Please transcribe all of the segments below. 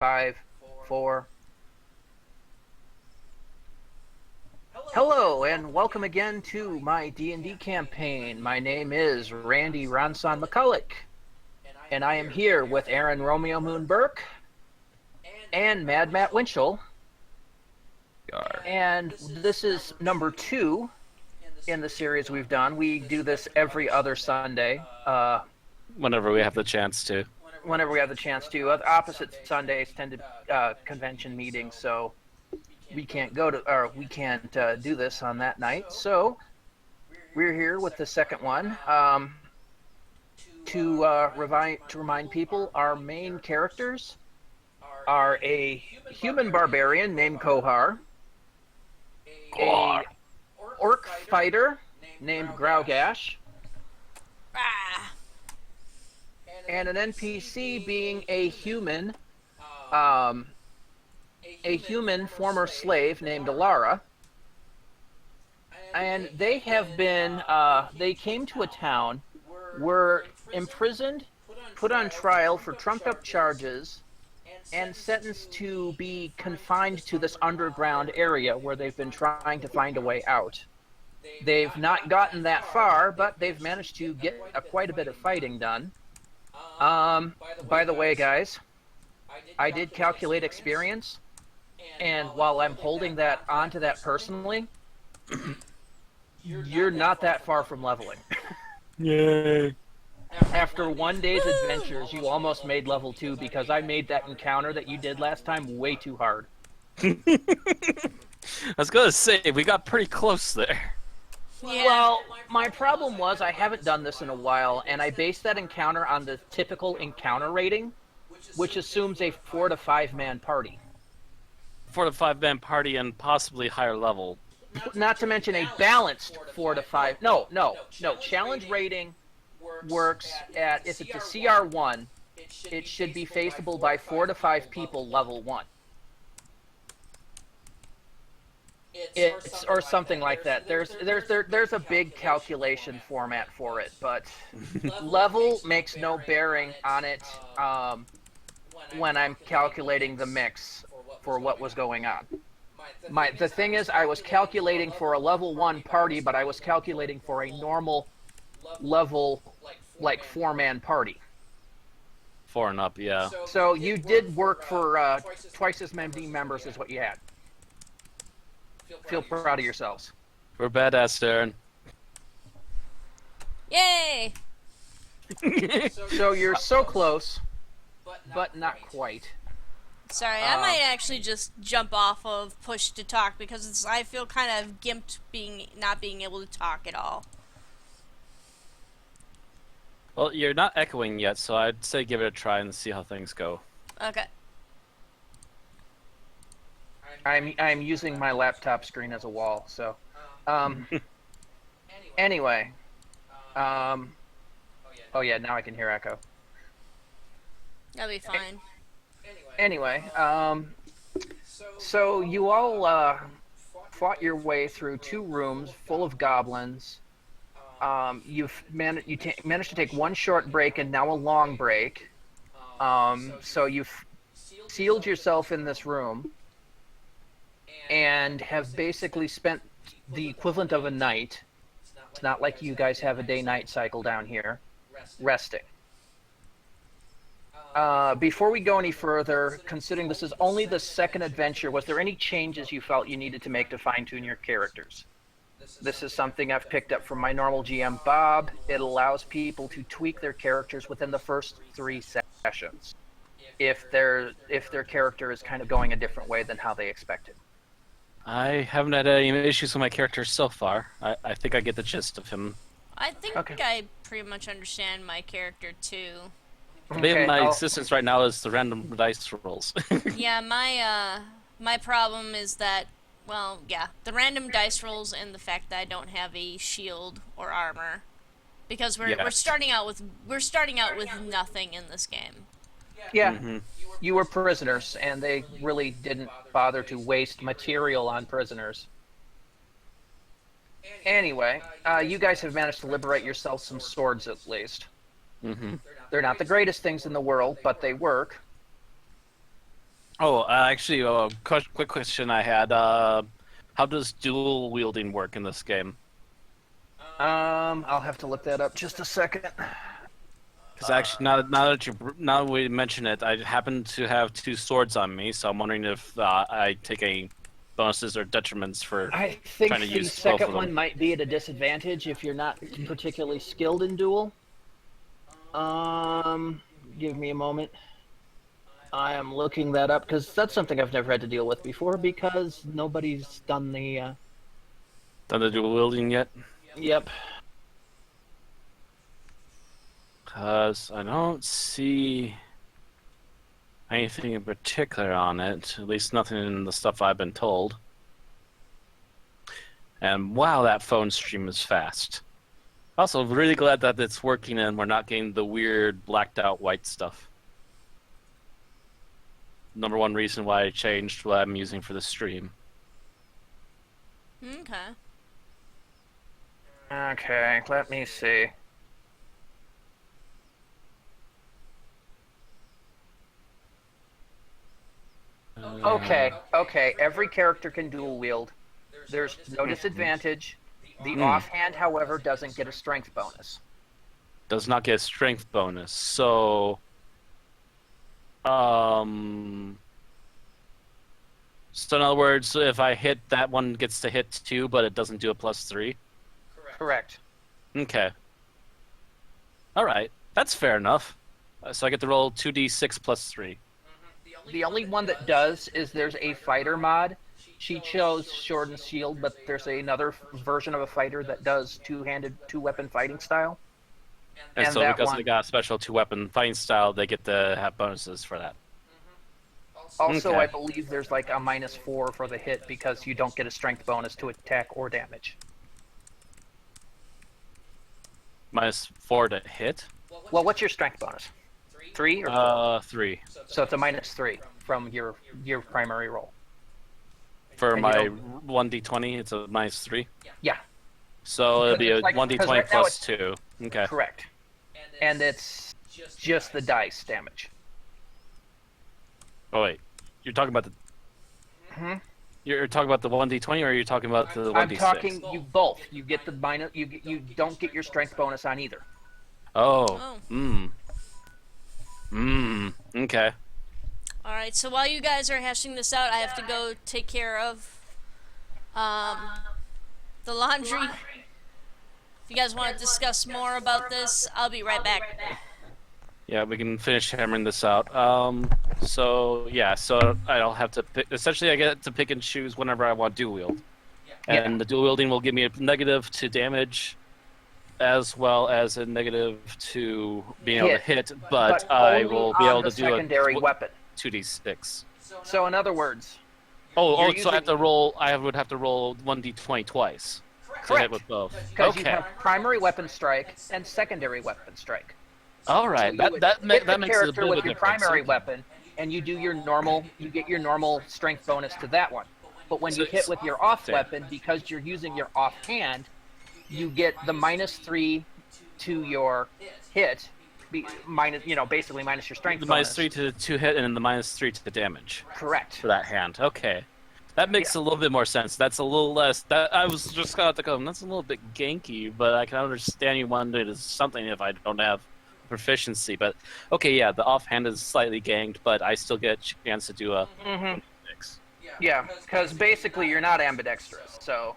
5, 4. Hello, and welcome again to my D&D campaign. My name is Randy Ronson McCulloch, and I am here with Aaron Romeo Moon Burke and Mad Matt Winchell. And this is number 2 in the series we've done. We do this every other Sunday. Whenever we have the chance to. Whenever we have the chance to. Opposite Sundays tend to be convention meetings, so we can't do this on that night. So we're here with the second one to remind people our main characters are a human barbarian named Kohar, a orc fighter named Graugash, and an NPC being a human former slave named Alara. And they have been, they came to a town, were imprisoned, put on trial for trumped-up charges, and sentenced to be confined to this underground area where they've been trying to find a way out. They've not gotten that far, but they've managed to get quite a bit of fighting done. By the way, guys, I did calculate experience, and while I'm holding that onto that personally, you're not that far from leveling. Yay. After one day's adventures, you almost made level 2 because I made that encounter that you did last time way too hard. I was gonna say, we got pretty close there. Yeah. Well, my problem was I haven't done this in a while, and I based that encounter on the typical encounter rating, which assumes a 4 to 5 man party. 4 to 5 man party and possibly higher level. Not to mention a balanced 4 to 5. No. Challenge rating works at, if it's a CR1, it should be faceable by 4 to 5 people level 1. It's or something like that. There's a big calculation format for it, but level makes no bearing on it when I'm calculating the mix for what was going on. The thing is, I was calculating for a level 1 party, but I was calculating for a normal level, like 4-man party. 4 and up, yeah. So you did work for twice as many members as what you had. Feel proud of yourselves. We're badass, Darren. Yay! So you're so close, but not quite. Sorry, I might actually just jump off of push to talk because I feel kind of gimped not being able to talk at all. Well, you're not echoing yet, so I'd say give it a try and see how things go. Okay. I'm using my laptop screen as a wall, so anyway, oh yeah, now I can hear echo. That'll be fine. Anyway, so you all fought your way through 2 rooms full of goblins. You've managed to take 1 short break and now a long break. So you've sealed yourself in this room and have basically spent the equivalent of a night. It's not like you guys have a day-night cycle down here, resting. Before we go any further, considering this is only the second adventure, was there any changes you felt you needed to make to fine-tune your characters? This is something I've picked up from my normal GM, Bob. It allows people to tweak their characters within the first 3 sessions, if their character is kind of going a different way than how they expected. I haven't had any issues with my character so far. I think I get the gist of him. I think I pretty much understand my character too. Maybe my existence right now is the random dice rolls. Yeah, my problem is that, well, yeah, the random dice rolls and the fact that I don't have a shield or armor, because we're starting out with nothing in this game. Yeah, you were prisoners, and they really didn't bother to waste material on prisoners. Anyway, you guys have managed to liberate yourselves some swords at least. Mm-hmm. They're not the greatest things in the world, but they work. Oh, actually, quick question I had. How does dual wielding work in this game? I'll have to look that up just a second. Because actually, now that we mention it, I happen to have two swords on me, so I'm wondering if I take any bonuses or detriments for I think trying to the use both second of one them. might be at a disadvantage if you're not particularly skilled in duel. Um, Give me a moment. I am looking that up because that's something I've never had to deal with before because nobody's done the. Done the dual wielding yet? Yep. Because I don't see anything in particular on it. At least nothing in the stuff I've been told. And wow, that phone stream is fast. Also, really glad that it's working and we're not getting the weird blacked out white stuff. Number one reason why I changed what I'm using for the stream. Okay. Okay, let me see. Okay. Every character can dual wield. There's no disadvantage. The offhand, however, doesn't get a strength bonus. Does not get a strength bonus. So, so in other words, if I hit that one, gets to hit 2, but it doesn't do a +3. Correct. Okay. All right, that's fair enough. So I get to roll 2d6 +3. The only one that does is there's a fighter mod. She chose sword and shield, but there's another version of a fighter that does two-handed, two-weapon fighting style. And so that because one, they got a special 2-weapon fighting style, they get to have bonuses for that. also, Okay. I believe there's like a -4 for the hit because you don't get a strength bonus to attack or damage. -4 to hit? Well, what's your strength bonus? 3 or 4? 3. So it's a -3 from your primary roll. For And my you 1d20, it's a -3. Yeah. So it'll be a It's like- 1d20 right now plus it's- 2. Okay. Correct. And it's just the dice damage. Oh wait, you're talking about the. Hmm? You're talking about the 1d20, or are you talking about the 1d6? I'm talking you both. You get the minus. You don't get your strength bonus on either. Oh. Oh. Okay. All right. So while you guys are hashing this out, I have to go take care of the laundry. If you guys want to discuss more about this, I'll be right back. Yeah, we can finish hammering this out. So yeah, so I'll have to pick. Essentially, I get to pick and choose whenever I want dual wield, and the dual wielding will give me a negative to damage, as well as a negative to being able to hit. But I only will be on able the to do secondary a weapon. 2d6. So in other words, So I using- have to roll. I would have to roll 1d20 twice to hit correct, with both. because you Okay. have primary weapon strike and secondary weapon strike. All right. So you would that hit makes the a bit character of a with your difference. primary weapon, and you do your normal. You get your normal strength bonus to that one. But when you hit with your off weapon, because you're using your offhand, you get the -3 to your hit, basically minus your strength The bonus. -3 to hit, and then the -3 to damage Correct. for that hand. Okay. That makes a little bit more sense. That's a little less. That I was just gonna have to go. That's a little bit ganky, but I can understand you wanting to do something if I don't have proficiency. But okay, yeah, the offhand is slightly ganked, but I still get a chance to do a 6. Yeah, because basically you're not ambidextrous, so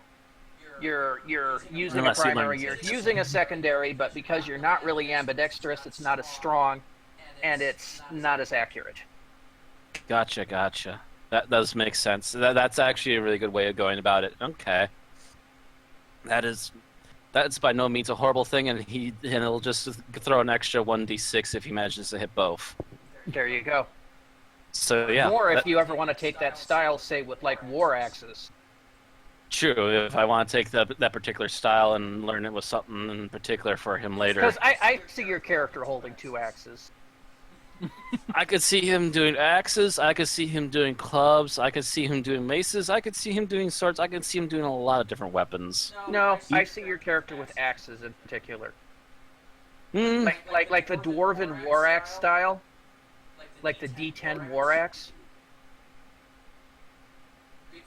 you're using Unless a you learn primary, you're to. using a secondary, but because you're not really ambidextrous, it's not as strong, and it's not as accurate. Gotcha. That does make sense. That's actually a really good way of going about it. Okay. That's by no means a horrible thing, and it'll just throw an extra 1d6 if he manages to hit both. There you go. So yeah. Or if you ever want to take that style, say with like war axes. True, if I want to take that particular style and learn it with something in particular for him later. Because I see your character holding 2 axes. I could see him doing axes, I could see him doing clubs, I could see him doing maces, I could see him doing swords, I could see him doing a lot of different weapons. No, I see your character with axes in particular. Hmm. Like the dwarven war axe style. Like the D10 war axe.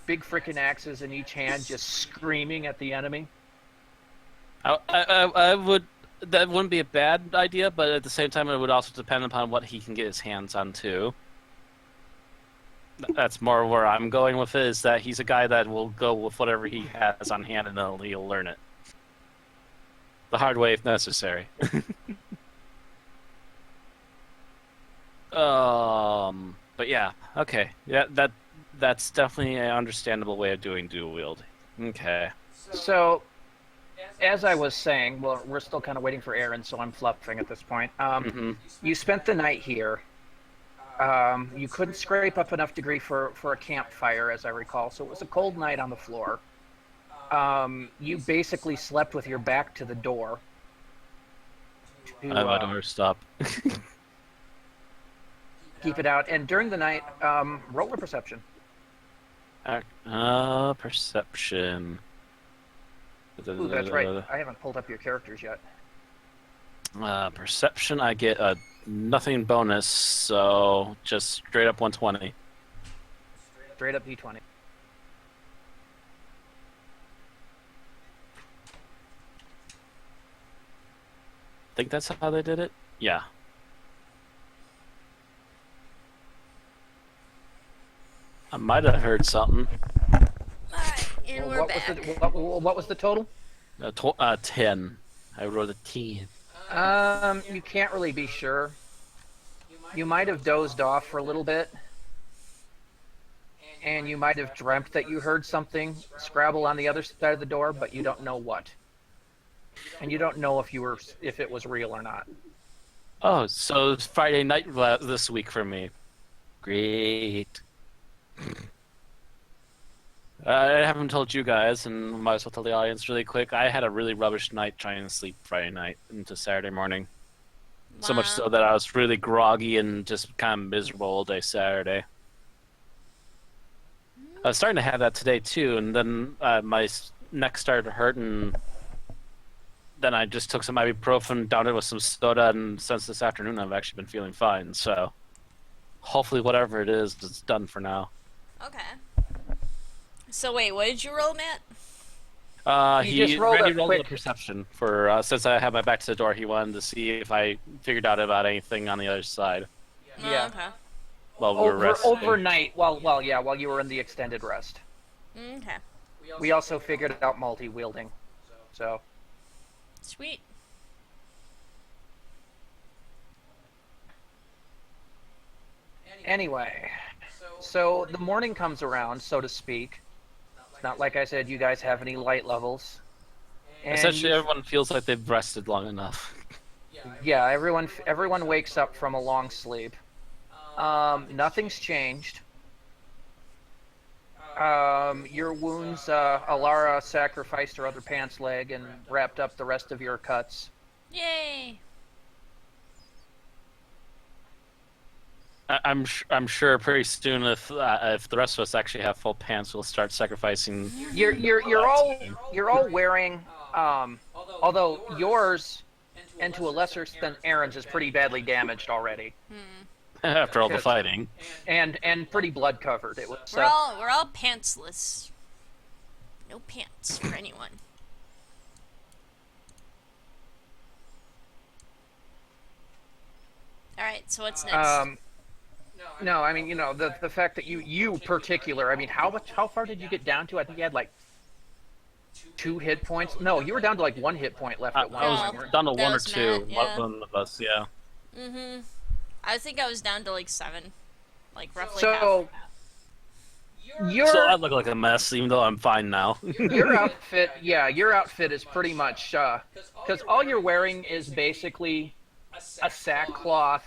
big frickin' axes in each hand, just screaming at the enemy. I would. That wouldn't be a bad idea, but at the same time, it would also depend upon what he can get his hands on too. That's more where I'm going with it. Is that he's a guy that will go with whatever he has on hand, and then he'll learn it the hard way if necessary. But yeah, okay, yeah, that's definitely an understandable way of doing dual wield. Okay. So, as I was saying, well, we're still kind of waiting for Aaron, so I'm fluffing at this point. You spent the night here. You couldn't scrape up enough degree for a campfire, as I recall, so it was a cold night on the floor. You basically slept with your back to the door. My door stop. Keep it out, and during the night, roll a perception. Perception. Ooh, that's right. I haven't pulled up your characters yet. Perception, I get a nothing bonus, so just straight up 120. Straight up D20. Think that's how they did it? Yeah. I might have heard something. Alright, and we're back. What was the total? 10. I rolled a 10. You can't really be sure. You might have dozed off for a little bit, and you might have dreamt that you heard something scrabble on the other side of the door, but you don't know what. And you don't know if it was real or not. Oh, so it's Friday night this week for me. Great. I haven't told you guys, and might as well tell the audience really quick. I had a really rubbish night trying to sleep Friday night into Saturday morning. Wow. So much so that I was really groggy and just kind of miserable all day Saturday. I was starting to have that today too, and then my neck started hurting. Then I just took some ibuprofen, downed it with some soda, and since this afternoon I've actually been feeling fine. So hopefully whatever it is, it's done for now. Okay. So wait, what did you roll, Matt? You just rolled Randy a rolled quick- a perception for since I had my back to the door. He wanted to see if I figured out about anything on the other side Yeah. Oh, okay. while we were resting. Overnight, while you were in the extended rest. Okay. We also figured out multi-wielding. So, Sweet. anyway. So, the morning comes around, so to speak. It's not like I said you guys have any light levels. And Essentially, you- everyone feels like they've rested long enough. Yeah, everyone wakes up from a long sleep. Nothing's changed. Your wounds, Alara sacrificed her other pants leg and wrapped up the rest of your cuts. Yay. I'm sure pretty soon if the rest of us actually have full pants, we'll start sacrificing. You're all wearing, although yours, and to a lesser extent Aaron's, is pretty badly damaged already, After all the fighting. and pretty blood covered. It was. We're all pantsless. No pants for anyone. Alright, so what's next? No, I mean, the fact that you particular, I mean, how far did you get down to? I think you had like 2 hit points. No, you were down to like 1 hit point left at one I point. was down to That 1 or was 2. Matt, yeah. One of us, yeah. Mm-hmm. I think I was down to like 7. Like roughly So So I look like a mess, even though I'm fine now. your outfit is pretty much because all you're wearing is basically a sackcloth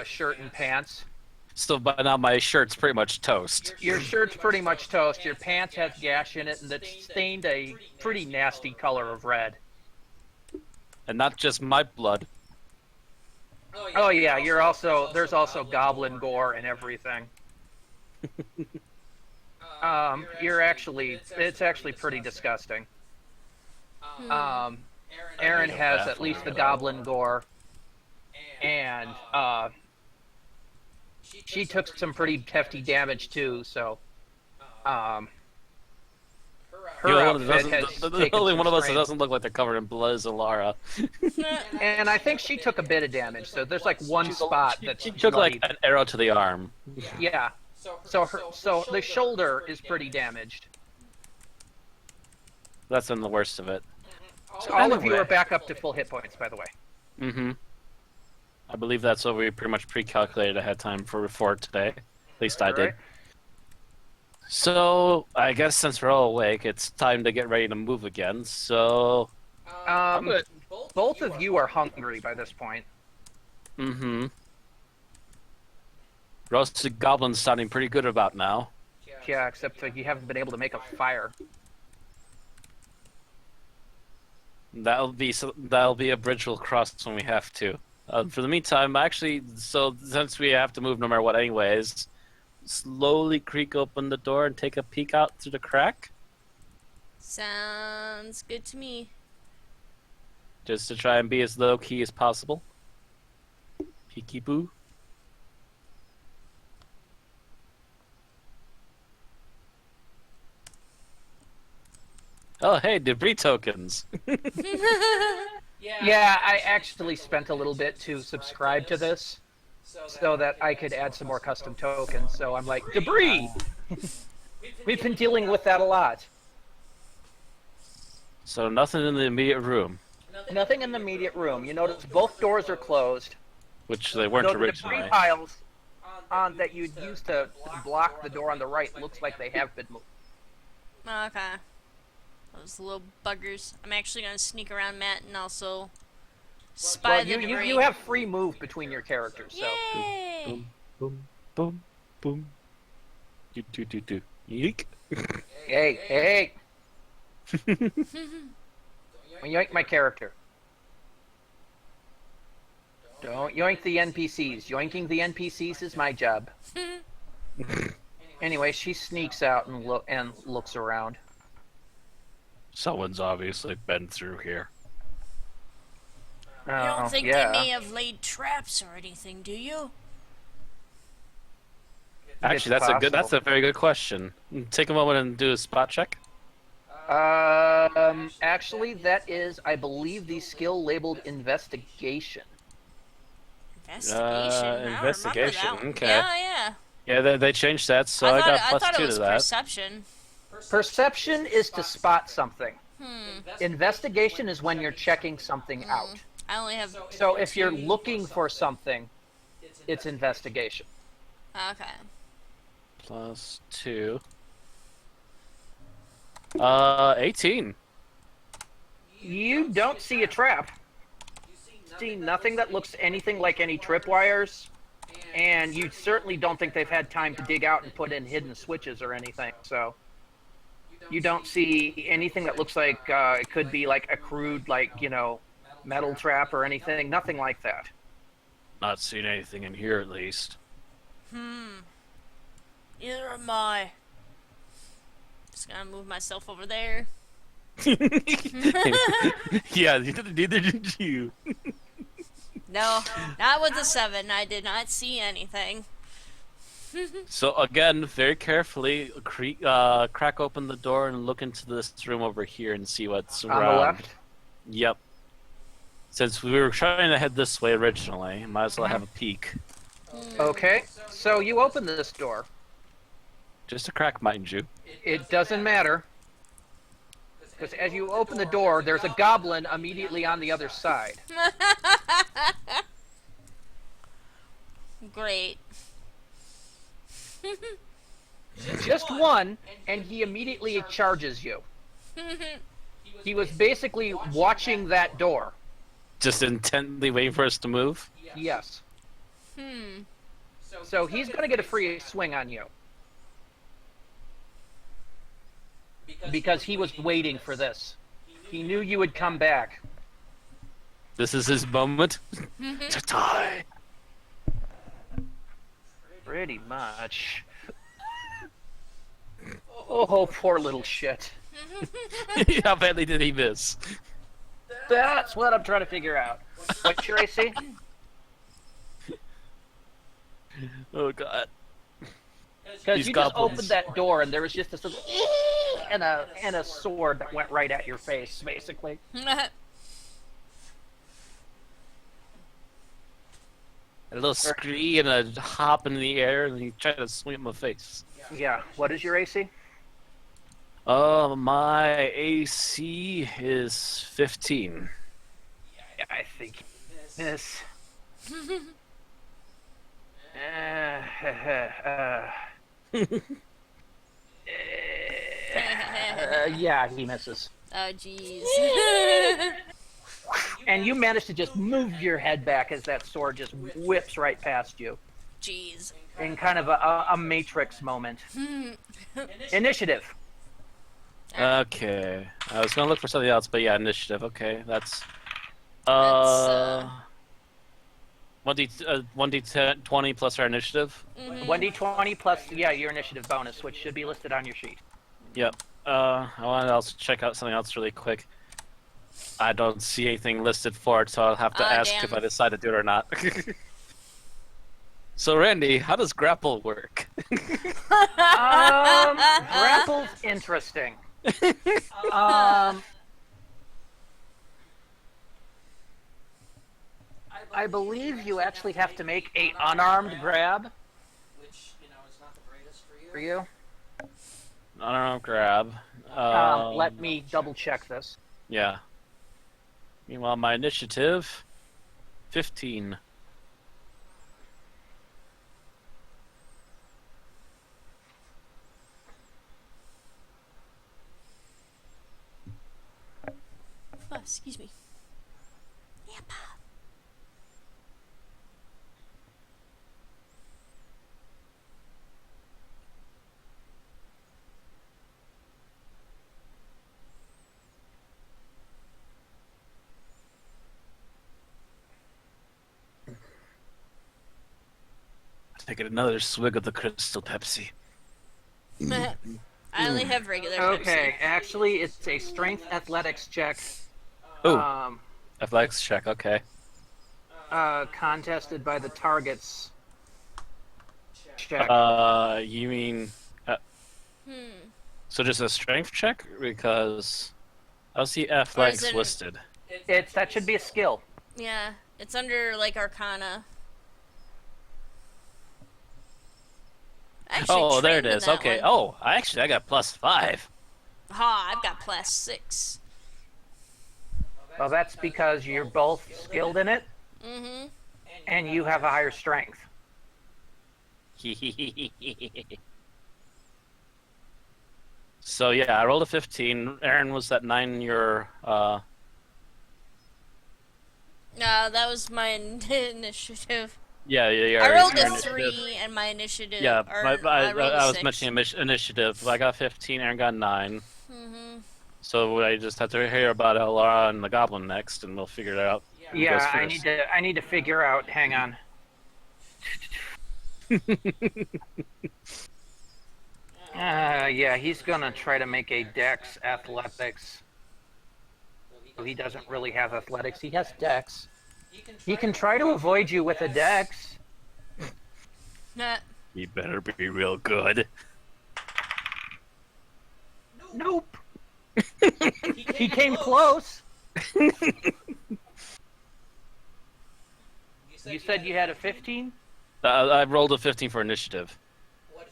shirt and pants. So by now my shirt's pretty much toast. Your shirt's pretty much toast. Your pants has gash in it, and it's stained a pretty nasty color of red. And not just my blood. Oh yeah, there's also goblin gore and everything. It's actually pretty disgusting. Aaron has at least the goblin gore, and she took some pretty hefty damage too. So, Um, You're her the one that outfit doesn't. has The taken only some one of us that strain. doesn't look like they're covered in blood is Alara. And I think she took a bit of damage, so there's like one spot that's She took like bloody. an arrow to the arm. Yeah. So the shoulder is pretty damaged. That's in the worst of it. So all of you are back up to full hit points, by the way. Mm-hmm. I believe that's what we pretty much pre-calculated ahead of time for today. At least I did. Alright. So I guess since we're all awake, it's time to get ready to move again. So Both of you are hungry by this point. mm-hmm. Roasted goblin's sounding pretty good about now. Yeah, except that you haven't been able to make a fire. That'll be a bridge we'll cross when we have to. For the meantime, actually, so since we have to move no matter what anyways, slowly creak open the door and take a peek out through the crack. Sounds good to me. Just to try and be as low-key as possible. Peeky-boo. Oh, hey, debris tokens. Yeah, I actually spent a little bit to subscribe to this so that I could add some more custom tokens. So I'm like, debris! We've been dealing with that a lot. So nothing in the immediate room, Nothing in the immediate room. You notice both doors are closed. which they weren't So the originally. debris piles that you'd use to block the door on the right looks like they have been moved. Okay. Those little buggers. I'm actually gonna sneak around Matt and also spy Well, the you debris. have free move between your characters, so. Yay! Boom, boom, boom, boom. Do. Yeek. Hey, hey! Yoink my character. Don't yoink the NPCs. Yoinking the NPCs is my job. Anyway, she sneaks out and looks around. Someone's obviously been through here. You don't think yeah. they may have laid traps or anything, do you? Actually, It's that's a very good question. Take a moment and do a spot check. Actually, that is, I believe, the skill labeled investigation. Investigation. Investigation, I don't remember that. okay. Yeah. Yeah, they changed that, so I got plus thought 2 it was to that. perception. Perception is to spot something. Hmm. Investigation is when you're checking something out. I only have. So if you're looking for something, it's investigation. Okay. Plus 2. 18. You don't see a trap. See nothing that looks anything like any tripwires, and you certainly don't think they've had time to dig out and put in hidden switches or anything, so you don't see anything that looks like it could be like a crude, like, you know, metal trap or anything. Nothing like that. Not seeing anything in here, at least. Neither am I. Just gonna move myself over there. Yeah, neither did you. No, not with the 7. I did not see anything. So again, very carefully, crack open the door and look into this room over here and see what's around. On the left? Yep. Since we were trying to head this way originally, might as well have a peek. Okay, so you open this door. Just a crack, mind you. It doesn't matter, because as you open the door, there's a goblin immediately on the other side. Great. Just one, and he immediately charges you. He was basically watching that door. Just intently waiting for us to move. Yes. So he's going to get a free swing on you. Because he was waiting for this. He knew you would come back. This is his moment to die. Pretty much. Oh, poor little shit. How badly did he miss? That's what I'm trying to figure out. What's your AC? Oh god. Because These you just goblins. opened that door and there was just this little and a sword that went right at your face, basically. A little scree and a hop in the air, and he tried to swing at my face. Yeah. What is your AC? My AC is 15. Yeah, I think this. Yeah, he misses. Oh, jeez. And you manage to just move your head back as that sword just whips right past you. Jeez. In kind of a Matrix moment. Initiative. Okay. I was gonna look for something else, but yeah, initiative. Okay, that's 1d10 20 plus our initiative. 1d20 plus, yeah, your initiative bonus, which should be listed on your sheet. Yep. I want to also check out something else really quick. I don't see anything listed for it, so I'll have to ask damn. if I decide to do it or not. So, Randy, how does grapple work? Grapple's interesting. I believe you actually have to make a unarmed grab. Which, is not the greatest for you. Unarmed grab. Let me double check this. Yeah. Meanwhile, my initiative, 15. Oh, excuse me. Yep. Taking another swig of the Crystal Pepsi. I only have regular Okay, Pepsi. actually, it's a strength athletics check. Ooh. Athletics check, okay. Contested by the targets. Check. You mean... So just a strength check? Because I'll see athletics it- listed. That should be a skill. Yeah, it's under, like, Arcana. Actually, Oh, there it trained in is. that Okay. one. Oh, I got +5. Ha, I've got +6. Well, that's because you're both skilled in it, Mm-hmm. and you have a higher strength. So yeah, I rolled a 15. Aaron, was that 9 your No, that was my initiative. Yeah. I rolled your a initiative. 3 and my initiative. Yeah, or, I rolled a was 6. mentioning initiative. I got 15. Aaron got 9. Mm-hmm. So I just have to hear about Elara and the Goblin next, and we'll figure it out. Who Yeah, goes I first. need to figure out. Hang on. Yeah, he's gonna try to make a Dex athletics. So he doesn't really have athletics. He has Dex. He can try to avoid you with a Dex. Nah. He better be real good. Nope. He came close. You said you had a 15? I rolled a 15 for initiative.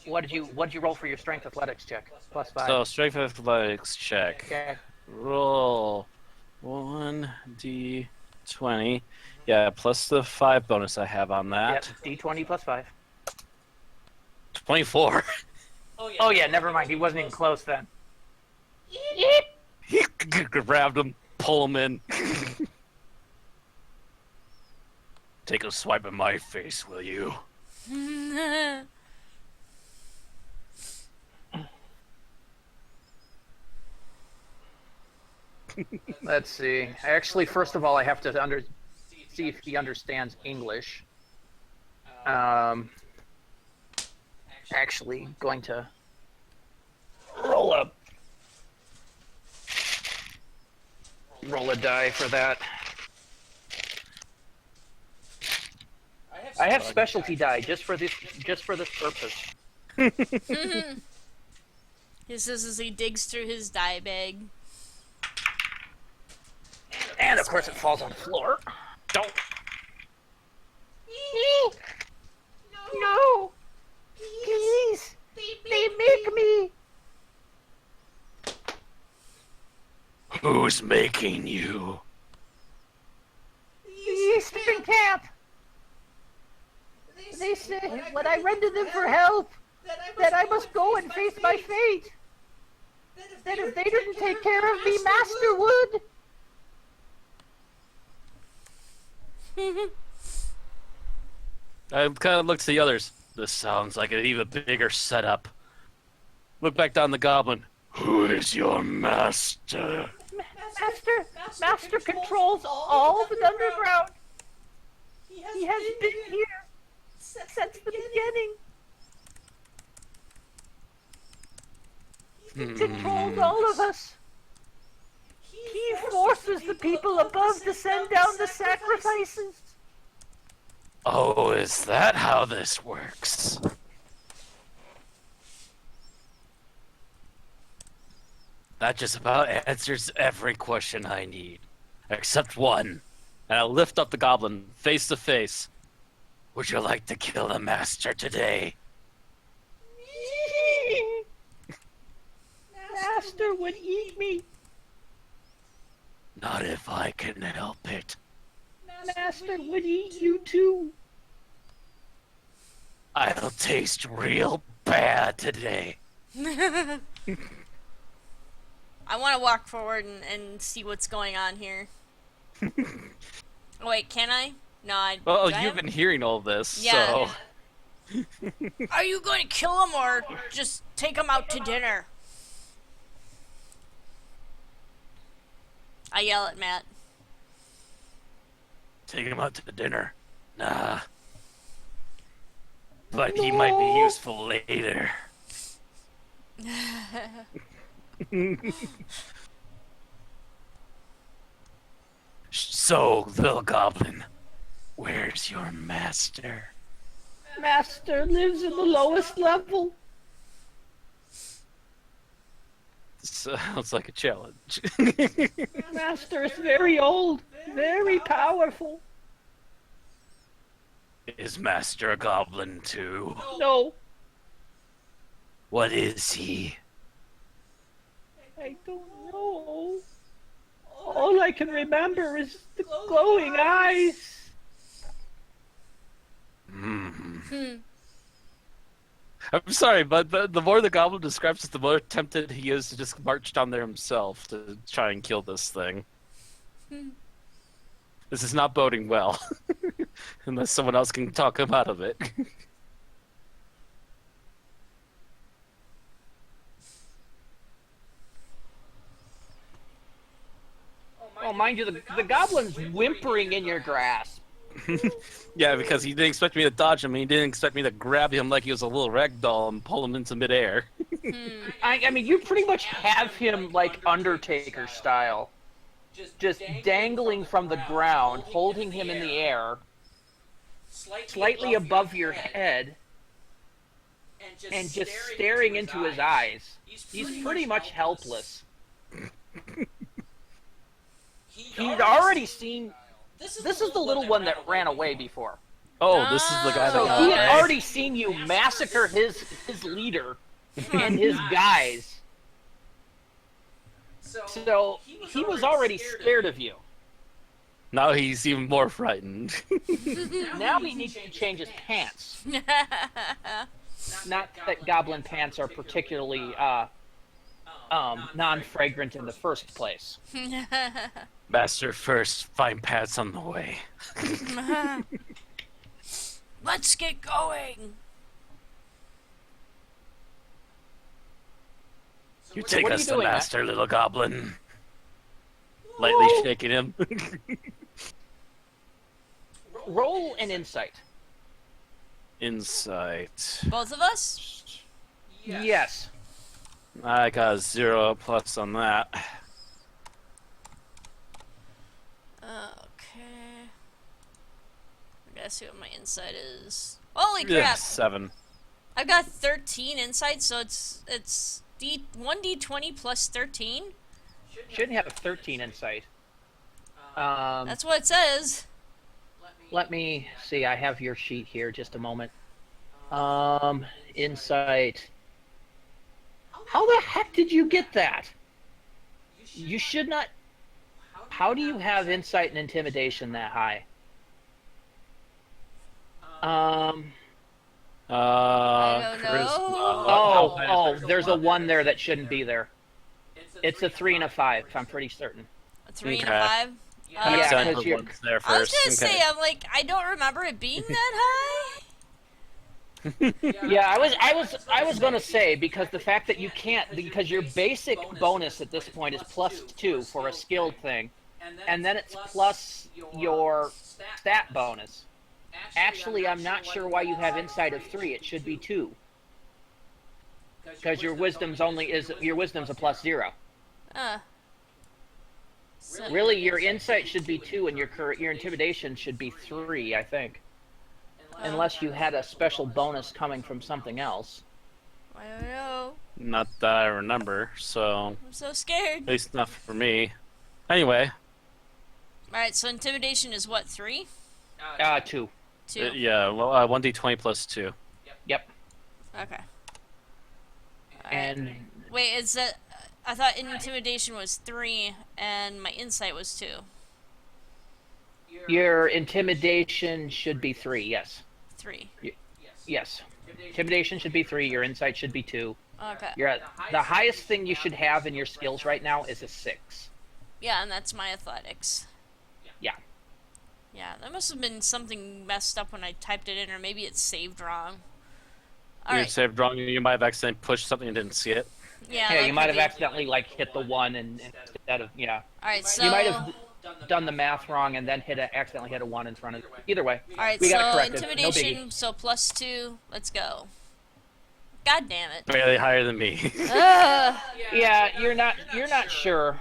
What did you roll for your strength athletics check? +5. So strength athletics check. Okay. Roll 1d20. Yeah, plus the 5 bonus I have on Yep, that. D20 +5. 24. Oh yeah, never mind. He wasn't even close then. He grabbed him, pull him in. Take a swipe at my face, will you? Let's see. Actually, first of all, I have to see if he understands English. Actually, going to roll a die for that. I have specialty die just for this purpose. He says as he digs through his dye bag. And of course it falls on the floor. Don't. No! Please! They make me! Who's making you? The Eastern camp! They said when I ran to them for help that I must go and face my fate. That if they didn't take care of me, Master would. I kind of look to the others. This sounds like an even bigger setup. Look back down the goblin. Who is your master? Master controls all the underground. He has been here since the beginning. He controls all of us. He forces the people above to send down the sacrifices. Oh, is that how this works? That just about answers every question I need. Except one. And I'll lift up the goblin, face to face. Would you like to kill the master today? Master would eat me. Not if I can help it. Master would eat you too. I'll taste real bad today. I want to walk forward and see what's going on here. Oh, wait, can I? No, Well, do I you've have- been hearing all this, Yeah. so... Are you going to kill him or just take him out to dinner? I yell at Matt. Take him out to dinner. Nah. But he might be useful later. So, little goblin, where's your master? Master lives in the lowest level. Sounds like a challenge. Master is very old, very powerful. Is Master a goblin too? No, What is he? I don't know. All I can remember is the glowing eyes. I'm sorry, but the more the goblin describes it, the more tempted he is to just march down there himself to try and kill this thing. This is not boding well. Unless someone else can talk him out of it. Oh, mind you, the goblin's whimpering in your grasp. Yeah, because he didn't expect me to dodge him. He didn't expect me to grab him like he was a little rag doll and pull him into midair. I mean, you pretty much have him like Undertaker style. Just dangling from the ground, holding him in the air, slightly above your head, and just staring into his eyes. He's pretty much helpless. He'd already seen... This is the little one that ran away before. Oh, this is the guy So that he got had away. already seen you massacre his leader and his guys. So he was already scared of you. Now he's even more frightened. Now he needs to change his pants. Not that goblin pants are particularly non-fragrant in the first place. Master first, find pants on the way. Let's get going. You So take what are us you to doing, Matt? Master, little goblin. Lightly shaking him. Roll an insight. Insight. Both of us? Yes. I got a 0 plus on that. Okay. I gotta see what my insight is. Holy Yeah, crap! 7. I've got 13 insight, so it's 1d20 plus 13. Shouldn't have 13 insight. That's what it says. Let me see. I have your sheet here. Just a moment. Insight. How the heck did you get that? You should not. How do you have insight and intimidation that high? I don't know. Oh, there's a 1 there that shouldn't be there. It's a 3 and a 5. I'm pretty certain. A 3 and a 5. Yeah, because you're. There first. I was gonna say, I'm like, I don't remember it being that high. Yeah, I was gonna say, because the fact that you can't, because your basic bonus at this point is +2 for a skilled thing, and then it's plus your stat bonus. Actually, I'm not sure why you have insight of 3. It should be 2. Because your wisdom's a +0. So, Really, your insight should be 2, and your intimidation should be 3, I think. Unless you had a special bonus coming from something else. I don't know. Not that I remember, so I'm so scared. at least not for me. Anyway, Alright, so intimidation is what, 3? 2. 2. yeah, well, 1d20 plus 2. Yep. Okay. Alright. And Wait, is that... I thought intimidation was 3, and my insight was 2. your intimidation should be 3, yes. 3. Yes. Intimidation should be 3, your insight should be 2. Okay. The highest thing you should have in your skills right now is a 6. Yeah, and that's my athletics. Yeah. Yeah, that must have been something messed up when I typed it in, or maybe it's saved wrong. You Alright. saved wrong. You might have accidentally pushed something and didn't see it. Yeah, Yeah, that you might could have be. accidentally hit the 1 and instead of Alright, so... you might have done the math wrong and then accidentally hit a 1 in front of it. Either way. Alright, We gotta so correct it. No intimidation, biggie. so +2. Let's go. God damn it. Barely higher than me. Ugh. Yeah, you're not sure.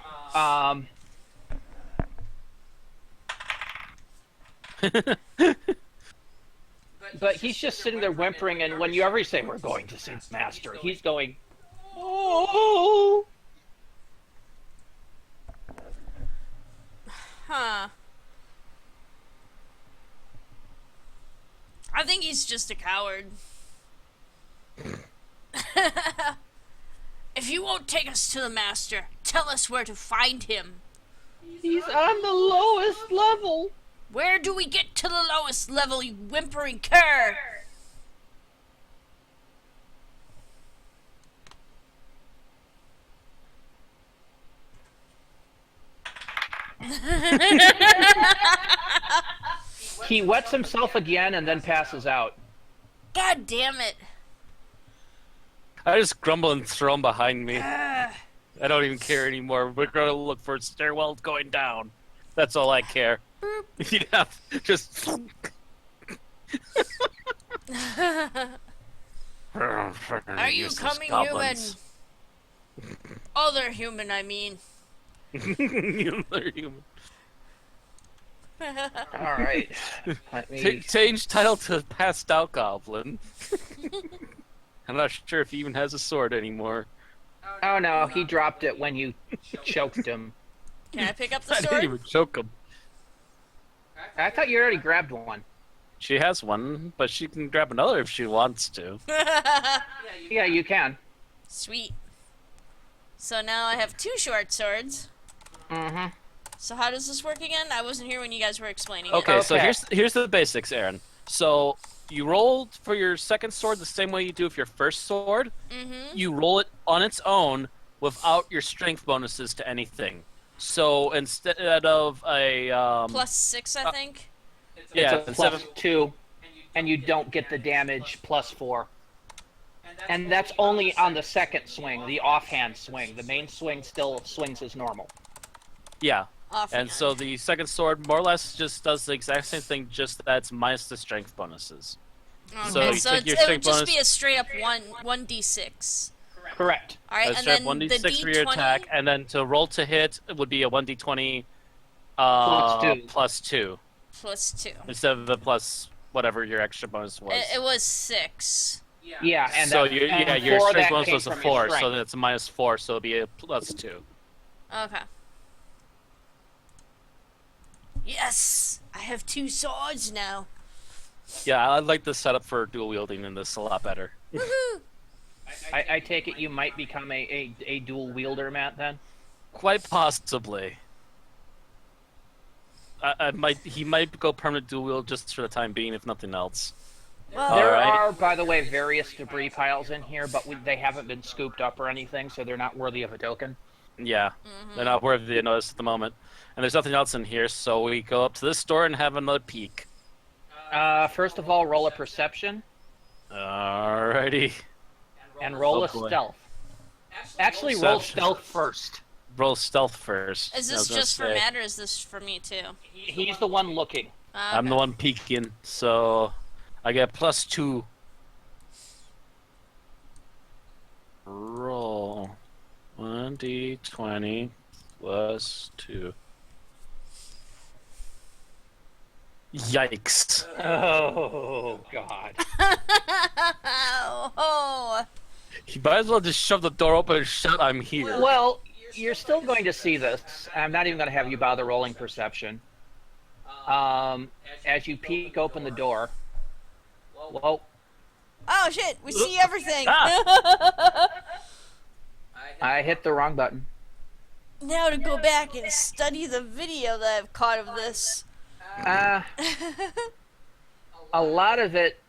But he's just sitting there whimpering, and when you ever say, "We're going to see the master," he's going, "Oh." Huh. I think he's just a coward. If you won't take us to the master, tell us where to find him. He's on the lowest level. Where do we get to the lowest level, you whimpering cur? He wets himself again and then passes out. God damn it. I just grumble and throw him behind me. Ugh. I don't even care anymore. We're going to look for stairwells going down. That's all I care. Yeah, just. Are you coming, human? Oh, they're human, I mean. Human? They're human. All right. Let me. Change title to Passed Out Goblin. I'm not sure if he even has a sword anymore. Oh no, he dropped it when you choked him. Can I pick up the I didn't sword? even choke him. I thought you already grabbed one. She has one, but she can grab another if she wants to. Yeah, you can. Sweet. So now I have 2 short swords. Mm-hmm. So how does this work again? I wasn't here when you guys were explaining Okay, it. so Okay. here's the basics, Aaron. So you roll for your second sword the same way you do with your first sword. Mm-hmm. You roll it on its own without your strength bonuses to anything. So instead of a +6, I think. yeah, It's a +2, and you don't get the damage +4. And that's only on the second swing, the offhand swing. The main swing still swings as normal. yeah. Offhand. And so the second sword more or less just does the exact same thing, just that's minus the strength bonuses. Okay, so you so take your it would strength just bonus- be a straight up 1d6. Correct. Alright, That's and right, then 1d6 the for your d20. attack, and then to roll to hit it would be a 1d20 +2. +2 +2. instead of the plus whatever your extra bonus was. It was 6. Yeah, and So that, your and your 4 of strength that bonus came was a from your 4, so strength. then it's a -4, so it'll be a +2. Okay. Yes! I have 2 swords now. Yeah, I like the setup for dual wielding in this a lot better. Woohoo! I take it you might become a dual wielder, Matt, then? Quite possibly. He might go permanent dual wield just for the time being, if nothing else. Well, There Alright. are, by the way, various debris piles in here, but they haven't been scooped up or anything, so they're not worthy of a token. Yeah, they're not worthy of notice at the moment. And there's nothing else in here, so we go up to this door and have another peek. First of all, roll a perception, Alrighty. and roll Oh, a boy. stealth. Actually, roll Perception. stealth first. Roll stealth first. is I was this gonna just for say. Matt or is this for me too? He's the one looking. I'm the one peeking, so I get +2. Roll 1d20 +2. Yikes! Oh, God. Oh. You might as well just shove the door open and shout, "I'm here." Well, you're still going to see this. I'm not even going to have you bother rolling perception. As you peek open the door. Whoa. Oh shit, we see everything. I hit the wrong button. Now to go back and study the video that I've caught of this. A lot of it,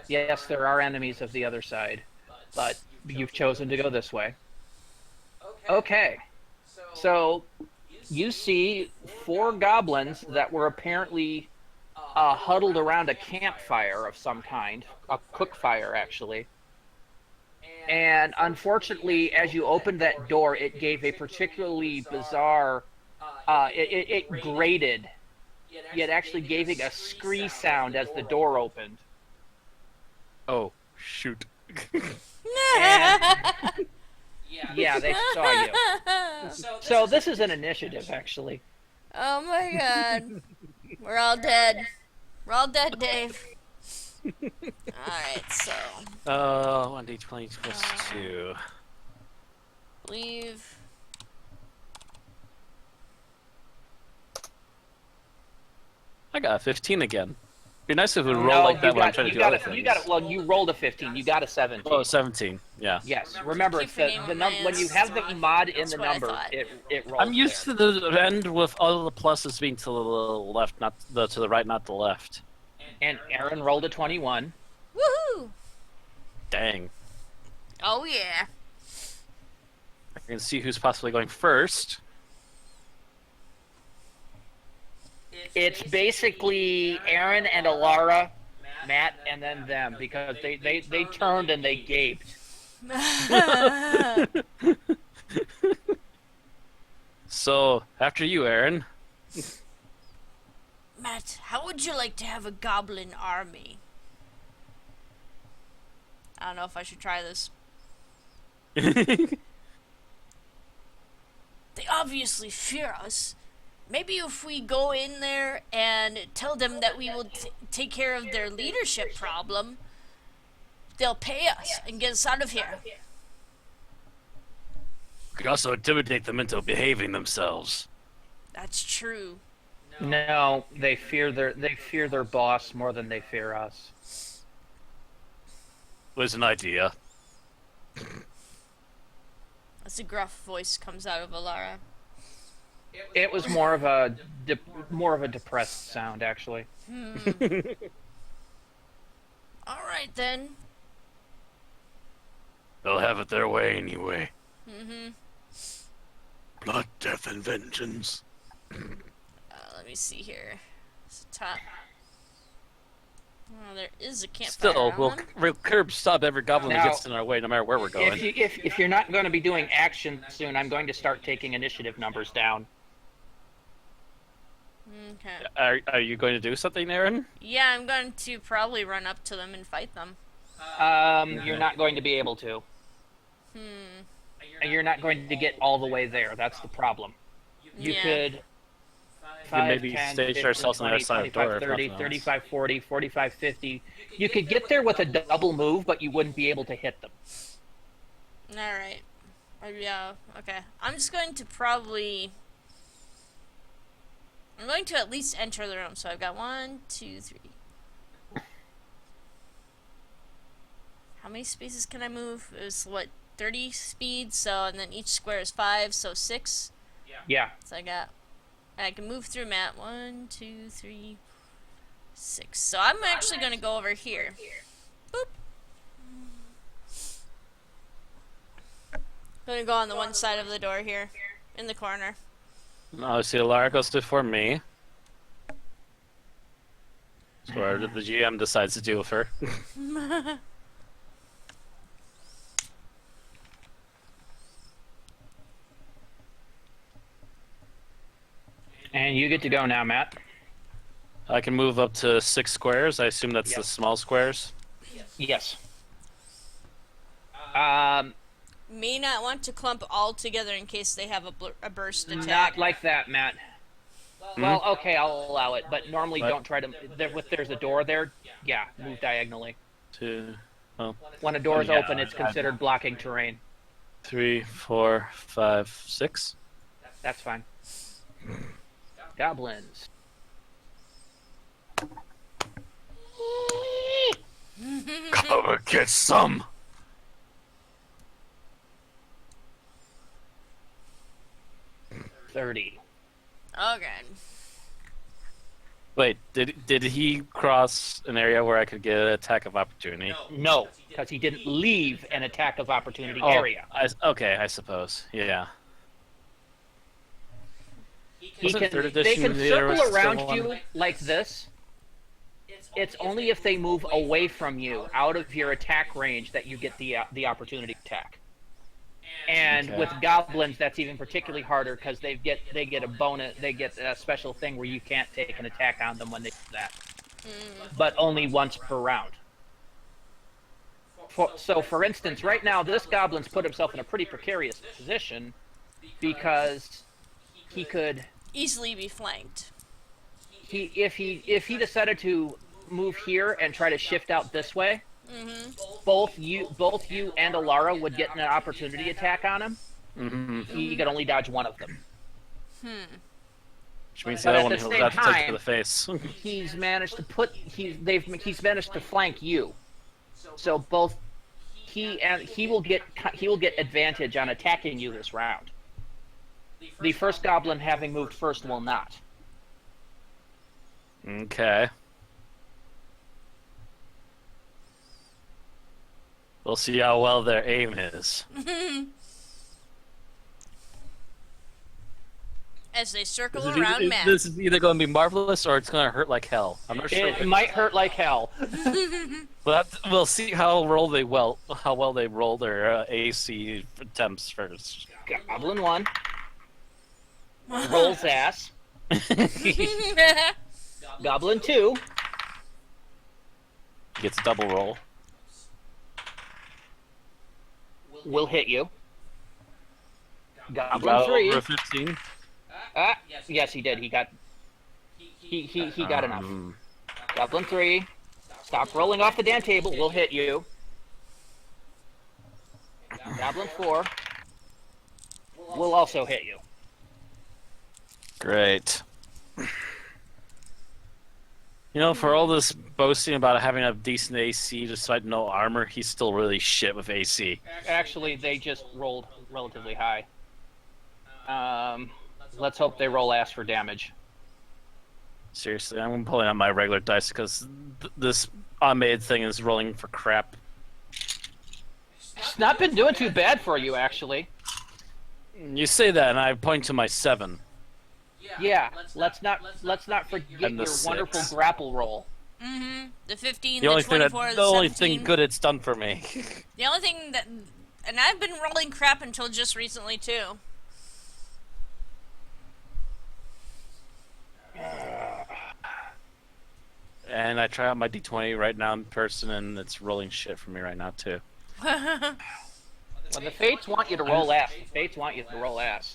yes, there are enemies of the other side, but you've chosen to go this way. Okay, so you see 4 goblins that were apparently huddled around a campfire of some kind, a cook fire actually. And unfortunately, as you opened that door, it gave a particularly bizarre, it grated, yet actually giving a scree sound as the door opened. Oh, shoot. And, yeah, they saw you. So this is an initiative, actually. Oh my god. We're all dead. We're all dead, Dave. Alright, so 1d20 +2. leave. I got a 15 again. Be nice if it would roll like that when I'm trying to do other things. Well, you rolled a 15. You got a 17. Oh, 17. Yeah. Yes. Remember, it's the when you have the mod in the what I number, thought. it rolls. I'm used to the end with all the pluses being to the left, not to the right, not the left. And Aaron rolled a 21. Woohoo! Dang. Oh yeah. I can see who's possibly going first. It's basically Aaron and Alara, Matt, and then them, because they turned and they gaped. So, after you, Aaron. Matt, how would you like to have a goblin army? I don't know if I should try this. They obviously fear us. Maybe if we go in there and tell them that we will take care of their leadership problem, they'll pay us and get us out of here. Could also intimidate them into behaving themselves. That's true. No, they fear their boss more than they fear us. Was an idea. As a gruff voice comes out of Alara. It was more of a depressed sound, actually. All right then. They'll have it their way anyway. Mm-hmm. Blood, death, and vengeance. Let me see here. It's top. Oh, there is a campfire. Still, on. we'll curb stop every goblin that Now, gets in our way, no matter where we're going. If you're not going to be doing action soon, I'm going to start taking initiative numbers down. Okay. Are you going to do something, Aaron? Yeah, I'm going to probably run up to them and fight them. You're not going to be able to. You're not going to get all the way there. That's the problem. You Yeah. could. 5, maybe 10, station 15, ourselves on the 20, other side of the door. 25, If 30, nothing else. 35, 40, 45, 50. You could get there with a double move, but you wouldn't be able to hit them. Alright. Yeah, okay. I'm just going to probably... I'm going to at least enter the room. So I've got 1, 2, 3. How many spaces can I move? It was, what, 30 speed? So, and then each square is 5, so 6. Yeah. So I can move through map. 1, 2, 3, 6. So I'm actually going to go over here. Boop. Gonna go on the one side of the door here, in the corner. Obviously, Lara goes before me. So whatever the GM decides to do with her. And you get to go now, Matt. I can move up to 6 squares. I assume that's the small squares. Yes. May not want to clump all together in case they have a burst attack. Not like that, Matt. Well, okay, I'll allow it, but normally What? don't try to. If there's a door there, yeah, move diagonally. 2, well, When a door is Yeah, open, it's considered blocking terrain. 3, 4, 5, 6. That's fine. Goblins. Come and get some. $30. Okay. Wait, did he cross an area where I could get an attack of opportunity? No, because he didn't leave an attack of opportunity area. Okay, I suppose. Yeah. They can circle around you like this. It's only if they move away from you, out of your attack range, that you get the opportunity attack. And with goblins, that's even particularly harder because they get a bonus. They get a special thing where you can't take an attack on them when they do that, but only once per round. So, for instance, right now this goblin's put himself in a pretty precarious position because he could Easily be flanked. if he decided to move here and try to shift out this way. Both you and Alara would get an opportunity attack on him. He could only dodge one of them. Which means the other one he'll have to take to the face. He's managed to flank you. So both he will get advantage on attacking you this round. The first goblin having moved first will not. Okay. We'll see how well their aim is. As they circle around map. This is either going to be marvelous or it's going to hurt like hell. I'm not sure. It might hurt like hell. But we'll see how well they roll their AC attempts first. Goblin 1 rolls ass. Goblin 2 Gets a double roll. will hit you. Goblin 3. Over 15. Yes, he did. He got enough. Goblin 3. Stop rolling off the damn table. We'll hit you. Goblin 4 will also hit you. Great. You know, for all this boasting about having a decent AC despite no armor, he's still really shit with AC. Actually, they just rolled relatively high. Let's hope they roll ass for damage. Seriously, I'm pulling out my regular dice because this automated thing is rolling for crap. It's not been doing too bad for you, actually. You say that, and I point to my 7. Yeah, let's not forget And the your wonderful 6. grapple roll. The 15, The only the thing 24, the the only 17. thing good it's done for me. The only thing that... And I've been rolling crap until just recently, too. And I try out my D20 right now in person, and it's rolling shit for me right now too. Well, the Fates want you to roll ass. The Fates want you to roll ass.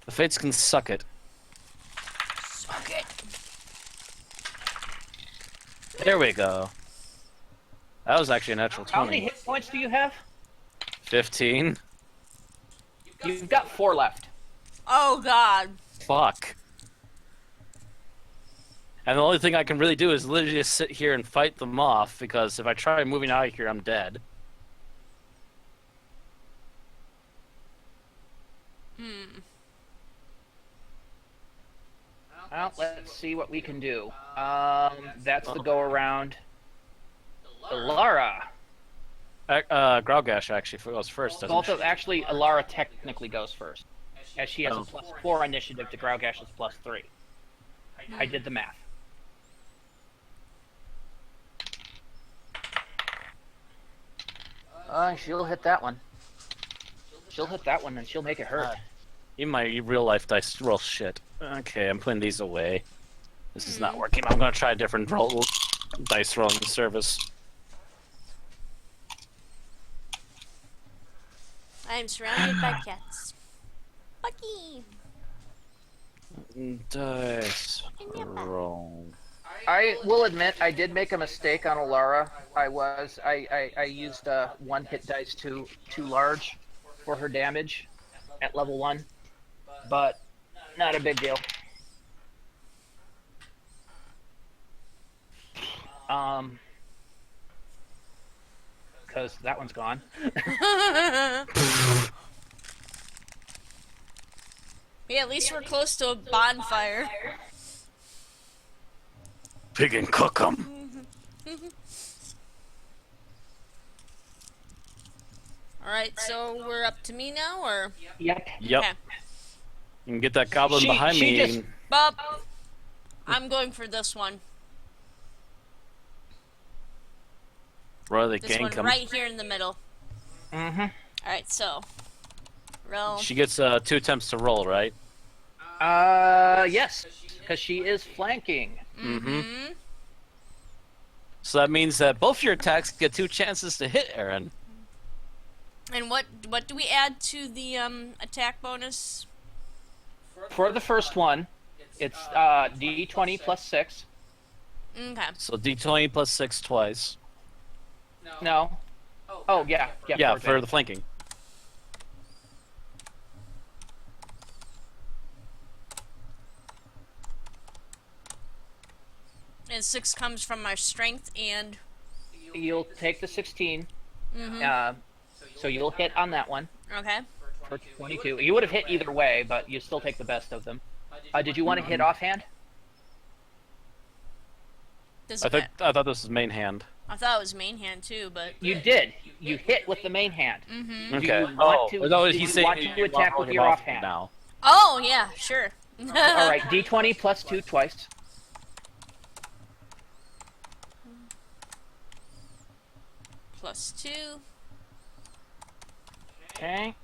The Fates can suck it. Okay. There we go. That was actually a natural 20. How many hit points do you have? 15. You've got 4 left. Oh God. Fuck. And the only thing I can really do is literally just sit here and fight them off, because if I try moving out of here, I'm dead. Well, let's see what we can do. That's the go around. Alara. Growgash actually goes first, doesn't she? Actually, Alara technically goes first, as she has a +4 initiative to Growgash's +3. I did the math. She'll hit that one. She'll hit that one, and she'll make it hurt. Even my real life dice roll shit. Okay, I'm putting these away. This is not working. I'm gonna try a different dice rolling service. I am surrounded by cats. Bucky. Dice roll. I will admit I did make a mistake on Alara. I used one hit dice too large for her damage at level 1, but not a big deal. Because that one's gone. Yeah, at least we're close to a bonfire. Pig and cook 'em. Alright, so we're up to me now, or? Yep. Yep. Okay. You can get that goblin behind she me. just- Bob, I'm going for this one. Rather they This gank one 'em. right here in the middle. Mm-hmm. Alright, so. Roll. She gets 2 attempts to roll, right? Yes, because she is flanking. Mm-hmm. So that means that both your attacks get 2 chances to hit Aaron. And what do we add to the attack bonus? For the first one, it's D20 plus 6. Okay. So D20 plus 6 twice. No. Oh, yeah. Yeah, for the flanking. And 6 comes from my strength and... You'll take the 16. Mm-hmm. So you'll hit on that one Okay. for 22. You would have hit either way, but you still take the best of them. Did you want to hit offhand? I thought this was main hand. I thought it was main hand too, but... You did. You hit with the main hand. Mm-hmm. Okay. Do you want to, no, do he's you saying want to attack with your offhand? now. Oh, yeah, sure. All right, D20 plus 2 twice. Plus 2. Okay.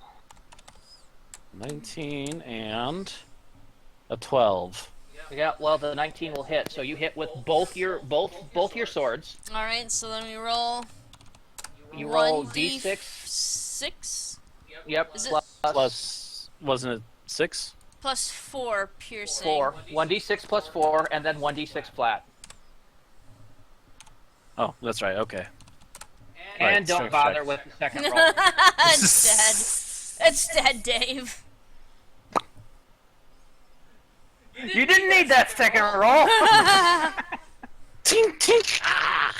19 and a 12. Yeah, well, the 19 will hit. So you hit with both your swords. Alright, so then we roll... You roll 1d6. D6. 6? Yep. Is it- Plus, wasn't it 6? Plus 4 piercing. 4. 1d6 plus 4, and then 1d6 flat. Oh, that's right. Okay. And Right, don't strength bother check. with the second roll. It's dead. It's dead, Dave. You didn't need that second roll. Tink, tink. Ah!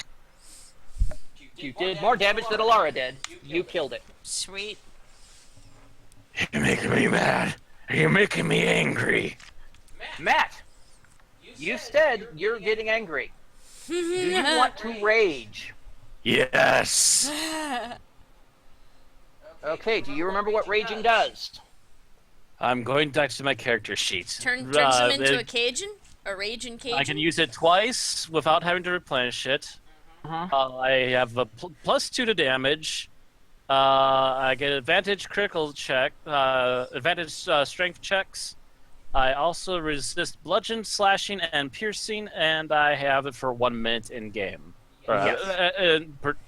You did more damage than Alara did. You killed it. Sweet. You're making me mad. You're making me angry. Matt, you said you're getting angry. Do you want to rage? Yes. Okay, do you remember what raging does? I'm going back to my character sheet. Turns him into a Cajun? A raging Cajun? I can use it twice without having to replenish it. I have a +2 to damage. I get advantage critical check, advantage strength checks. I also resist bludgeon, slashing, and piercing, and I have it for 1 minute in game. Yes.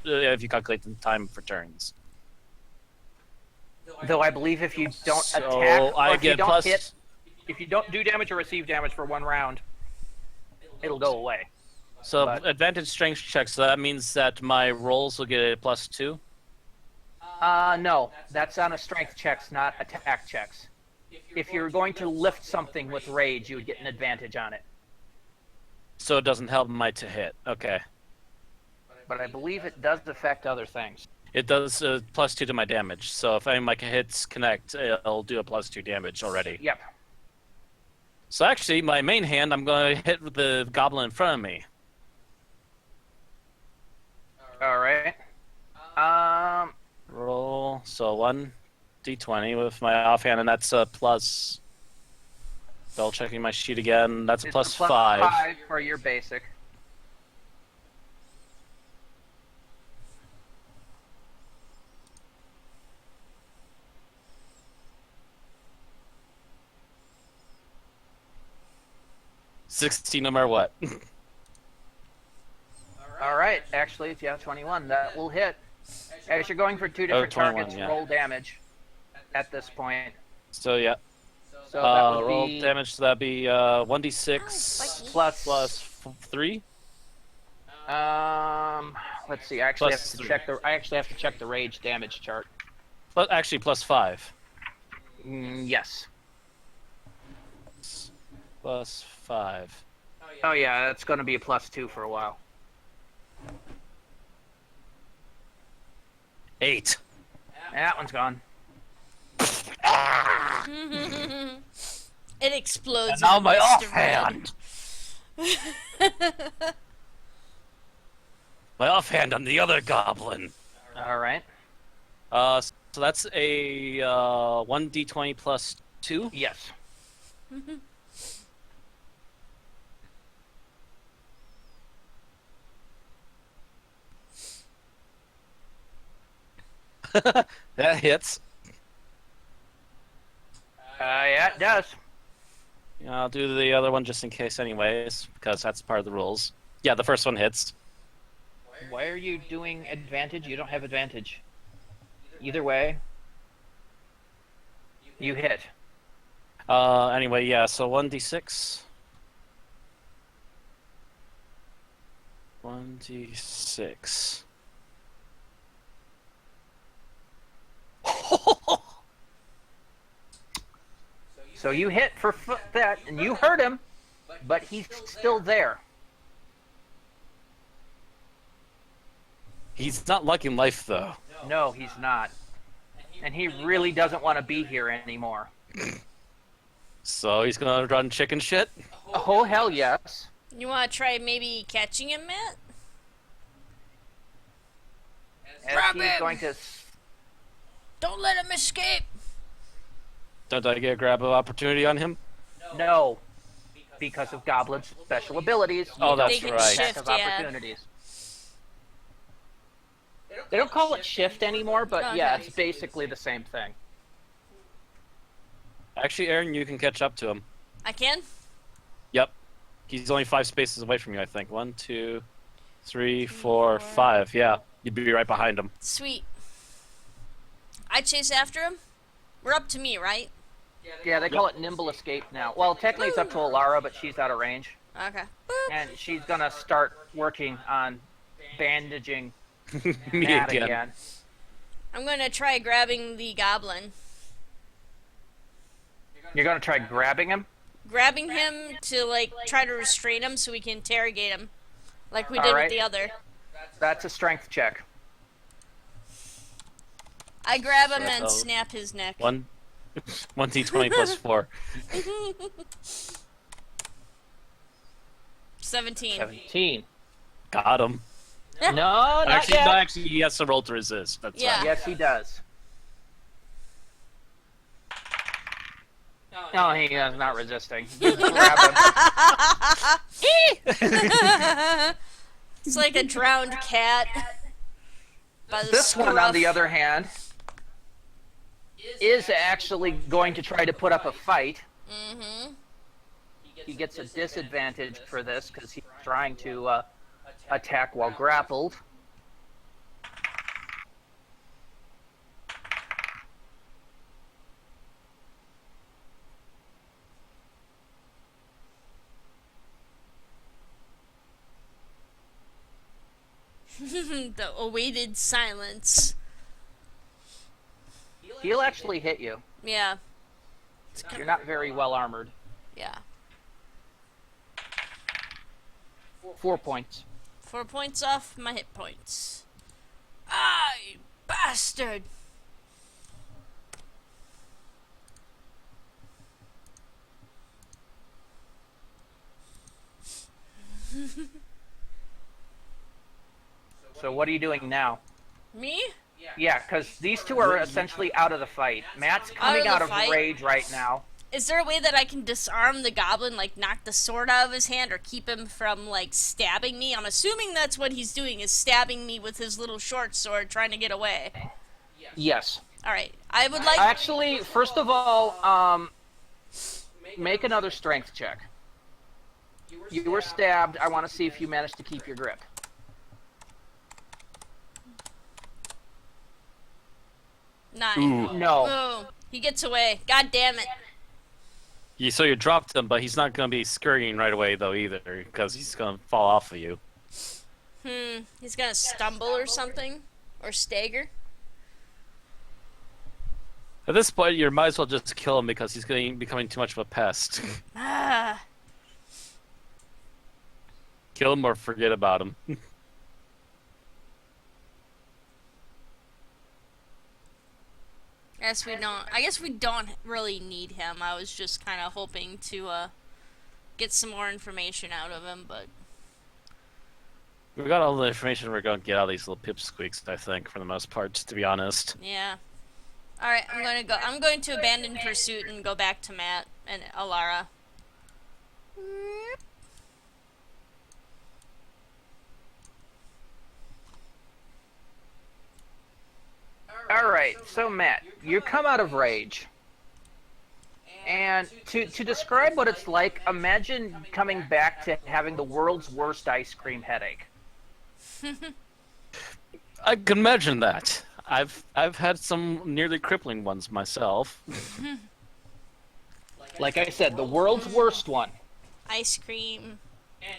If you calculate the time for turns. Though I believe if you don't So attack or I if you get don't plus. hit, If you don't do damage or receive damage for 1 round, it'll go away. So But- advantage strength checks. So that means that my rolls will get a +2. No, that's on a strength checks, not attack checks. If you're going to lift something with rage, you would get an advantage on it. So it doesn't help my to hit. Okay. But I believe it does affect other things. It does +2 to my damage. So if any of my hits connect, it'll do a +2 damage already. Yep. So actually, my main hand, I'm going to hit with the goblin in front of me. All right. Roll. So 1d20 with my offhand, and that's a plus. Double checking my sheet again. That's a It's a +5. 5 for your basic. $16 no matter what. All right. Actually, if you have 21, that will hit. As you're going for 2 different 21, targets, yeah. roll damage at this point. So yeah. So that would Roll be damage, so that'd be 1d6 spiky. plus 3. let's see. I actually Plus have to 3. check the. I actually have to check the rage damage chart. But actually, +5. Yes. +5. Oh yeah, that's going to be a +2 for a while. 8. That one's gone. It explodes. And now in my a mist of red. offhand. My offhand on the other goblin. All right. So that's a 1d20 plus 2. Yes. That hits. Yeah, it does. Yeah, I'll do the other one just in case, anyways, because that's part of the rules. Yeah, the first one hits. Why are you doing advantage? You don't have advantage. Either way, you hit. Anyway, yeah. So 1d6. 1d6. So you hit for that, and you hurt him, but he's still there. He's not liking life, though. No, he's not. And he really doesn't want to be here anymore. So he's gonna run chicken shit? Oh, hell yes. You want to try maybe catching him, Matt? As Grab he's him! going to... Don't let him escape. Don't I get a grab of opportunity on him? No. Because of Goblin's special abilities. Oh, you that's They can right. attack shift, of yeah. opportunities. They don't call it shift anymore, but Okay. yeah, it's basically the same thing. Actually, Aaron, you can catch up to him. I can? Yep. He's only 5 spaces away from you, I think. 1, 2, 3, 4, 5. Yeah. You'd be right behind him. Sweet. I chase after him? We're up to me, right? Yeah, they call it nimble escape now. Well, technically it's up to Alara, but she's out of range. Okay. Boop. And she's going to start working on bandaging Me Matt again. again. I'm going to try grabbing the goblin. You're going to try grabbing him? Grabbing him to, like, try to restrain him so we can interrogate him. Like we did Alright. with the other. That's a strength check. I grab him and So- snap his neck. 1d20 plus 4. 17. 17. Got him. No, not Actually, yet. no, actually, he has to roll to resist. That's Yeah. right. Yes, he does. No, he is not resisting. You grab him. It's like a drowned cat. By the This one, on scruff. the other hand, is actually going to try to put up a fight. Mm-hmm. He gets a disadvantage for this because he's trying to attack while grappled. The awaited silence. He'll actually hit you. Yeah. You're not very well armored. Yeah. 4 points. 4 points off my hit points. Ah, you bastard! So what are you doing now? Me? Yeah, because these two are essentially out of the fight. Matt's coming out of rage right now. Is there a way that I can disarm the goblin, like knock the sword out of his hand, or keep him from, like, stabbing me? I'm assuming that's what he's doing, is stabbing me with his little short sword, trying to get away. Yes. Alright, I would like... Actually, first of all, make another strength check. You were stabbed. I want to see if you managed to keep your grip. 9. Ooh. No. Ooh, he gets away. God damn it. So you dropped him, but he's not going to be scurrying right away, though, either, because he's going to fall off of you. He's gonna stumble or something? Or stagger? At this point, you might as well just kill him because he's becoming too much of a pest. Ah. Kill him or forget about him. I guess we don't really need him. I was just kind of hoping to get some more information out of him, but We got all the information we're going to get out of these little pipsqueaks, I think, for the most part, to be honest. yeah. All right, I'm going to abandon pursuit and go back to Matt and Alara. Alright, so Matt, you come out of rage. And to describe what it's like, imagine coming back to having the world's worst ice cream headache. I can imagine that. I've had some nearly crippling ones myself. Like I said, the world's worst one. Ice cream.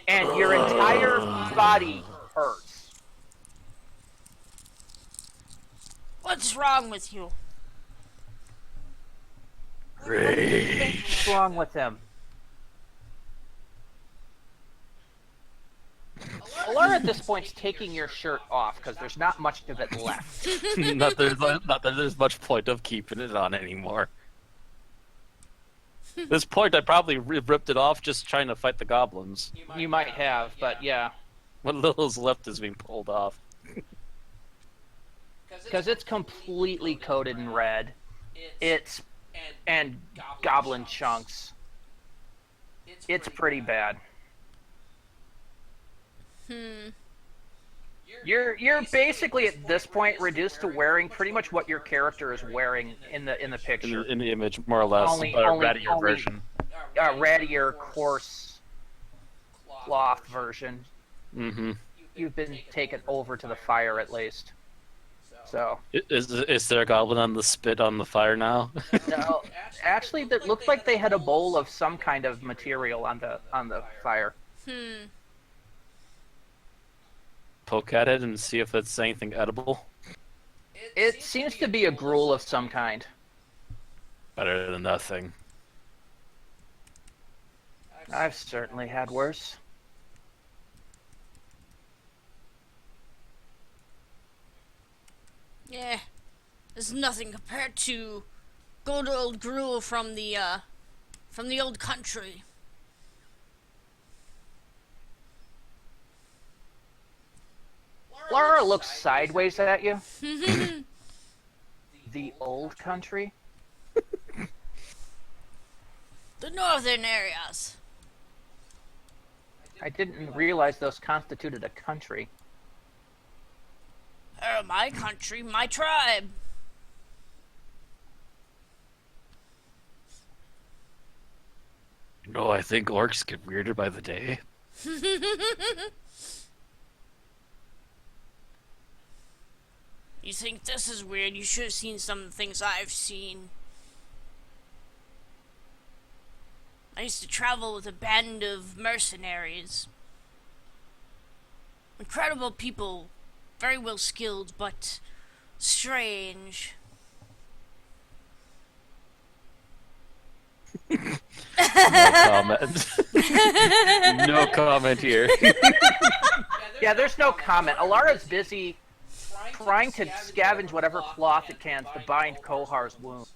And your entire body hurts. What's wrong with you? Rage. What's wrong with him? Alara at this point's taking your shirt off because there's not much of it left. not that there's much point of keeping it on anymore. At this point, I probably ripped it off just trying to fight the goblins. You might have, but yeah. What little's left is being pulled off. Because it's completely coated in red. And goblin chunks. It's pretty bad. You're basically at this point reduced to wearing pretty much what your character is wearing in the picture. In the image, more or less, Only- but a only- rattier only- version. Rattier, coarse cloth version. Mm-hmm. You've been taken over to the fire at least. So Is there a goblin on the spit on the fire now? no, actually, it looked like they had a bowl of some kind of material on the fire. Poke at it and see if it's anything edible. It seems to be a gruel of some kind. Better than nothing. I've certainly had worse. Yeah, there's nothing compared to good old gruel from the old country. Laura looks sideways at you. The old country? The northern areas. I didn't realize those constituted a country. My country, my tribe. No, I think orcs get weirder by the day. You think this is weird? You should have seen some of the things I've seen. I used to travel with a band of mercenaries. Incredible people very well skilled, but strange. No comment. No comment here. Yeah, there's no comment. Alara's busy trying to scavenge whatever cloth it can to bind Kohar's wound.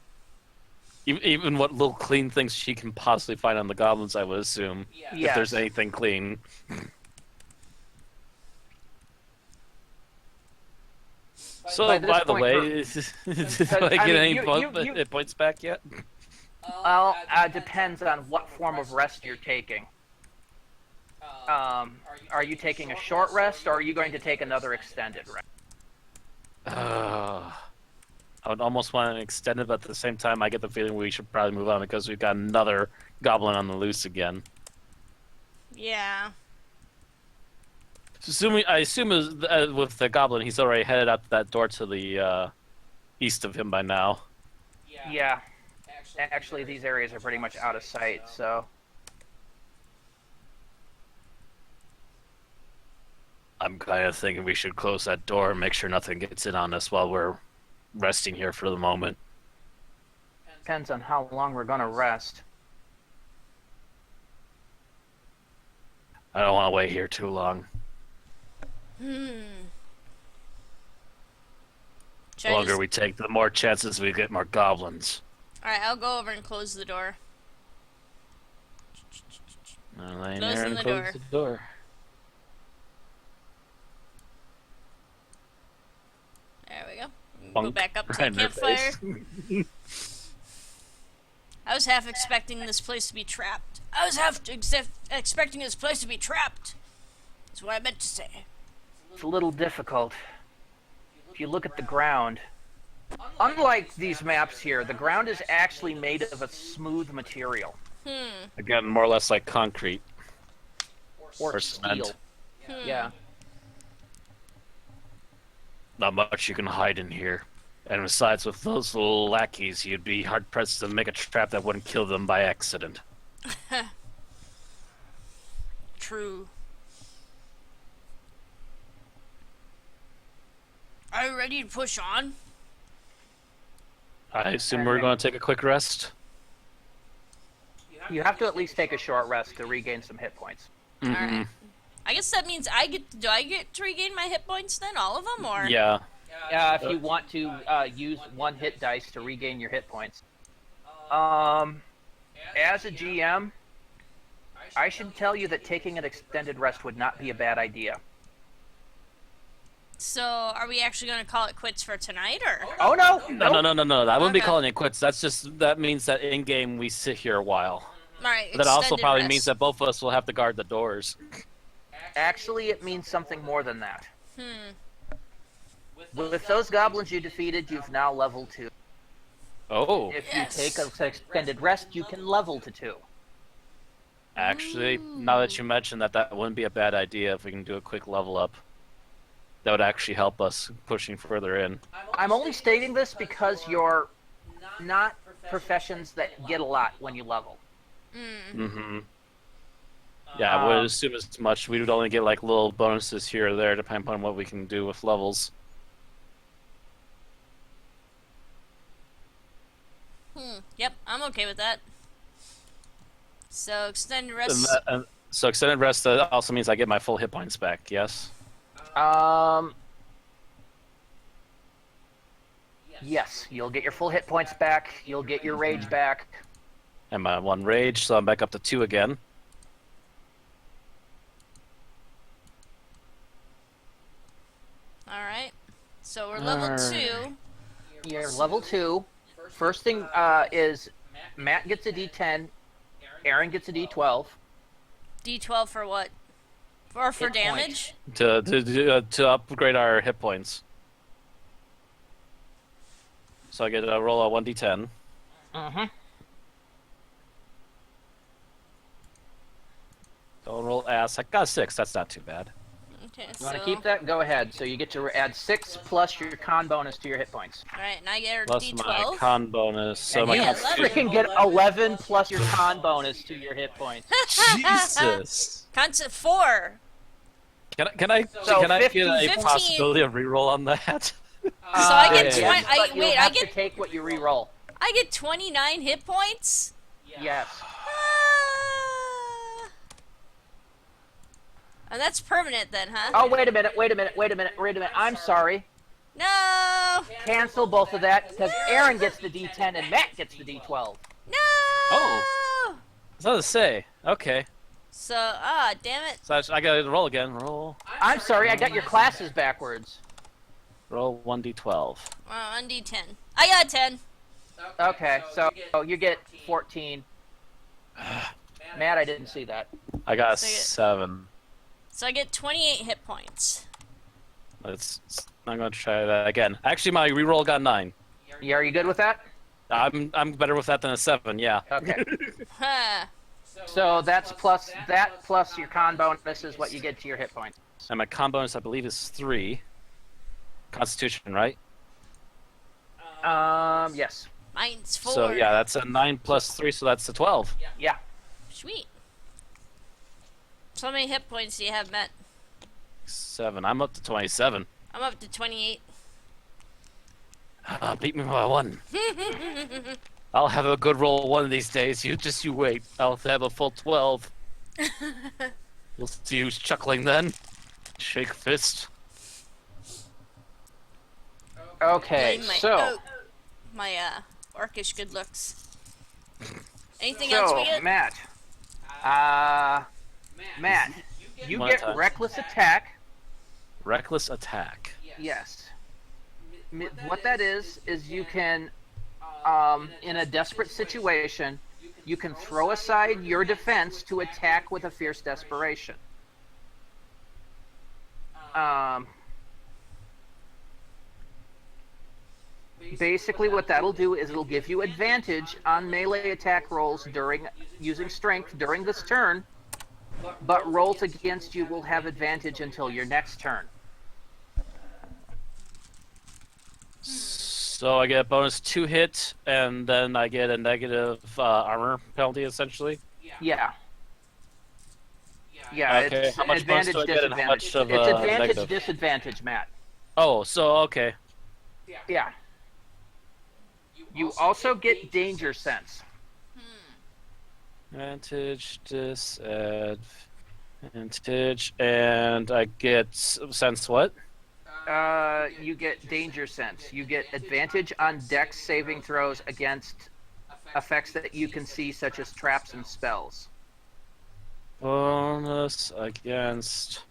Even what little clean things she can possibly find on the goblins, I would assume. Yes. If there's anything clean. So, by the way, do I get any hit points back yet? Well, depends on what form of rest you're taking. Are you taking a short rest, or are you going to take another extended rest? I would almost want an extended, but at the same time, I get the feeling we should probably move on because we've got another goblin on the loose again. Yeah. I assume with the goblin, he's already headed out that door to the east of him by now. Yeah. Actually, these areas are pretty much out of sight, so... I'm kind of thinking we should close that door and make sure nothing gets in on us while we're resting here for the moment. Depends on how long we're going to rest. I don't want to wait here too long. The longer we take, the more chances we get more goblins. Alright, I'll go over and close the door. Closing the door. There we go. Bonk. Go back up to Right the in their campfire. I was half expecting this place to be trapped. I was half expecting this place to be trapped. That's what I meant to say. It's a little difficult. If you look at the ground, unlike these maps here, the ground is actually made of a smooth material. Again, more or less like concrete. Or cement. steel. Yeah. Not much you can hide in here. And besides, with those little lackeys, you'd be hard-pressed to make a trap that wouldn't kill them by accident. True. Are you ready to push on? I assume we're going to take a quick rest. You have to at least take a short rest to regain some hit points. Alright. I guess that means do I get to regain my hit points then? All of them? Or? Yeah. If you want to use one hit dice to regain your hit points. As a GM, I should tell you that taking an extended rest would not be a bad idea. So, are we actually going to call it quits for tonight, or? Oh, no! No. I wouldn't be Okay. calling it quits. That means that in-game we sit here a while. Alright, That also extended probably rest. means that both of us will have to guard the doors. Actually, it means something more than that. With those goblins you defeated, you've now leveled 2. Oh. If Yes. you take an extended rest, you can level to 2. Actually, now that you mentioned that, that wouldn't be a bad idea if we can do a quick level up. That would actually help us pushing further in. I'm only stating this because you're not professions that get a lot when you level. Yeah, I would assume as much. We would only get like little bonuses here or there depending upon what we can do with levels. Yep, I'm okay with that. So, extended rest. So extended rest also means I get my full hit points back, yes? Yes, you'll get your full hit points back, you'll get your rage back. And my 1 rage, so I'm back up to 2 again. Alright. So, we're level 2. You're level 2. First thing is Matt gets a D10, Aaron gets a D12. D12 for what? Or for Hit damage? To upgrade our hit points. So I get a roll of 1d10. Don't roll ass. I got a 6. That's not too bad. Okay, You so... want to keep that? Go ahead. So you get to add 6 plus your con bonus to your hit points. Alright, and I get a Plus D12. my con bonus. So And my you Yeah, con- 11. freaking get 11 plus your con bonus to your hit points. Jesus. Concept 4. So can I get a 15. possibility of reroll on that? So I get Yeah. 20. but you I have to get take what you re-roll. 29 hit points. Yes. Ah. And that's permanent then, huh? Oh, wait a minute. I'm sorry. No. Cancel both of that because Aaron gets the D10 and Matt gets the D12. No. Oh. That's what to say. Okay. So, damn it. So I gotta roll again. Roll. I'm sorry, I got your classes backwards. Roll 1d12. On D10. I got 10. Okay, so you get 14. Matt, I didn't see that. I got a So I get- 7. So I get 28 hit points. I'm gonna try that again. Actually, my reroll got 9. Yeah, are you good with that? I'm better with that than a 7. Yeah. Okay. Huh. So that's plus your con bonus is what you get to your hit points. And my con bonus, I believe, is 3. Constitution, right? Yes. Mine's 4. So yeah, that's a 9 plus 3, so that's a 12. Yeah. Sweet. So how many hit points do you have, Matt? 7. I'm up to 27. I'm up to 28. Beat me by 1. I'll have a good roll one of these days. You wait. I'll have a full 12. We'll see who's chuckling then. Shake fist. Okay, Blame my- so my orcish good looks. Anything else we get? Matt, you One get time. reckless attack. Reckless attack. Yes. What that is you can, in a desperate situation, you can throw aside your defense to attack with a fierce desperation. Basically, what that'll do is it'll give you advantage on melee attack rolls using strength during this turn, but rolls against you will have advantage until your next turn. So I get a bonus 2 hit, and then I get a negative armor penalty, essentially. Yeah. Yeah, Okay, it's how much bonus advantage, do I get and how much disadvantage. of, It's advantage, negative? disadvantage, Matt. Oh, so okay. Yeah. You also get danger sense. Advantage, disadvantage, and I get sense what? You get danger sense. You get advantage on dex saving throws against effects that you can see, such as traps and spells. Bonus against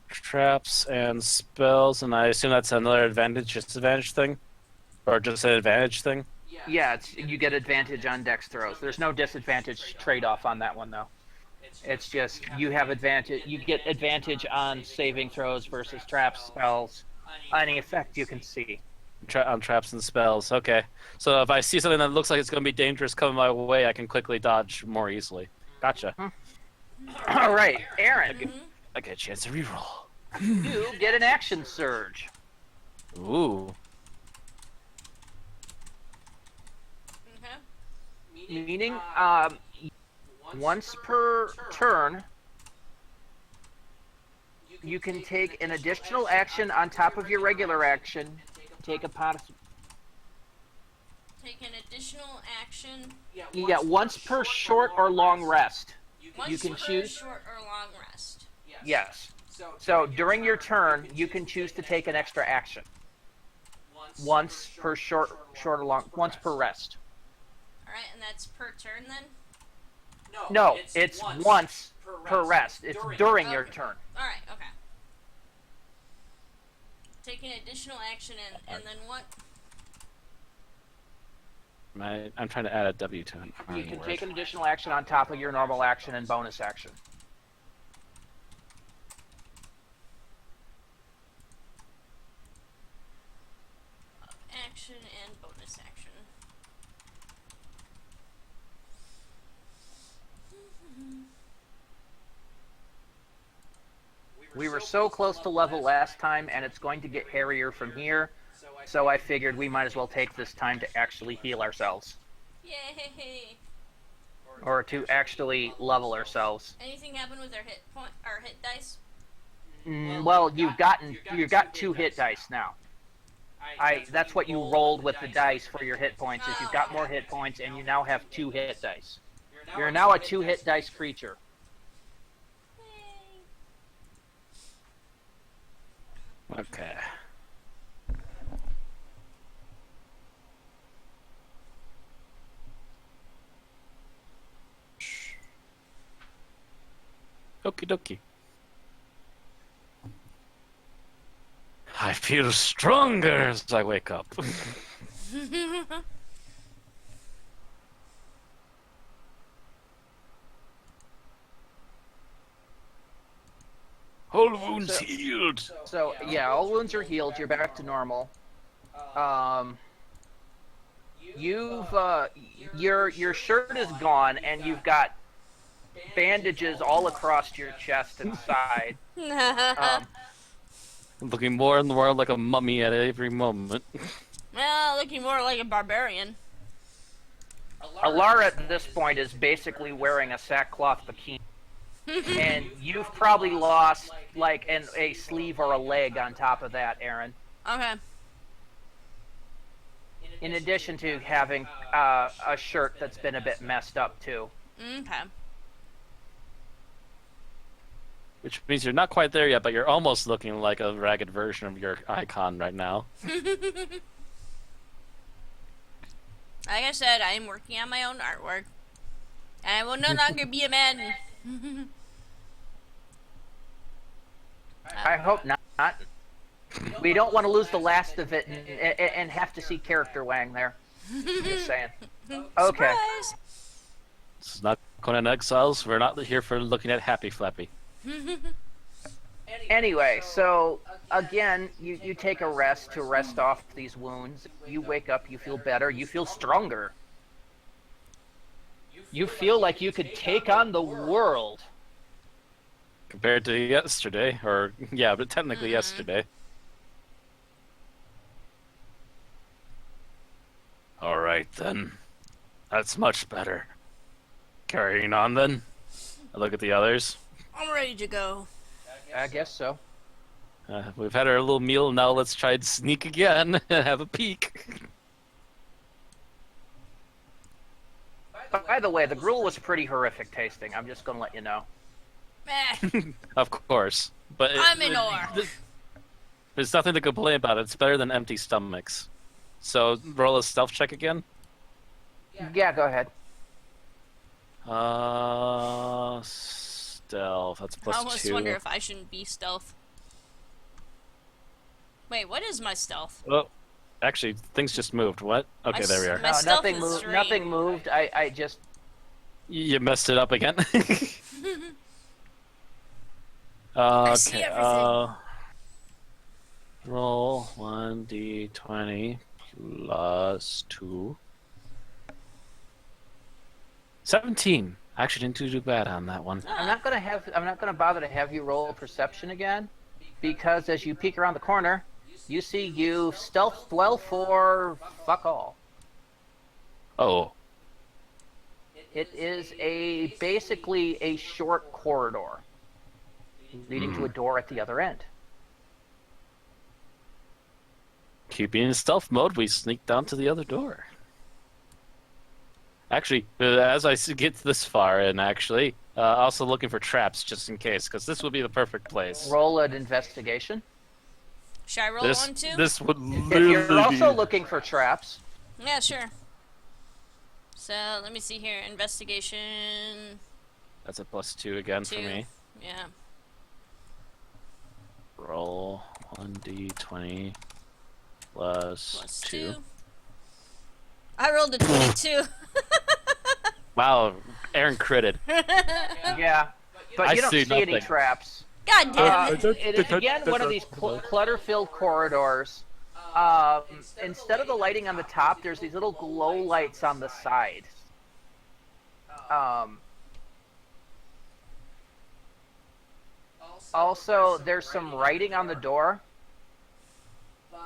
traps and spells, and I assume that's another advantage, disadvantage thing? Or just an advantage thing? Yeah, you get advantage on dex throws. There's no disadvantage trade-off on that one, though. It's just you have advantage. You get advantage on saving throws versus traps, spells, any effect you can see. On traps and spells, okay. So if I see something that looks like it's going to be dangerous coming my way, I can quickly dodge more easily. Gotcha. All right, Aaron, I get a chance to reroll. you get an action surge. Ooh. Meaning, once per turn, you can take an additional action on top of your regular action. Take an additional action. Yeah, once per short or long rest. Once You can per choose. short or long rest. Yes. So during your turn, you can choose to take an extra action. Once per short or long, once per rest. Alright, and that's per turn then? No, it's once per rest. It's during your turn. Alright, okay. Taking additional action and then what? I'm trying to add a W to it. You can take an additional action on top of your normal action and bonus action. Action and bonus action. We were so close to level last time, and it's going to get hairier from here. So I figured we might as well take this time to actually heal ourselves. Yay! Or to actually level ourselves. Anything happen with our hit dice? Well, you've got 2 hit dice now. That's what you rolled with the dice for your hit points. Is you've got more hit points, and you now have 2 hit dice. You're now a 2 hit dice creature. Okay. Okie dokie. I feel stronger as I wake up. All wounds healed. So yeah, all wounds are healed. You're back to normal. Your shirt is gone, and you've got bandages all across your chest and side. Looking more and more like a mummy at every moment. Well, looking more like a barbarian. Alara at this point is basically wearing a sackcloth bikini. And you've probably lost like a sleeve or a leg on top of that, Aaron. Okay. In addition to having a shirt that's been a bit messed up too. Okay. Which means you're not quite there yet, but you're almost looking like a ragged version of your icon right now. Like I said, I am working on my own artwork. And I will no longer be a man. I hope not. We don't want to lose the last of it and have to see character Wang there. Just saying. Okay. Surprise! This is not Conan Exiles. We're not here for looking at Happy Flappy. Anyway, so again, you take a rest to rest off these wounds. You wake up, you feel better, you feel stronger. You feel like you could take on the world. Compared to yesterday, or yeah, but technically yesterday. Alright then. That's much better. Carrying on then. I look at the others. I'm ready to go. I guess so. We've had our little meal, now let's try to sneak again and have a peek. By the way, the gruel was pretty horrific tasting. I'm just gonna let you know. Meh. Of course. But I'm in awe. There's nothing to complain about. It's better than empty stomachs. So, roll a stealth check again. Yeah, go ahead. Stealth. That's plus I almost 2. wonder if I shouldn't be stealth. Wait, what is my stealth? Oh, actually, things just moved. What? Okay, there we are. My No, stealth nothing is moved. straight. Nothing moved. I just. You messed it up again. see Okay. everything. Roll 1d20 plus 2. 17. I actually didn't do too bad on that one. I'm not gonna bother to have you roll perception again, because as you peek around the corner, you see you stealthed well for fuck all. Oh. It is basically a short corridor leading to a door at the other end. Keeping in stealth mode, we sneak down to the other door. Actually, as I get this far in, also looking for traps just in case, because this would be the perfect place. Roll an investigation. Should I roll This, one too? this would If literally you're also be... looking for traps, Yeah, sure. So, let me see here. Investigation... That's a plus 2 again 2. for me. Yeah. Roll 1d20 plus Plus 2. 2. I rolled a 22. Wow, Aaron critted. yeah, but I you don't see see any nothing. traps. God damn it. It's again one of these clutter-filled corridors. Instead of the lighting on the top, there's these little glow lights on the side. Also, there's some writing on the door,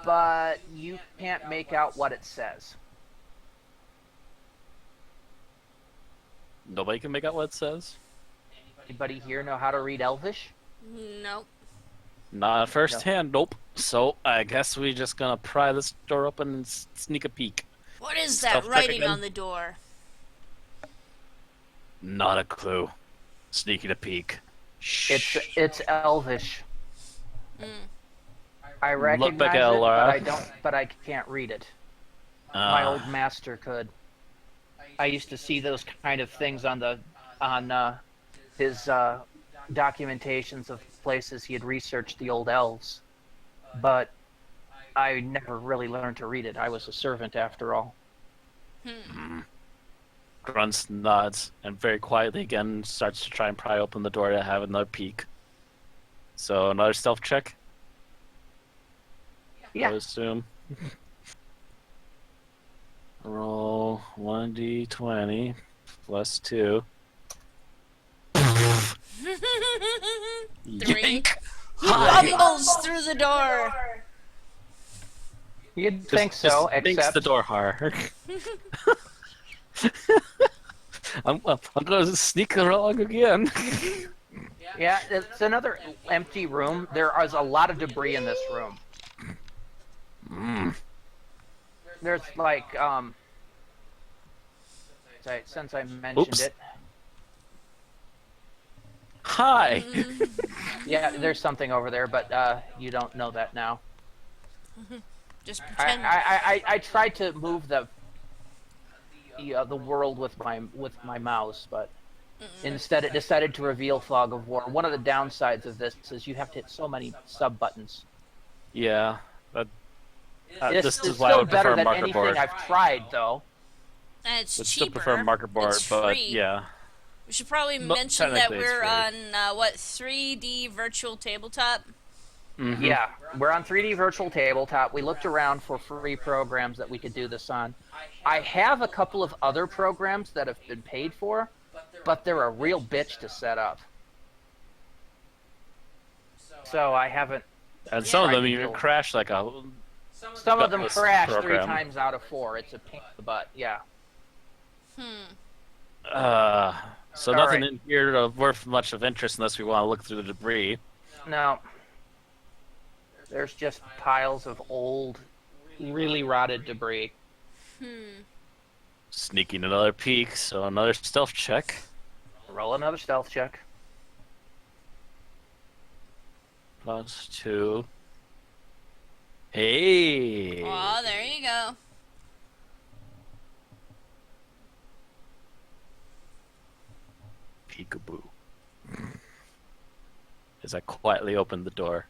but you can't make out what it says. Nobody can make out what it says? Anybody here know how to read Elvish? Nope. Not firsthand, nope. So I guess we just gonna pry this door open and sneak a peek. What is that Stealth check writing again? on the door? Not a clue. Sneaking a peek. Shh. It's Elvish. Mm. I Look back recognize at it, Laura. but I don't. But I can't read it. My old master could. I used to see those kind of things on his documentations of places he had researched the old elves, but I never really learned to read it. I was a servant after all. Grunts, nods, and very quietly again starts to try and pry open the door to have another peek. So another stealth check, I Yeah. assume. Roll 1d20 plus 2. 3. He Hi. bumbles through the door. You'd think so, Thinks except the door hard. I'm going to sneak along again. yeah, it's another empty room. There is a lot of debris in this room. There's like since I mentioned Oops. it, Hi. yeah, there's something over there, but you don't know that now. Just pretend. I tried to move the world with my mouse, but instead it decided to reveal Fog of War. One of the downsides of this is you have to hit so many sub buttons. Yeah. It's This is it's why I still would better prefer than marker anything board. I've tried, though. And it's Would cheaper. still prefer marker board, It's but free. yeah. We should probably No, mention that technically it's we're free. on what 3D virtual tabletop. Mhm. Yeah, we're on 3D Virtual Tabletop. We looked around for free programs that we could do this on. I have a couple of other programs that have been paid for, but they're a real bitch to set up. So I haven't. And some of tried them to even deal- crash like a. Some of them Gutless crash program. 3 times out of 4. It's a pain in the butt. Yeah. So All nothing right. in here of worth much of interest unless we want to look through the debris. No. There's just piles of old, really rotted debris. Sneaking another peek, so another stealth check. Roll another stealth check. Plus 2. Hey! Oh, there you go. Peekaboo. As I quietly opened the door.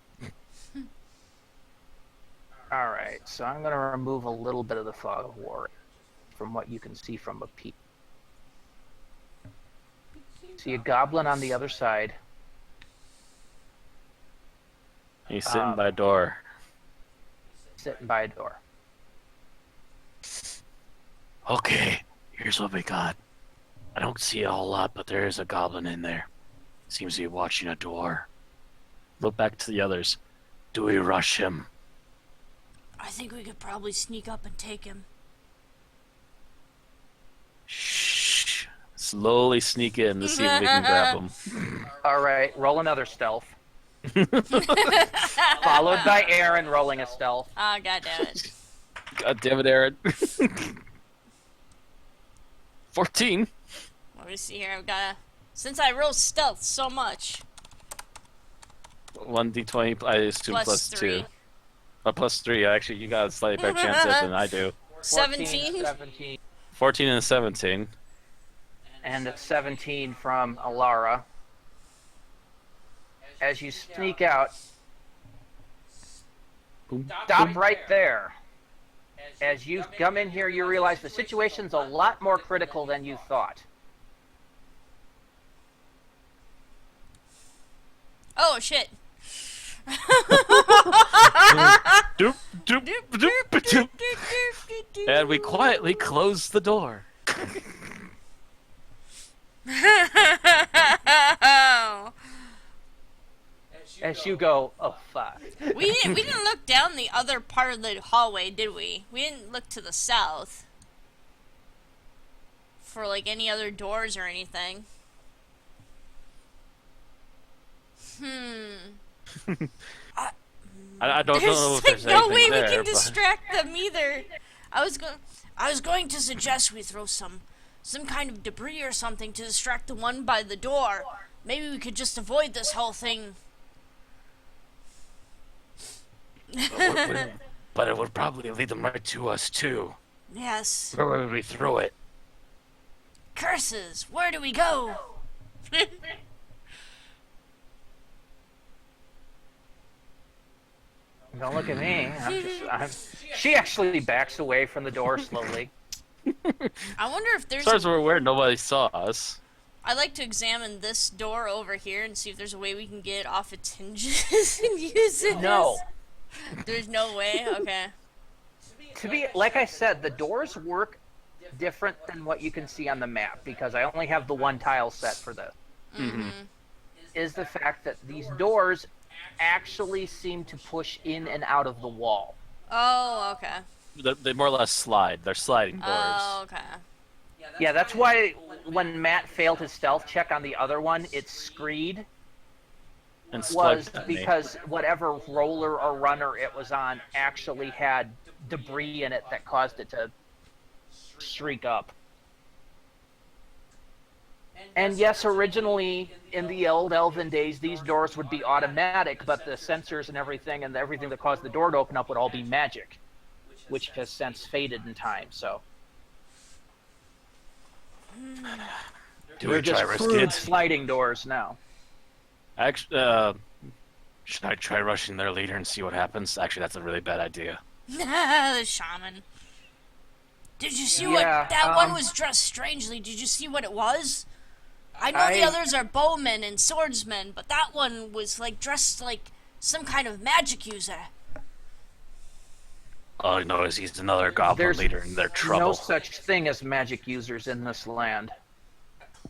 All right, so I'm going to remove a little bit of the Fog of War from what you can see from a peek. See a goblin on the other side. He's sitting by a door. Sitting by a door. Okay, here's what we got. I don't see a whole lot, but there is a goblin in there. Seems to be watching a door. Look back to the others. Do we rush him? I think we could probably sneak up and take him. Shh. Slowly sneak in to see if we can grab him. All right, roll another stealth. Followed by Aaron rolling a stealth. Ah, god damn it. God damn it, Aaron. 14. Let me see here. I've got since I roll stealth so much. 1d20, I assume plus 3. 2. Plus 3, actually, you got a slightly better chance at it than I do. 17. 17. 14 and 17. And a 17 from Alara. As you sneak out, Boom. stop right there. As you come in here, you realize the situation's a lot more critical than you thought. Oh shit. Doop, doop, doop, doop. And we quietly close the door. As you go, oh fuck. We didn't look down the other part of the hallway, did we? We didn't look to the south for like any other doors or anything. I don't know if There's there's like no anything way there, we can but distract them either. I was going to suggest we throw some kind of debris or something to distract the one by the door. Maybe we could just avoid this whole thing. but it would probably lead them right to us too. Yes. Where would we throw it? Curses! Where do we go? Don't look at me. She actually backs away from the door slowly. I wonder if As there's far as we're aware, nobody saw us. I'd like to examine this door over here and see if there's a way we can get it off its hinges and use it. No. There's no way? Okay. To be, like I said, the doors work different than what you can see on the map, because I only have the one tile set for this. Mm-hmm. Is the fact that these doors actually seem to push in and out of the wall. Oh, okay. They more or less slide. They're sliding doors. Oh, okay. Yeah, that's why when Matt failed his stealth check on the other one, it screed, And was split at me. because whatever roller or runner it was on actually had debris in it that caused it to shriek up. And yes, originally in the old Elven days, these doors would be automatic, but the sensors and everything that caused the door to open up would all be magic, which has since faded in time. So they're just crude sliding doors now. Actually, should I try rushing their leader and see what happens? Actually, that's a really bad idea. The shaman. Did you see what that one was dressed strangely? Did you see what it was? I know the others are bowmen and swordsmen, but that one was like dressed like some kind of magic user. All I know is he's another goblin leader and they're trouble. No such thing as magic users in this land.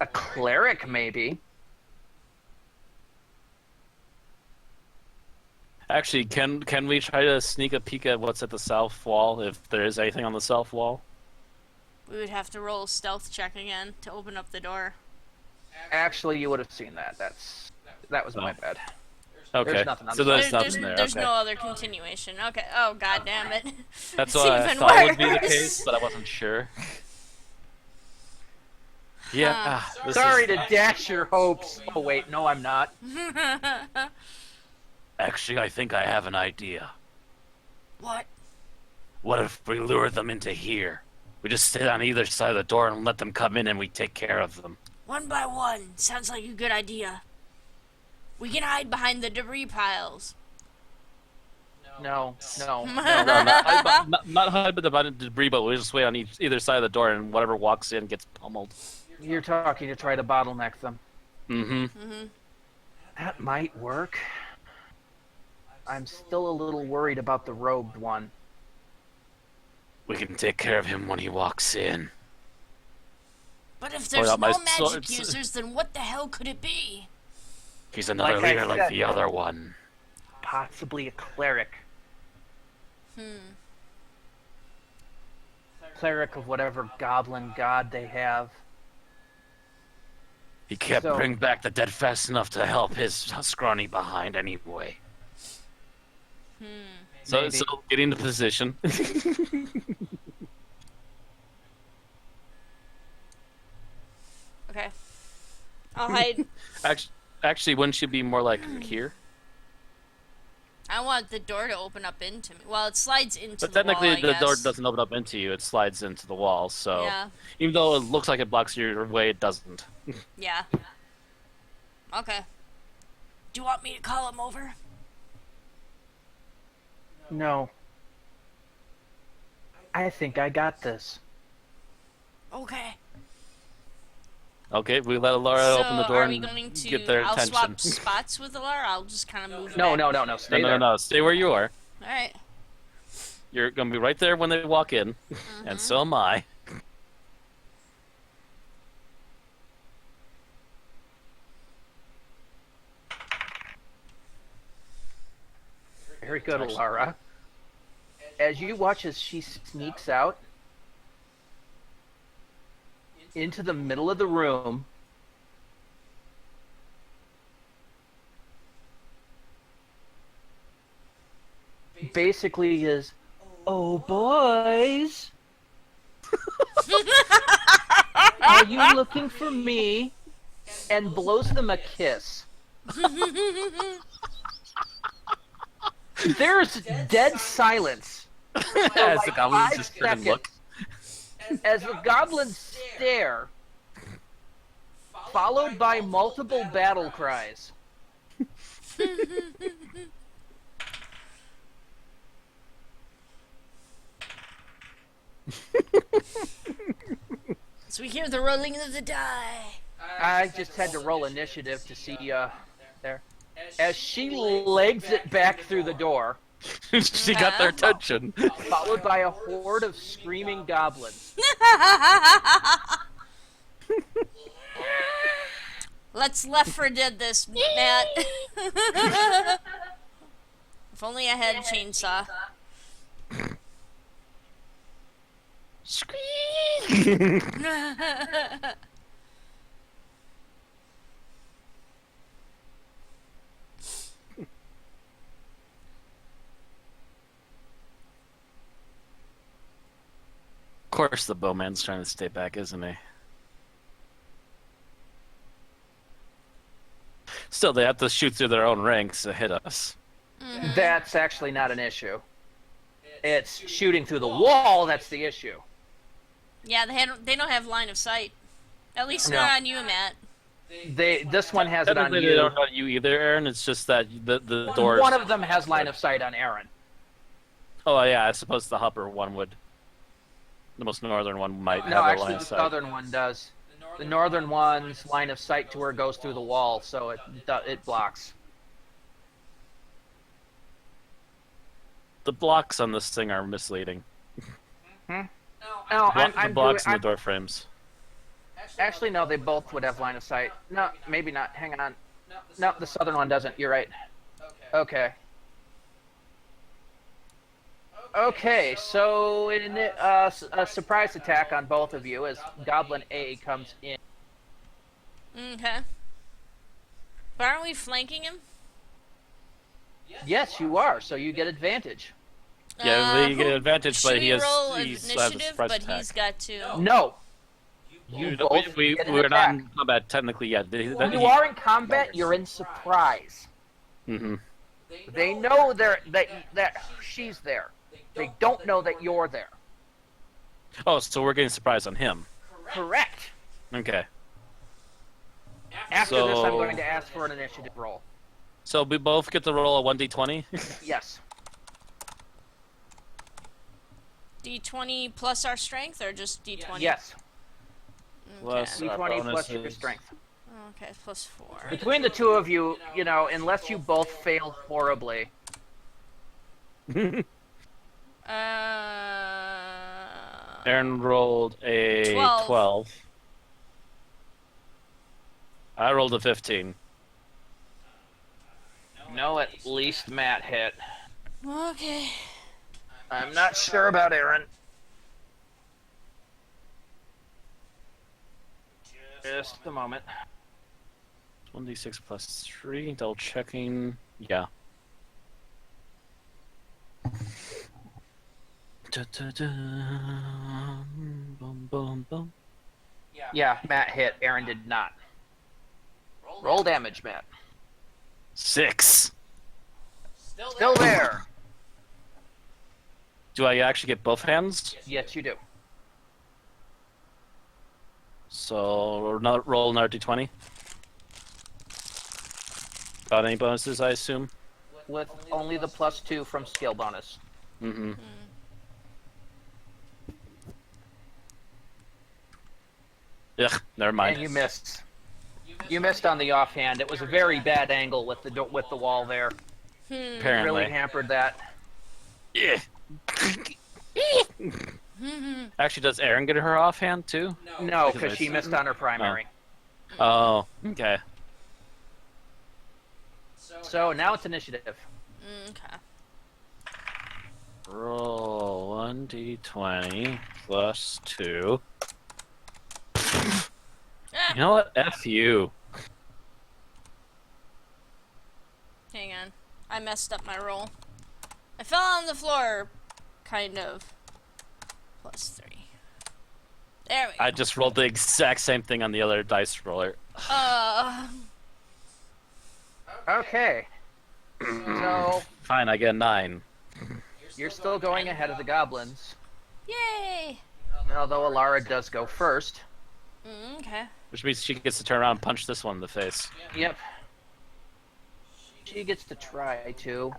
A cleric, maybe. Actually, can we try to sneak a peek at what's at the south wall, if there is anything on the south wall? We would have to roll a stealth check again to open up the door. Actually, you would have seen that. That was my bad. Okay, There's nothing on so the there's nothing there. There's Okay. no other continuation. Okay. Oh, god damn it. That's It's what I even thought would be the worse. case, but I wasn't sure. Yeah. This Sorry is... to dash your hopes. Oh wait, no, I'm not. Actually, I think I have an idea. What? What if we lure them into here? We just sit on either side of the door and let them come in and we take care of them. One by one. Sounds like a good idea. We can hide behind the debris piles. No. No, not hide by the debris, but we just wait on either side of the door and whatever walks in gets pummeled. You're talking to try to bottleneck them. Mm-hmm. That might work. I'm still a little worried about the robed one. We can take care of him when he walks in. But if there's out my no magic swords. users, then what the hell could it be? He's another Like I leader like said. the other one. Possibly a cleric. Cleric of whatever goblin god they have. He can't So- bring back the dead fast enough to help his scrawny behind anyway. So Maybe. get into position. Okay. I'll hide. Actually, wouldn't you be more like here? I want the door to open up into me. Well, it slides into But the wall, technically, I the door guess. doesn't open up into you; it slides into the wall. So Yeah. even though it looks like it blocks your way, it doesn't. Yeah. Okay. Do you want me to call him over? No. I think I got this. Okay. Okay, we let Laura So open the door are we and going to? get their I'll attention. swap spots with Alara. I'll just kind of move. No, back. no. Stay No, there. no, stay where you are. All right. You're gonna be right there when they walk in, and so am I. Very good, Alara. As you watch as she sneaks out into the middle of the room, basically is, "Oh boys, are you looking for me?" and blows them a kiss. There's dead silence for As like the goblins 5 just turn and look. seconds as the goblins stare, followed by multiple battle cries. So we hear the rolling of the die. I just had to roll initiative to see there. As she legs it back through the door, She got their attention. followed by a horde of screaming goblins. Let's Left 4 Dead this, Matt. If only I had a chainsaw. Scream! Of course, the bowman's trying to stay back, isn't he? Still, they have to shoot through their own ranks to hit us. That's actually not an issue. It's shooting through the wall that's the issue. Yeah, they don't have line of sight. At least No. not on you, Matt. This one has it on Technically, you. they don't on you either, Aaron. It's just that the doors. One of them has line of sight on Aaron. Oh yeah, I suppose the upper one would. The most northern one might No, have a actually, line the of sight. southern one does. The northern one's line of sight to her goes through the wall, so it blocks. The blocks on this thing are misleading. No, The blocks and I'm the door frames. actually, no, they both would have line of sight. No, maybe not. Hang on. No, the southern one doesn't. You're right. Okay. Okay, so in a surprise attack on both of you as Goblin A comes in. Okay. But aren't we flanking him? Yes, you are, so you get advantage. Yeah, you get an advantage, but should he we has roll he's has a initiative, surprise but attack. he's got to. No. You both we're get an not attack. in combat technically yet. When you are in combat, you're in surprise. Mm-hmm. They know that she's there. They don't know that you're there. Oh, so we're getting surprised on him. Correct. Okay. After this, I'm So- going to ask for an initiative roll. So we both get to roll a 1d20? Yes. D20 plus our strength, or just D20? Yes. Plus Okay. our D20 plus your bonuses. strength. Okay, plus 4. Between the two of you, unless you both fail horribly, Aaron rolled a 12. I rolled a 15. no, at least Matt hit. Okay. I'm not sure about Aaron. Just a moment. 1d6 plus 3, double checking. Yeah. Boom, boom, boom. Yeah, Matt hit. Aaron did not. Roll damage, Matt. 6. Still there. Do I actually get both hands? Yes, you do. So roll another d20. Got any bonuses, I assume? With only the +2 from skill bonus. Mm-hmm. Ugh, never mind. And you missed. You missed on the offhand. It was a very bad angle with the wall there. Apparently. Really hampered that. Yeah. Actually, does Aaron get her offhand too? No, Because because she I- missed on her primary. Oh, okay. So now it's initiative. Okay. Roll 1d20 plus 2. Ah, You know what? F you. hang on. I messed up my roll. I fell on the floor, kind of. +3. There we go. I just rolled the exact same thing on the other dice roller. Okay. So Fine, I get 9. you're still going ahead of the goblins, Yay! although Alara does go first. Okay. Which means she gets to turn around and punch this one in the face. Yep. She gets to try to.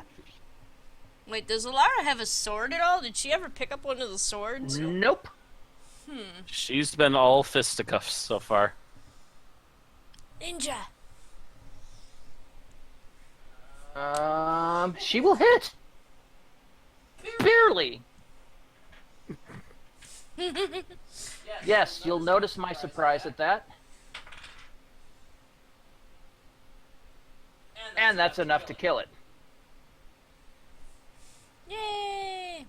Wait, does Alara have a sword at all? Did she ever pick up one of the swords? Nope. She's been all fisticuffs so far. Ninja! She will hit. Barely. Yes, you'll notice my surprise at that. And that's enough to kill it. Yay!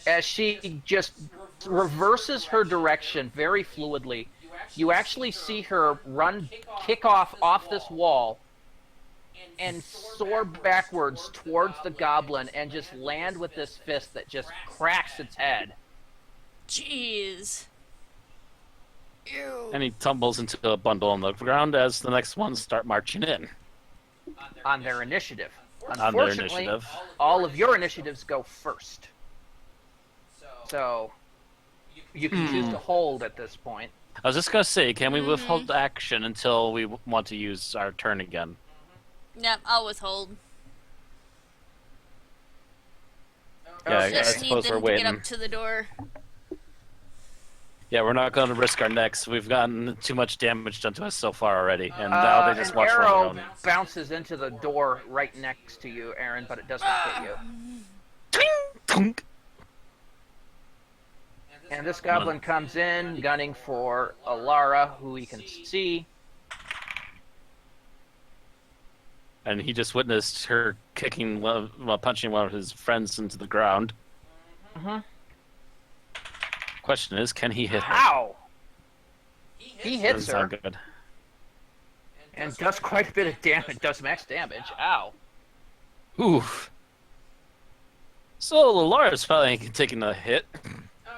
As she just reverses her direction very fluidly, you actually see her kick off this wall, and soar backwards towards the goblin and just land with this fist that just cracks its head. Jeez. Ew. And he tumbles into a bundle on the ground as the next ones start marching in. On their initiative. On their Unfortunately, initiative. all of your initiatives go first. So, you can choose to hold at this point. I was just gonna say, can we withhold action until we want to use our turn again? Yep, I'll withhold. Yeah, I Just need suppose them we're to get waiting. up to the door. Yeah, we're not going to risk our necks. We've gotten too much damage done to us so far already, and now they just An watch arrow one bounces into the door right next to you, Aaron, but it does not hit you. Tunk. And this goblin comes in, gunning for Alara, who he can see. And he just witnessed her punching one of his friends into the ground. Question is, can he hit her? Ow! He hits Doesn't her sound good. and does quite a bit of damage, does max damage. Ow. Oof. So Laura's finally taking a hit.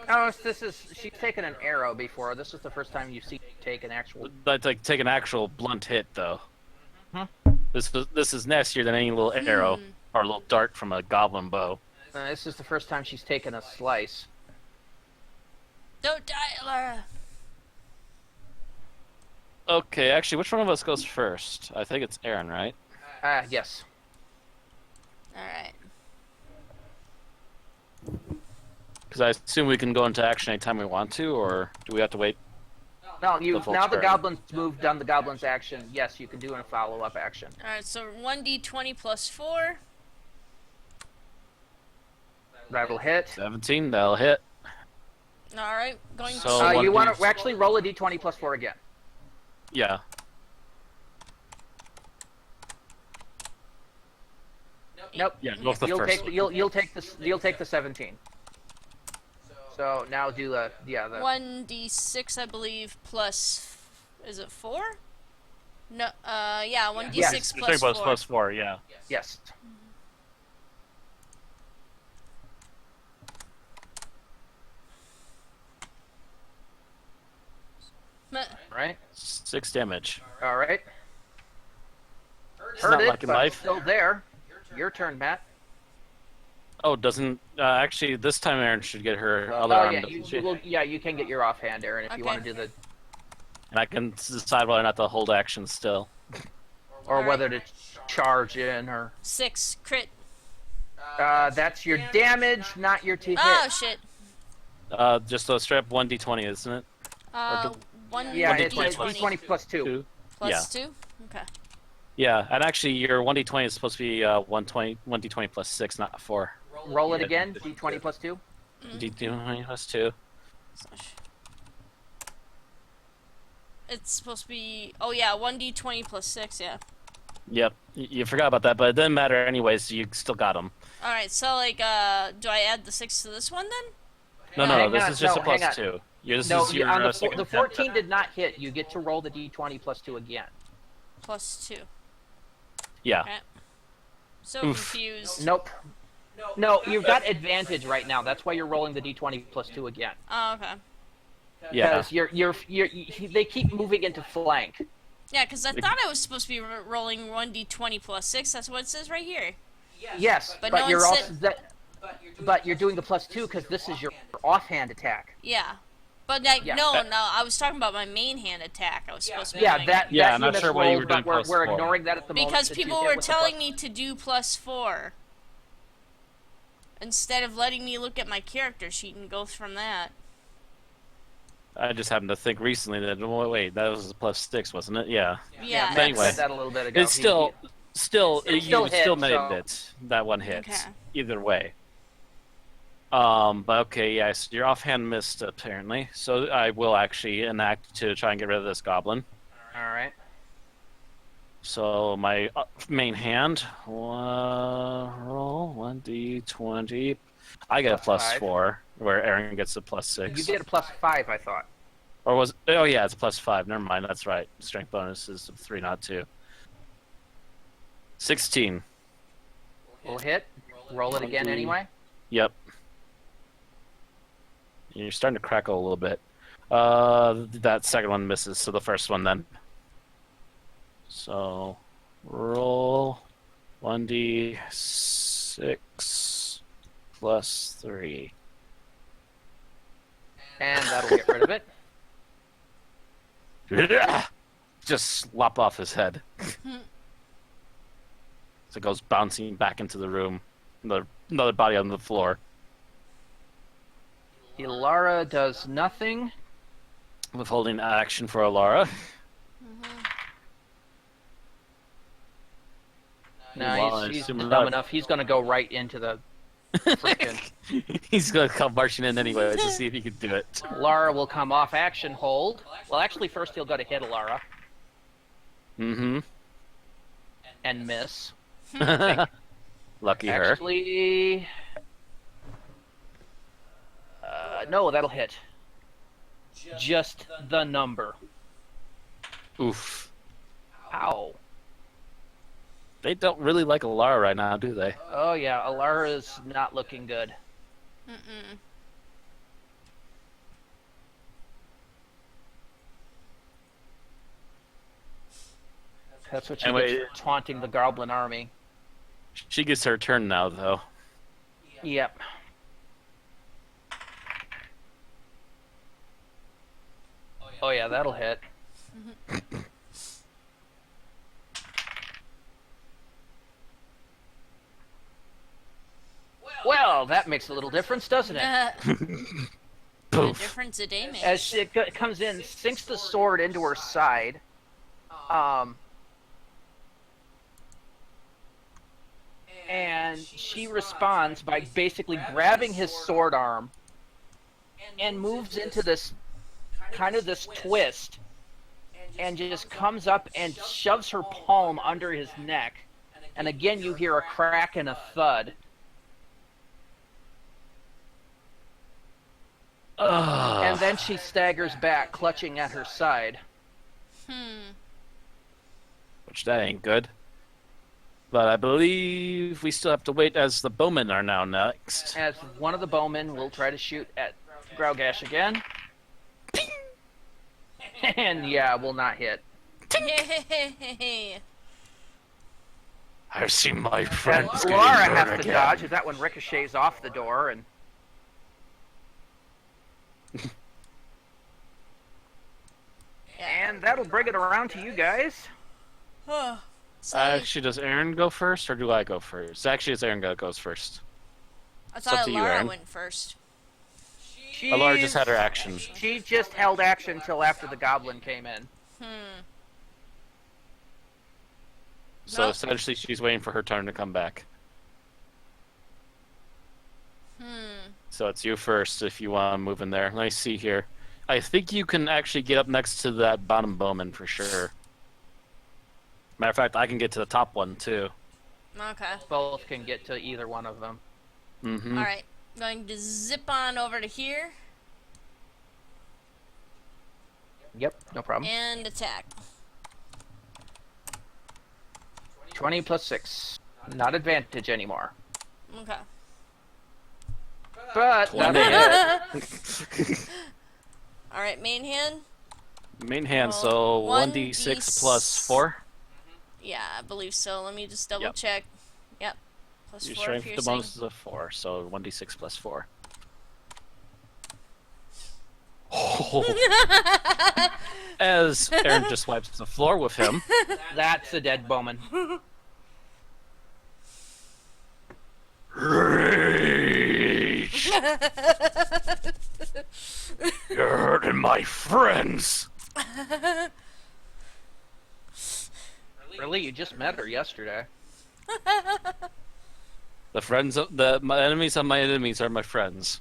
Oh, she's taken an arrow before. This is the first time you see her take an actual. That's like take an actual blunt hit, though. This is nastier than any little arrow or a little dart from a goblin bow. This is the first time she's taken a slice. Don't die, Alara. Okay, actually, which one of us goes first? I think it's Aaron, right? Yes. Alright. Because I assume we can go into action anytime we want to, or do we have to wait? No, full now the turn. goblin's moved, done the goblin's action. Yes, you can do a follow-up action. Alright, so 1d20 plus 4. That'll hit. 17, that'll hit. Alright, going So- to... You want 1d- to actually roll a d20 plus 4 again. Yeah. Nope. Yeah, go with the first. You'll take the 17. So now do the 1d6, I believe, plus... Is it 4? No, yeah, 1d6 Yes. plus 4. Plus 4, yeah. yes. Meh. Right. 6 damage. All right. It's Heard not it, like in but life. still there. Your turn, Matt. Oh, doesn't... actually, this time Aaron should get her other Oh arm. yeah, to- you can get your offhand, Aaron, if you want to Okay. do the And I can decide whether or not to hold action still. or All right. whether to charge in or 6, crit. that's your damage, not your to hit. Oh, shit. Just a straight up 1d20, isn't it? Uh, 1d20 Yeah, it's 1d20 d20 plus 2. 2. plus 2? Okay. Yeah, and actually your 1d20 is supposed to be 1d20 plus 6, not 4. Roll it again, d20 plus 2. D20 plus 2. It's supposed to be... Oh, yeah, 1d20 plus 6, yeah. Yep, you forgot about that, but it doesn't matter anyways, you still got them. Alright, so, like, do I add the 6 to this one, then? No, Hang this on, is just no, a plus hang on. 2. This No, is your on the second attempt. 14 did not hit. You get to roll the d20 plus 2 again. Plus 2. Yeah. Okay. So Oof. confused. Nope. No, you've got advantage right now. That's why you're rolling the d20 plus 2 again. Oh, okay. Yeah. Because they keep moving into flank. Yeah, because I thought I was supposed to be rolling 1d20 plus 6. That's what it says right here. Yes, But but no you're one also said- but you're doing the plus 2 because this is your offhand attack. Yeah. But like, Yeah, no, that- no, I was talking about my main hand attack. I was supposed to be Yeah, doing. that Yeah, that I'm not you sure why you were misrolled, doing but we're plus 4. ignoring that at the moment. Because since you people hit were with the telling plus- me to do plus 4. Instead of letting me look at my character sheet and go from that. I just happened to think recently that, oh, wait, that was a plus 6, wasn't it? Yeah. Yeah. Matt anyway. said that a little bit ago. It's still, It still still made hit, it. That one hit. Okay. Either way. But okay, yes, your offhand missed apparently. So I will actually enact to try and get rid of this goblin. All right. So my main hand, roll 1d20. I get a plus +5. 4, where Aaron gets a plus 6. You get a plus 5, I thought. Or was oh yeah, it's a plus 5. Never mind, that's right. Strength bonus is 3, not 2. 16. We'll hit. Roll it again anyway. Yep. You're starting to crackle a little bit. That second one misses, so the first one then. So, roll 1d6 plus 3. And that'll get rid of it. Just slop off his head. So it goes bouncing back into the room. Another body on the floor. Ilara does nothing. Withholding action for Alara. Well, I No, he's assume dumb not. enough. He's going to go right into the frickin'. He's gonna come marching in anyway to see if he can do it. Lara will come off action hold. Well, actually, first he'll go to hit Alara Mm-hmm. and miss. Lucky her. Actually, no, that'll hit. Just the number. Oof. Ow. They don't really like Alara right now, do they? Oh yeah, Alara's not looking good. Mm-mm. That's what she Anyway- gets for taunting the Goblin army. She gets her turn now, though. Yep. Oh yeah, that'll hit. Well, that makes a little difference, doesn't it? The Poof. difference a day makes. As she comes in, sinks the sword into her side. And she responds by basically grabbing his sword arm and moves into this kind of this twist and just comes up and shoves her palm under his neck. And again, you hear a crack and a thud. Ugh. And then she staggers back, clutching at her side. Which that ain't good. But I believe we still have to wait as the bowmen are now next. As one of the bowmen will try to shoot at Graugash again. And yeah, will not hit. I see my And friends getting Laura hurt has to again. dodge, as that one ricochets off the door, and and that'll bring it around to you guys. So, Actually, does Aaron go first, or do I go first? Actually, it's Aaron that goes first. I up thought to you, Laura Aaron. went first. Laura just had her action. She just held action till after the goblin came in. So Nope. essentially, she's waiting for her turn to come back. So it's you first if you want to move in there. Let me see here. I think you can actually get up next to that bottom bowman for sure. Matter of fact, I can get to the top one too. Okay. Both can get to either one of them. Mm-hmm. All right. Going to zip on over to here Yep, no problem. and attack. 20 plus 6. Not advantage anymore. Okay. But 20 that's it. hit. All right, main hand. Main hand, Roll so 1d6 1d6 plus 4. Yeah, I believe so. Let me just double Yep. check. Yep. Plus Your 4 strength the piercing. bonus is a 4, so 1d6 plus 4. As Aaron just wipes the floor with him. That's a dead bowman. Rage! You're hurting my friends! Really? You just met her yesterday. My enemies of my enemies are my friends.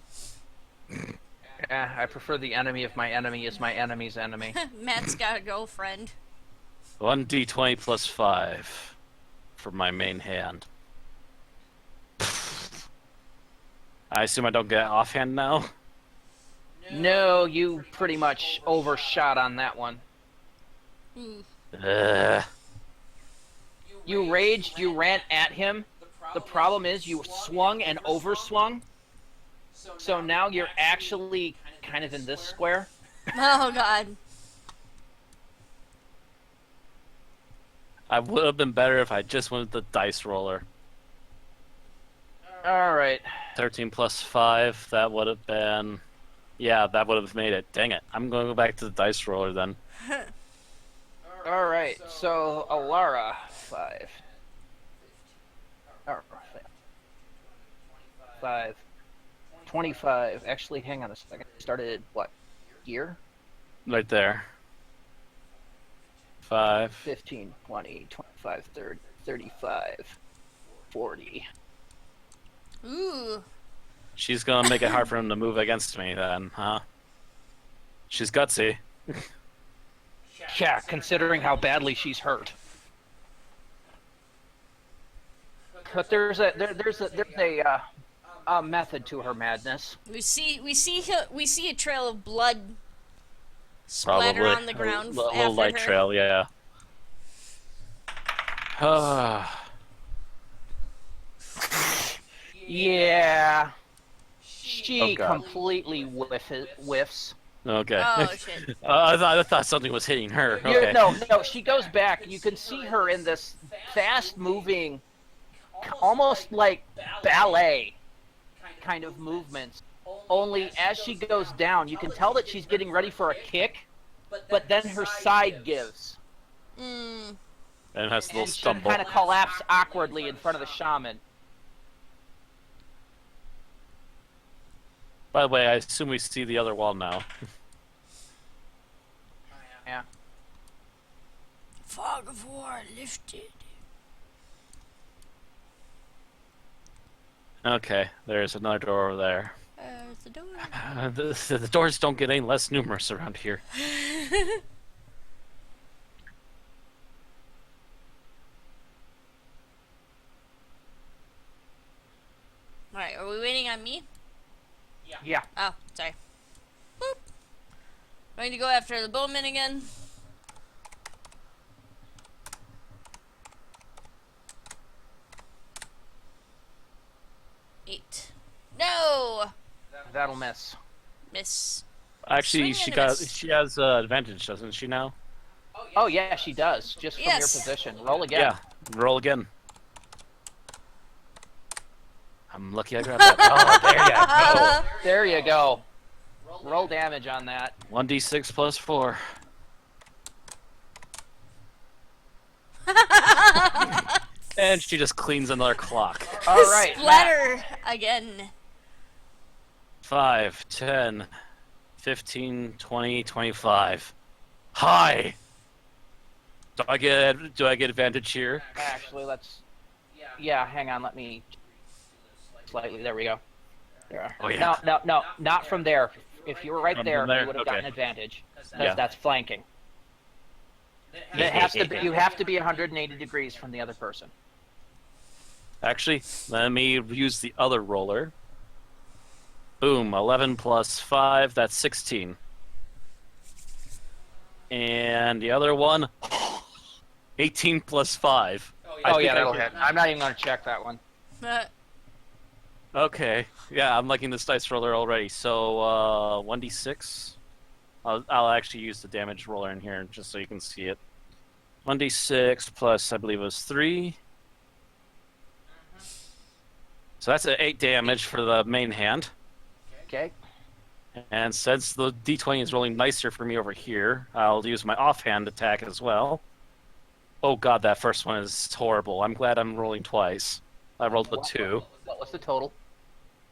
Yeah, I prefer the enemy of my enemy is my enemy's enemy. Matt's got a girlfriend. 1d20 plus 5 for my main hand. I assume I don't get offhand now? No, you pretty much overshot on that one. Ugh. You raged, you ran at him. The problem is you swung and overswung. So now you're actually kind of in this square. Oh god. I would have been better if I just went with the dice roller. Alright. 13 plus 5, that would have been... Yeah, that would have made it. Dang it. I'm going to go back to the dice roller then. Alright, so Alara, 5. Or 5. 25. Actually, hang on a second. Started, what, year? Right there. 5. 15, 20, 25, 30, 35, 40. Ooh. She's going to make it hard for him to move against me then, huh? She's gutsy. Yeah, considering how badly she's hurt. But there's a method to her madness. We see a trail of blood splatter Probably. on the ground A little after light her. trail, yeah. Yeah. She Oh, God. completely whiffs. Okay. Oh shit. I thought something was hitting her. Okay. No, she goes back. You can see her in this fast-moving, almost like ballet kind of movements. Only as she goes down, you can tell that she's getting ready for a kick, but then her side gives. Mm. And has a little And she stumble. kind of collapse awkwardly in front of the shaman. By the way, I assume we see the other wall now. Yeah. Fog of war lifted. Okay, there's another door over there. There's the door. The doors don't get any less numerous around here. Alright, are we waiting on me? Yeah. Oh, sorry. Boop. Going to go after the bowman again. Eight. No! That'll miss. Miss. Actually, Swing and a miss. she has advantage, doesn't she now? Oh yeah, she does. Just from your Yes. position. Roll again. Yeah. Roll again. I'm lucky I grabbed that. Oh, there you go. There you go. Roll damage on that. 1d6 plus 4. And she just cleans another clock. All right. Matt. Splatter again. 5, 10, 15, 20, 25. Hi! Do I get advantage here? Actually, let's. Yeah, hang on. Let me. Slightly. There we go. There. Oh, yeah. No, not from there. If you were right From there, there? you would have Okay. gotten advantage. Because Yeah. that's flanking. It has to be, you have to be 180 degrees from the other person. Actually, let me use the other roller. Boom, 11 plus 5, that's 16. And the other one, 18 plus 5. Oh yeah, that'll hit. I'm not even going to check that one. Okay. Yeah, I'm liking this dice roller already. So 1d6. I'll actually use the damage roller in here just so you can see it. 1d6 plus I believe it was 3. So that's an 8 damage for the main hand. Okay. And since the d20 is rolling nicer for me over here, I'll use my offhand attack as well. Oh god, that first one is horrible. I'm glad I'm rolling twice. I rolled a 2. What was the total?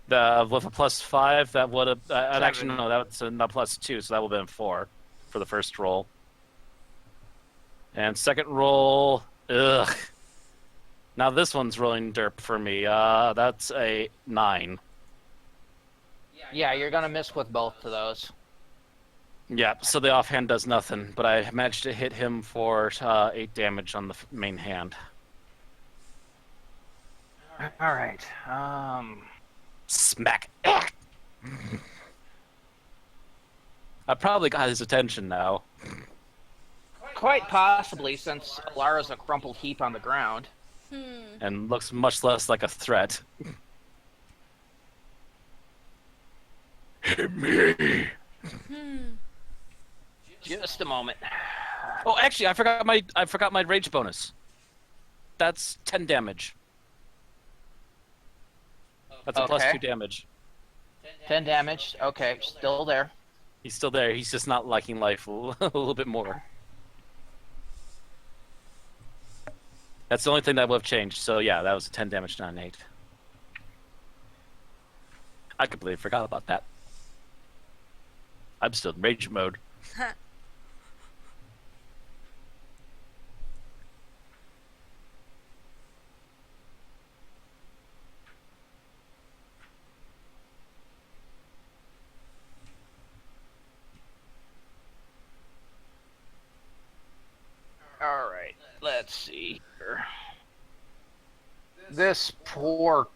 With a +5, that would have. Actually, 7. no, that's a +2, so that would have been 4 for the first roll. And second roll, ugh. Now this one's rolling derp for me. That's a 9. Yeah, you're gonna miss with both of those. Yeah, so the offhand does nothing, but I managed to hit him for 8 damage on the main hand. All right. Smack. I probably got his attention now. Quite possibly, since Alara's a crumpled heap on the ground. And looks much less like a threat. Hit me. Just a moment. Oh, actually, I forgot my rage bonus. That's 10 damage. That's a +2 damage. 10 damage. Okay, still there. He's still there. He's just not liking life a little bit more. That's the only thing that would have changed. So yeah, that was a 10 damage, not an 8. I completely forgot about that. I'm still in rage mode. All right, let's see here. This poor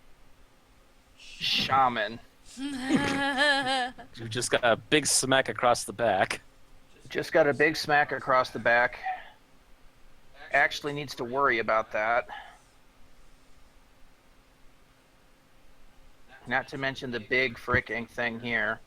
shaman You just got a big smack across the back. just got a big smack across the back. Actually needs to worry about that. Not to mention the big fricking thing here.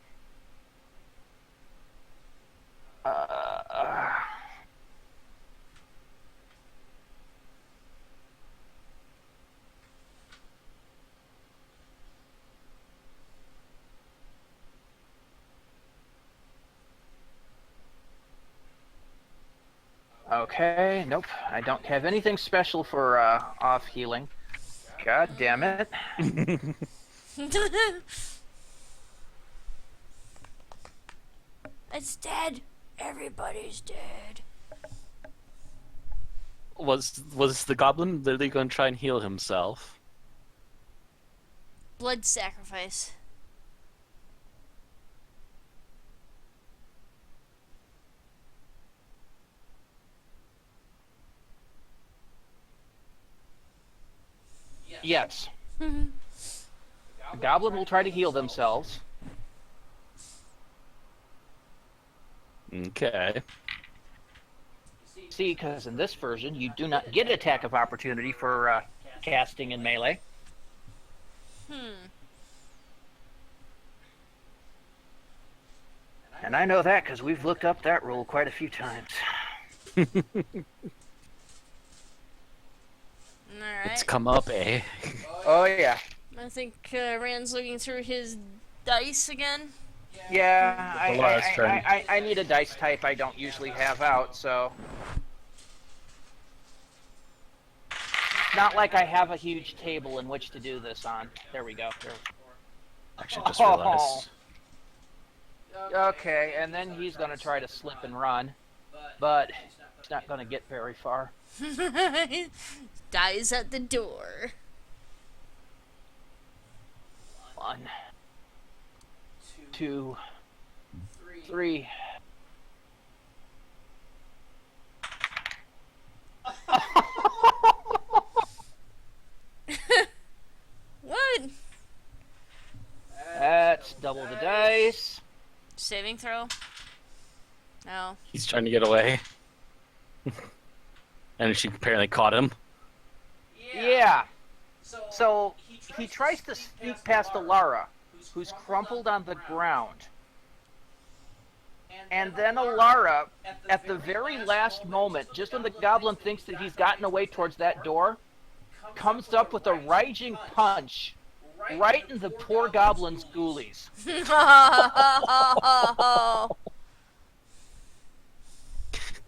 Okay, nope. I don't have anything special for off healing. God damn it. It's dead. Everybody's dead. Was the goblin literally going to try and heal himself? Blood sacrifice. Yes. The goblin will try to heal themselves. Okay. See, because in this version, you do not get attack of opportunity for casting in melee. And I know that because we've looked up that rule quite a few times. Alright. It's come up, eh? Oh, yeah. I think Rand's looking through his dice again. Yeah, Alara's turn. I need a dice type I don't usually have out, so... Not like I have a huge table in which to do this on. There we go. Actually, just realized. Okay, and then he's going to try to slip and run, but he's not going to get very far. Dies at the door. 1, 2, 3. What? That's double the dice. Saving throw? No. He's trying to get away. And she apparently caught him. Yeah. So he tries to sneak past Alara, who's crumpled on the ground. And then Alara, at the very last moment, just when the goblin thinks that he's gotten away towards that door, comes up with a raging punch right in the poor goblin's ghoulies.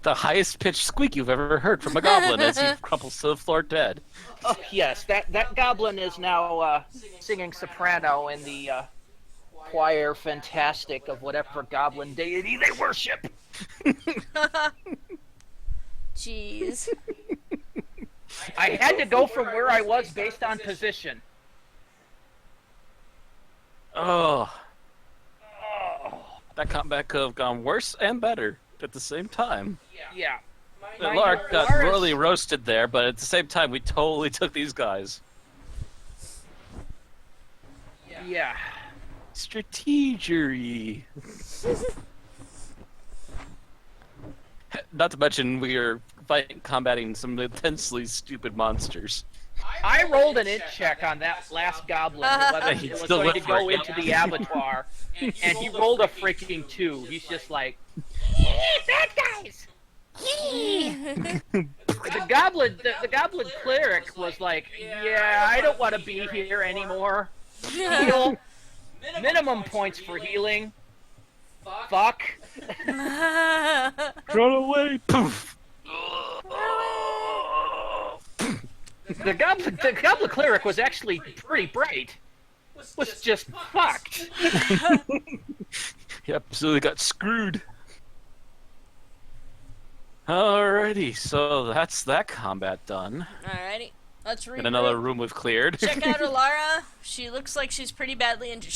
The highest pitched squeak you've ever heard from a goblin as he crumples to the floor dead. Oh yes, that goblin is now singing soprano in the choir fantastic of whatever goblin deity they worship. Jeez. I had to go from where I was based on position. Oh. That combat could have gone worse and better at the same time. Yeah. Lark got really roasted there, but at the same time, we totally took these guys. Yeah. Strategery. Not to mention, we are combating some intensely stupid monsters. I rolled an int check on that last goblin, whether it was going to go into the abattoir, and he rolled a freaking 2. He's just like, bad guys! The goblin cleric was like, yeah, I don't want to be here anymore. Heal. Minimum points for healing. Fuck. Run away! Poof! The goblin cleric was actually pretty bright. Was just fucked. He absolutely got screwed. Alrighty, so that's that combat done. Alrighty. Let's regroup. And another room we've cleared. Check out Alara. She looks like she's pretty badly injured.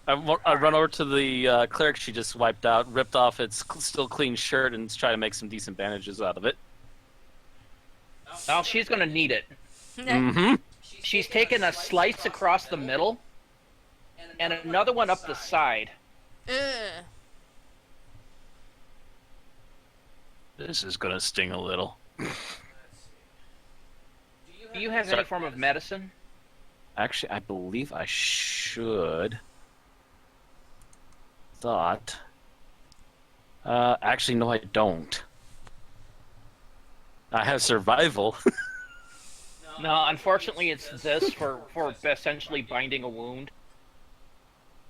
I run over to the cleric she just wiped out, ripped off its still clean shirt, and try to make some decent bandages out of it. Well, she's gonna need it. Mm-hmm. She's taken a slice across the middle, and another one up the side. Ugh. This is gonna sting a little. Do you have any form of medicine? Actually, I believe I should. Thought. Actually, no, I don't. I have survival. No, unfortunately, it's this for essentially binding a wound.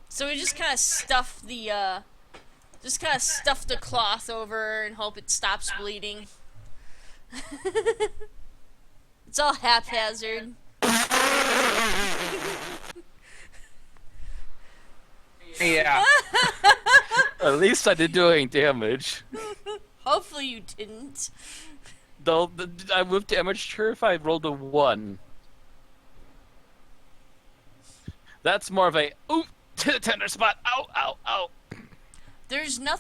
So we just kind of stuff the cloth over and hope it stops bleeding. It's all haphazard. Yeah. At least I didn't do any damage. Hopefully you didn't. Though I would have damaged her if I rolled a 1. That's more of a ooh to the tender spot. Ow, ow, ow. There's no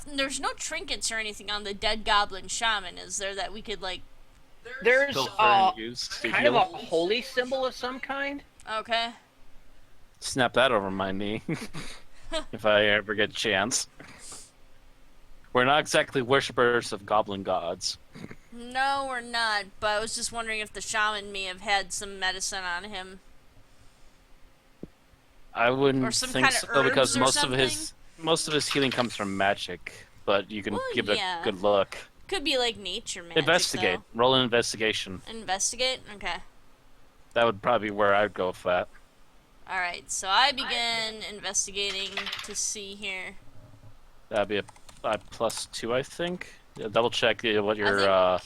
trinkets or anything on the dead goblin shaman, is there, that we could like? There's kind of a heal. holy symbol of some kind. Okay. Snap that over my knee. If I ever get a chance. We're not exactly worshippers of goblin gods. No, we're not. But I was just wondering if the shaman may have had some medicine on him. I wouldn't Or some think kind of so because herbs or most of his healing comes from magic. But you can give it yeah. a good look. Could be like nature magic. Investigate. Though. Roll an investigation. Investigate? Okay. That would probably be where I'd go with that. Alright, so I begin investigating to see here. That'd be a +2, I think. Yeah, double check what your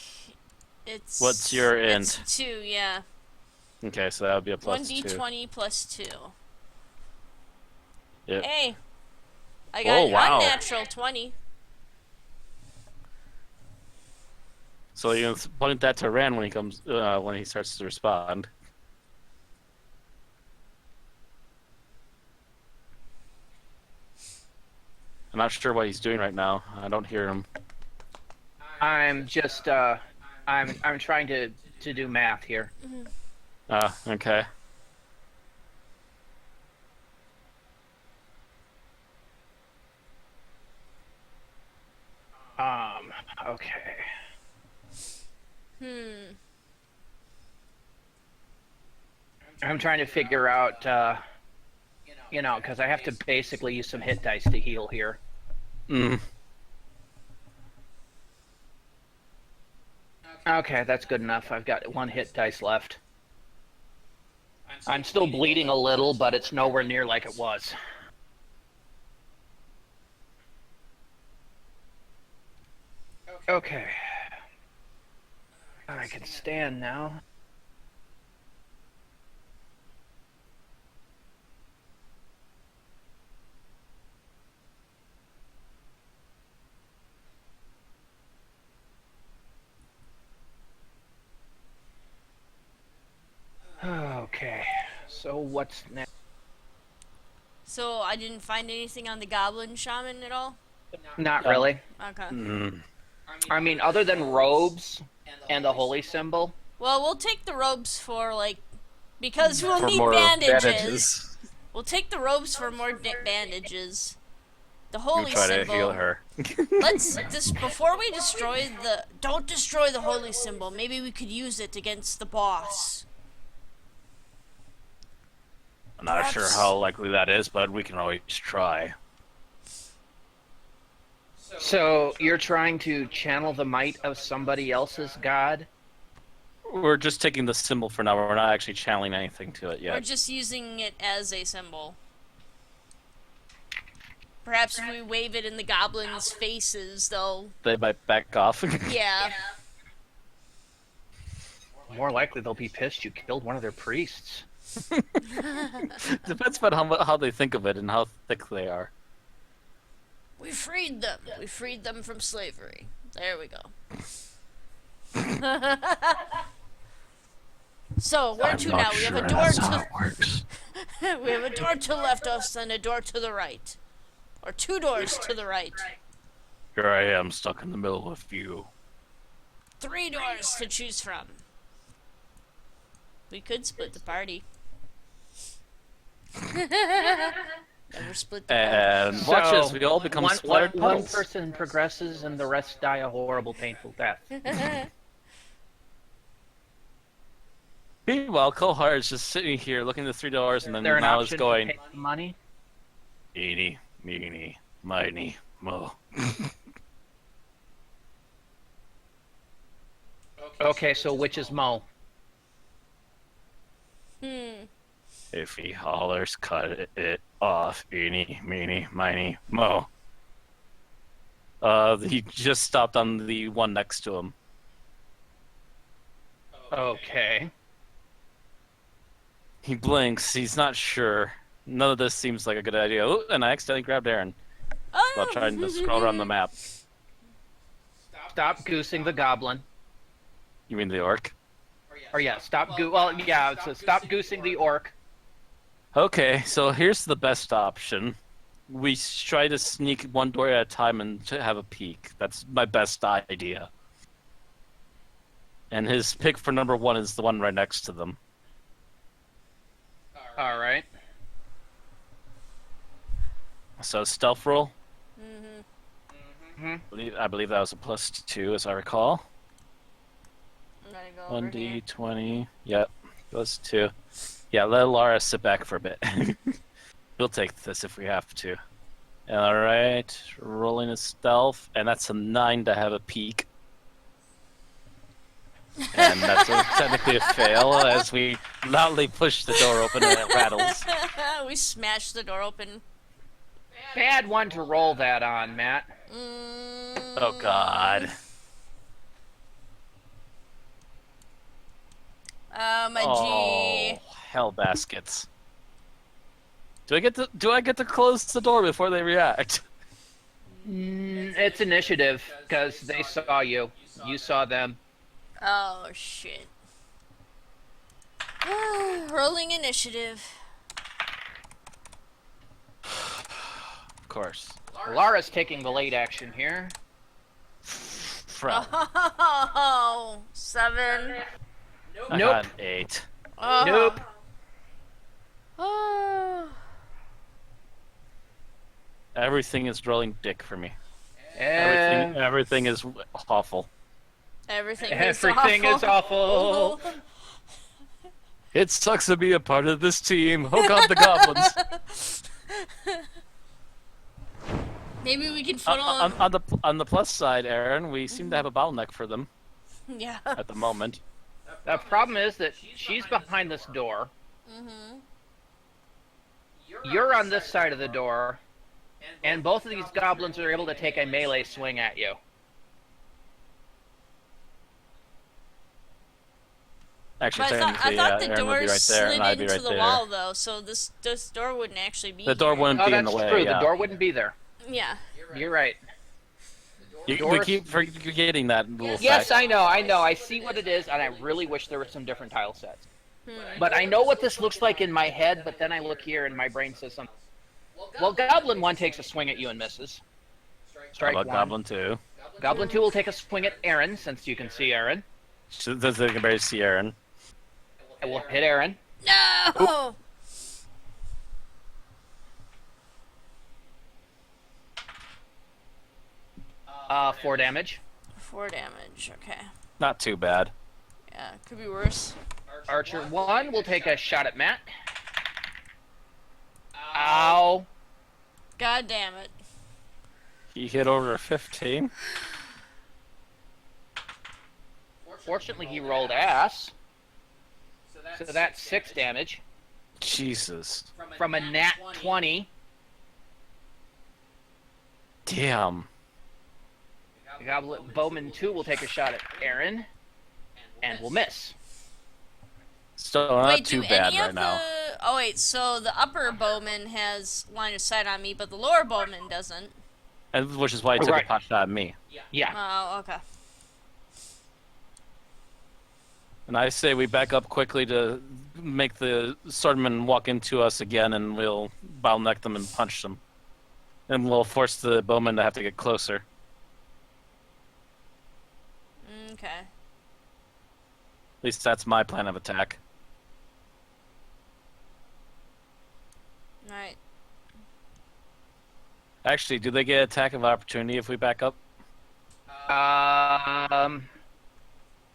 It's what's your int? It's 2, yeah. Okay, so that would be a +2. 1d20 plus 2. Yep. Hey, I got wow. an unnatural 20. So you can point that to Rand when he comes when he starts to respond. I'm not sure what he's doing right now. I don't hear him. I'm just I'm trying to do math here. Okay. Okay. I'm trying to figure out, because I have to basically use some hit dice to heal here. Mm. Okay, that's good enough. I've got 1 hit dice left. I'm still bleeding a little, but it's nowhere near like it was. Okay. I can stand now. Okay, so what's next? So I didn't find anything on the goblin shaman at all? Not really. Okay. Mm. I mean, other than robes and the holy symbol. Well, we'll take the robes for, like, because we'll For need more bandages. We'll take the robes for more bandages. The You holy try to symbol. heal her. Let's before we destroy don't destroy the holy symbol. Maybe we could use it against the boss. I'm not sure how likely that is, but we can always try. So you're trying to channel the might of somebody else's god? We're just taking the symbol for now. We're not actually channeling anything to it We're yet. just using it as a symbol. Perhaps if we wave it in the goblins' faces, they'll... They might back off. Yeah. More likely they'll be pissed you killed one of their priests. Depends on how they think of it and how thick they are. We freed them. We freed them from slavery. There we go. So, where to now? We have a door to... we have a door to the left of us and a door to the right. Or 2 doors to the right. Here I am, stuck in the middle of you. 3 doors to choose from. We could split the party. Never split the party. And watch as we all become splattered one puddles. person progresses and the rest die a horrible, painful death. Meanwhile, Kohar is just sitting here looking at the 3 doors, and then There an now is option going, to pay the money? eeny, meeny, miny, mo. Okay, so which is Mo? If he hollers, cut it off, eeny, meeny, miny, mo. He just stopped on the one next to him. Okay. He blinks, he's not sure. None of this seems like a good idea. Oh, and I accidentally grabbed Aaron while trying to scroll around the map. Stop goosing the goblin. You mean the orc? Or yeah, stop stop goosing the orc. Okay, so here's the best option. We try to sneak 1 door at a time and to have a peek. That's my best idea. And his pick for number 1 is the one right next to them. Alright. So stealth roll. Mm-hmm. I believe that was a +2, as I recall. I'm gonna go over here. 1d20. Yep, +2. Yeah, let Lara sit back for a bit. We'll take this if we have to. Alright, rolling a stealth, and that's a 9 to have a peek. And that's technically a fail as we loudly push the door open and it rattles. We smashed the door open. Bad one to roll that on, Matt. Oh god. My Oh, G. hell baskets. Do I get to close the door before they react? It's initiative, because they saw you. You saw them. Oh, shit. Rolling initiative. Of course. Lara's taking the late action here. From. Oh, 7. I Nope. got an 8. Nope. Oh. Everything is rolling dick for me. Eh, Everything is awful. Everything Everything is is awful. It sucks to be a part of this team. Oh god, the goblins. Maybe we can funnel. On the plus side, Aaron, we seem to have a bottleneck for them Yeah. at the moment. The problem is that she's behind this door. Mhm. You're on this side of the door, and both of these goblins are able to take a melee swing at you. Actually, But I technically, thought the Aaron door would be right there, slid and I'd be into right the there. wall though, so this door wouldn't actually be. The door here. wouldn't Oh, be in that's the way. true. Yeah. The door wouldn't be there. Yeah. You're right. We keep forgetting that little Yes, fact. I know. I see what it is, and I really wish there were some different tile sets. But I know what this looks like in my head, but then I look here and my brain says something. Well, Goblin 1 takes a swing at you and misses. How Strike about 1. Goblin 2? Goblin 2 will take a swing at Aaron, since you can see Aaron. Does they can barely see Aaron? It will hit Aaron. No. 4 damage. 4 damage. Okay. Not too bad. Yeah, could be worse. Archer 1 will take a shot at Matt. Ow. God damn it. He hit over a 15. Fortunately, he rolled ass. So that's 6 damage. Jesus. From a nat 20. Damn. Goblin Bowman 2 will take a shot at Aaron. And will miss. Still not Wait, too do bad any right of now. the... Oh wait, so the upper bowman has line of sight on me, but the lower bowman doesn't. And which is why he took Right. a pot shot at me. Yeah. Oh, okay. And I say we back up quickly to make the swordmen walk into us again, and we'll bottleneck them and punch them. And we'll force the bowmen to have to get closer. Okay. At least that's my plan of attack. Alright. Actually, do they get attack of opportunity if we back up?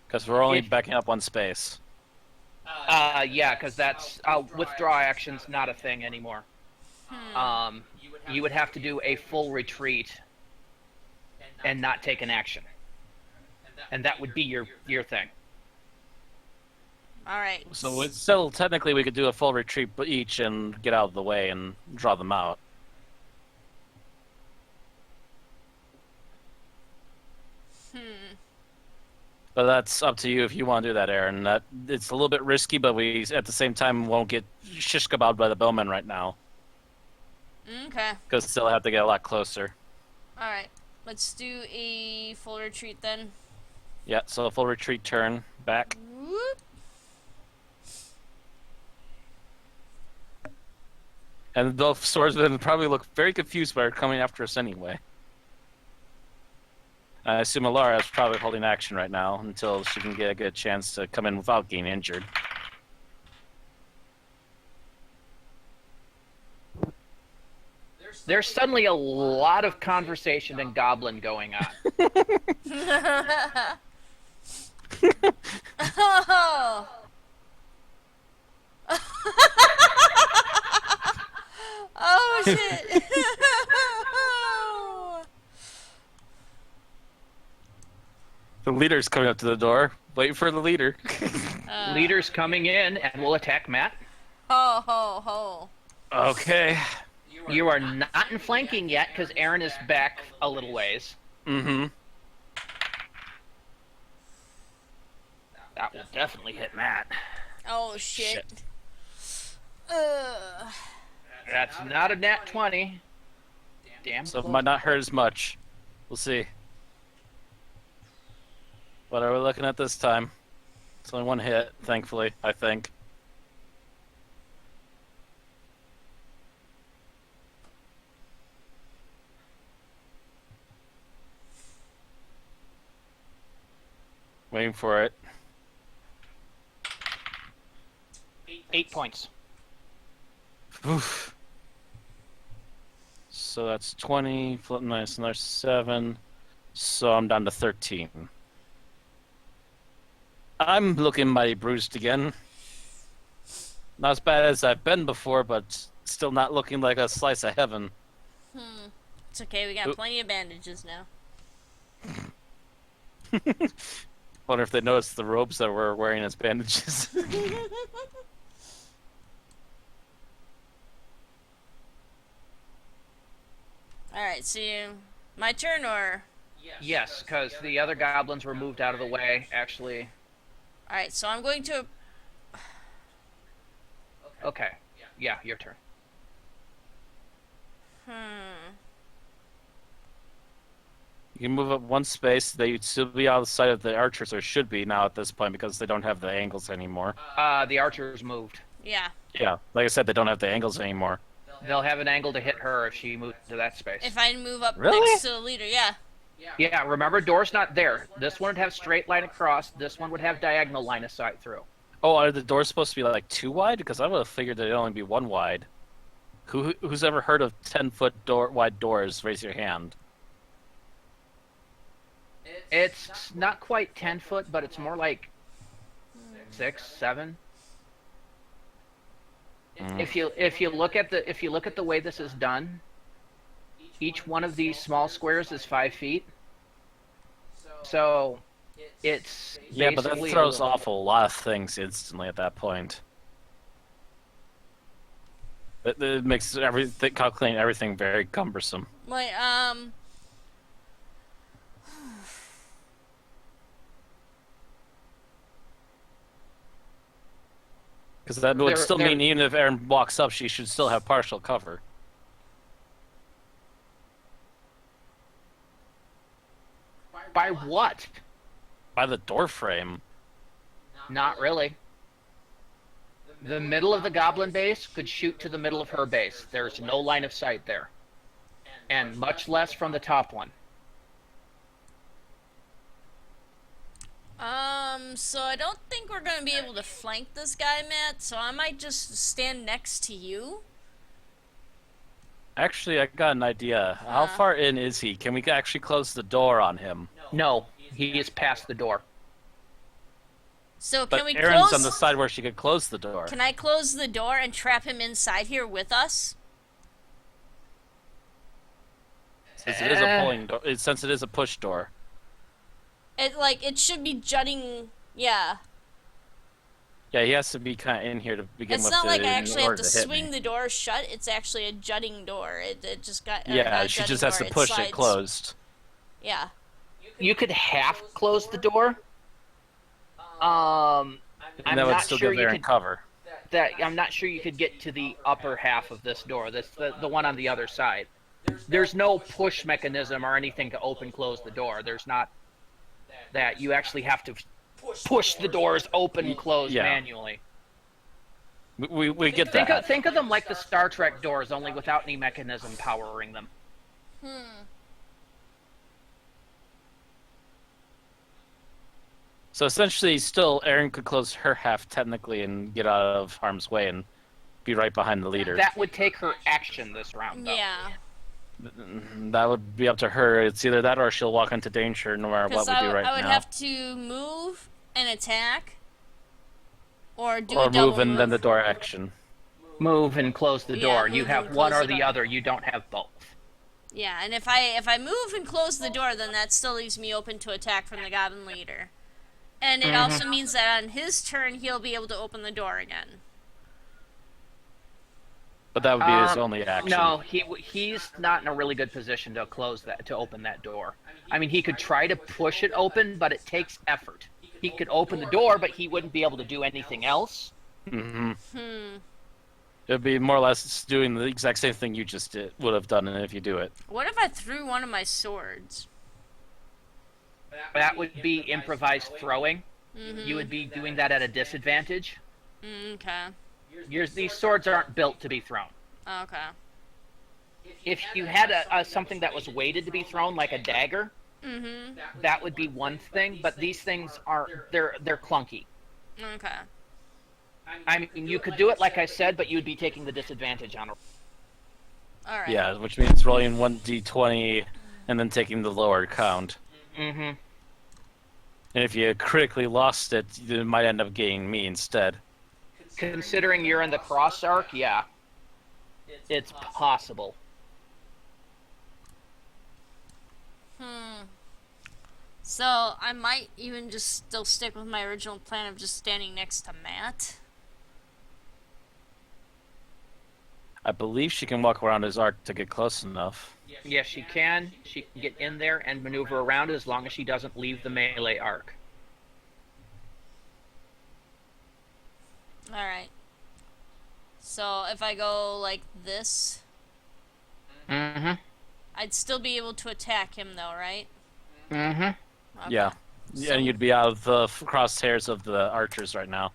Because we're only backing up one space. Yeah, because that's withdraw action's not a thing anymore. You would have to do a full retreat and not take an action, and that would be your thing. Alright. So it's still technically we could do a full retreat each and get out of the way and draw them out. But that's up to you if you want to do that, Aaron. That it's a little bit risky, but we at the same time won't get shish kebabbed by the bowmen right now Okay. because still have to get a lot closer. Alright. Let's do a full retreat then. Yeah, so a full retreat turn back. Whoop. And the swordsmen probably look very confused by her coming after us anyway. I assume Alara is probably holding action right now until she can get a good chance to come in without getting injured. There's suddenly a lot of conversation and goblin going on. Oh. Oh shit. The leader's coming up to the door. Wait for the leader. Leader's coming in and will attack Matt. Ho ho ho. Okay. You are not in flanking yet because Aaron is back a little ways. Mm-hmm. That will definitely hit Matt. Oh shit. That's not a nat 20. Damn. So it might not hurt as much. We'll see. What are we looking at this time? It's only one hit, thankfully, I think. Waiting for it. 8 points. Oof. So that's 20, flip minus another 7. So I'm down to 13. I'm looking mighty bruised again. Not as bad as I've been before, but still not looking like a slice of heaven. It's okay, we got plenty of bandages now. Wonder if they noticed the robes that we're wearing as bandages. Alright, so my turn, or? Yes, because the other goblins were moved out of the way, actually. Alright, so I'm going to... Okay. Yeah, your turn. You can move up one space. They'd still be out of sight of the archers, or should be now at this point, because they don't have the angles anymore. The archers moved. Yeah. Yeah, like I said, they don't have the angles anymore. They'll have an angle to hit her if she moves to that space. If I move up Really? next to the leader, yeah. Yeah, remember, door's not there. This one would have straight line across. This one would have diagonal line of sight through. Oh, are the doors supposed to be like 2 wide? Because I would have figured they'd only be 1 wide. Who's ever heard of 10-foot wide doors? Raise your hand. It's not quite 10 foot, but it's more like 6, 7. If you look at the way this is done, each one of these small squares is 5 feet. So it's Yeah, but that throws off a lot of things instantly at that point. It makes everything, calculating everything very cumbersome. Wait, Because that would still mean even if Erin walks up, she should still have partial cover. By what? By the door frame. Not really. The middle of the goblin base could shoot to the middle of her base. There's no line of sight there. And much less from the top one. so I don't think we're gonna be able to flank this guy, Matt, so I might just stand next to you. Actually, I got an idea. How far in is he? Can we actually close the door on him? No, he is past the door. So But can we Erin's close... on the side where she could close the door. Can I close the door and trap him inside here with us? Since it is a pulling door, since it is a push door. It should be jutting, yeah. Yeah, he has to be kind of in here to begin with. It's not like I actually have to hit swing me. the door shut. It's actually a jutting door. It just got... Yeah, she just has to push it closed. Yeah. You could half close the door. I'm And that would not still sure give you Erin could. cover. I'm not sure you could get to the upper half of this door. That's the one on the other side. There's no push mechanism or anything to open close the door. There's not that. You actually have to push the doors open and close manually. We get that. Think of them like the Star Trek doors, only without any mechanism powering them. So essentially, still, Erin could close her half technically and get out of harm's way and be right behind the leader. That would take her action this round, though. Yeah. That would be up to her. It's either that or she'll walk into danger no matter what we do right now. I would have to move and attack, or do or a double move and move. then the door action. Move and close the door. move You and have one close or the the door. other. You don't have both. Yeah, and if I move and close the door, then that still leaves me open to attack from the goblin leader. And it also means that on his turn, he'll be able to open the door again. But that would be his only action. No, he's not in a really good position to open that door. I mean, he could try to push it open, but it takes effort. He could open the door, but he wouldn't be able to do anything else. It'd be more or less doing the exact same thing you just would have done if you do it. What if I threw one of my swords? That would be improvised throwing. You would be doing that at a disadvantage. Okay. These swords aren't built to be thrown. Okay. If you had something that was weighted to be thrown, like a dagger, that would be one thing. But these things they're clunky. Okay. I mean, you could do it like I said, but you'd be taking the disadvantage on it. Alright. Yeah, which means rolling 1d20 and then taking the lower count. And if you critically lost it, you might end up getting me instead. considering you're in the cross arc, yeah. It's possible. So I might even just still stick with my original plan of just standing next to Matt. I believe she can walk around his arc to get close enough. Yes, she can. She can get in there and maneuver around it as long as she doesn't leave the melee arc. Alright. So if I go like this, Mm-hmm. I'd still be able to attack him though, right? Mm-hmm. Okay. Yeah. So- And you'd be out of the crosshairs of the archers right now.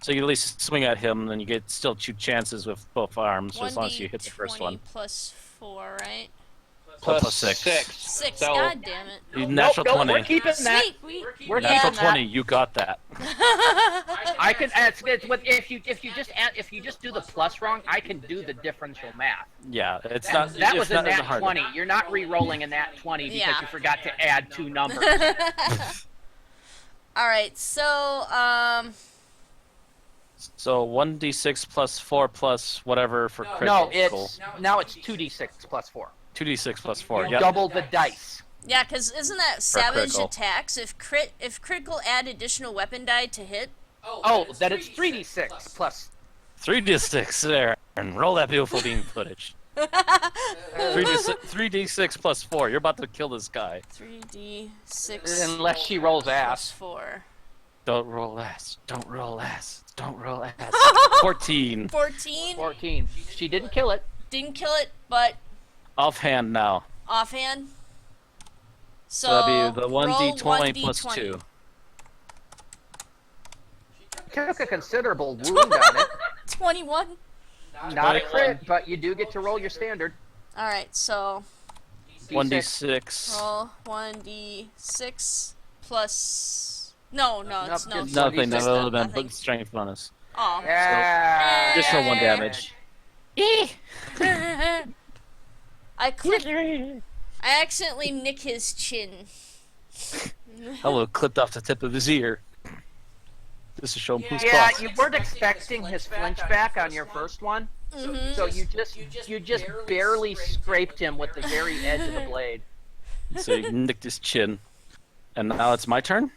So you at least swing at him, and you get still 2 chances with both arms, as long as you hit the first one. 1d20 plus 4, right? Plus 6. 6. So, God damn it. You natural 20. We're keeping that. Sweet. We're Natural keeping that. 20, you got that. I can. It's with if you just do the plus wrong, I can do the differential math. Yeah, it's not. That it's was a not nat hard. 20. You're not re-rolling a nat 20 because Yeah. you forgot to add 2 numbers. Alright, so, So 1d6 plus 4 plus whatever for No, critical. now it's 2d6 plus 4. 2d6 plus 4. You Yep. double the dice. yeah, because isn't that savage critical. attacks? If critical add additional weapon die to hit? Oh, then it's 3d6 plus. 3d6 there, and roll that beautiful beam footage. 3d6 plus 4. You're about to kill this guy. 3d6 Unless she rolls plus ass. 4. Don't roll ass. Don't roll ass. Don't roll ass. 14. 14? 14. She didn't kill it. Didn't kill it, but Offhand now. offhand. So that'd be the roll 1d20 plus 1d20. 2. Took a considerable wound on it. 21. Not a crit, but you do get to roll your standard. Alright, so 1d6. roll 1d6 plus. No, it's Nope, no. just Nothing, 1d6. other than Nothing. strength bonus. Oh. Yeah. Additional 1 damage. I accidentally nick his chin. Hello, clipped off the tip of his ear. Just to show him who's Yeah, boss. you weren't expecting his flinch back on your first one, so you just barely scraped him with the very edge of the blade. So he nicked his chin. And now it's my turn?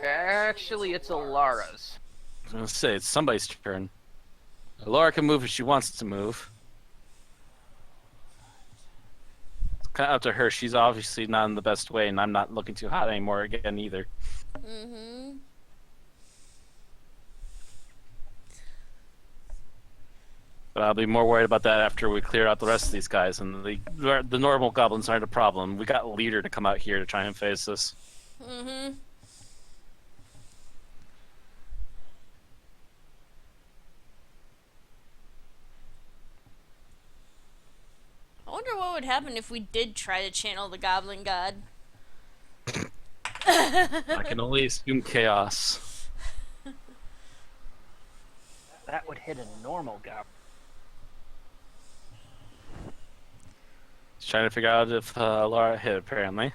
Actually, it's Alara's. I was gonna say, it's somebody's turn. Laura can move if she wants to move. It's kind of up to her. She's obviously not in the best way, and I'm not looking too hot anymore again either. But I'll be more worried about that after we clear out the rest of these guys. And the normal goblins aren't a problem. We got Leader to come out here to try and face this. I wonder what would happen if we did try to channel the Goblin God. I can only assume chaos. That would hit a normal goblin. Just trying to figure out if Laura hit, apparently.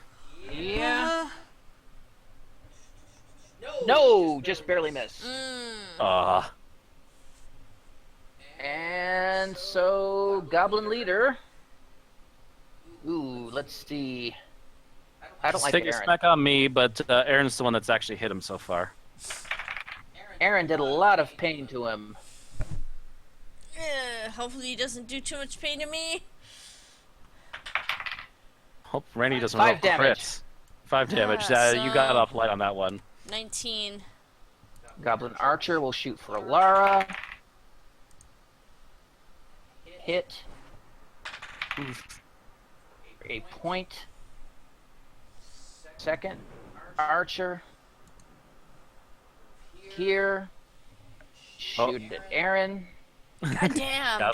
Yeah. No, just barely missed. And so, Goblin Leader. Ooh, let's see. I don't Let's like take a Aaron. smack on me, but Aaron's the one that's actually hit him so far. Aaron did a lot of pain to him. Hopefully he doesn't do too much pain to me. Hope Randy doesn't 5 roll damage. crits. 5 damage. So- You got off light on that one. 19. Goblin Archer will shoot for Alara. Hit. For a point. Second. Archer. Here. Shoot at Aaron. God damn.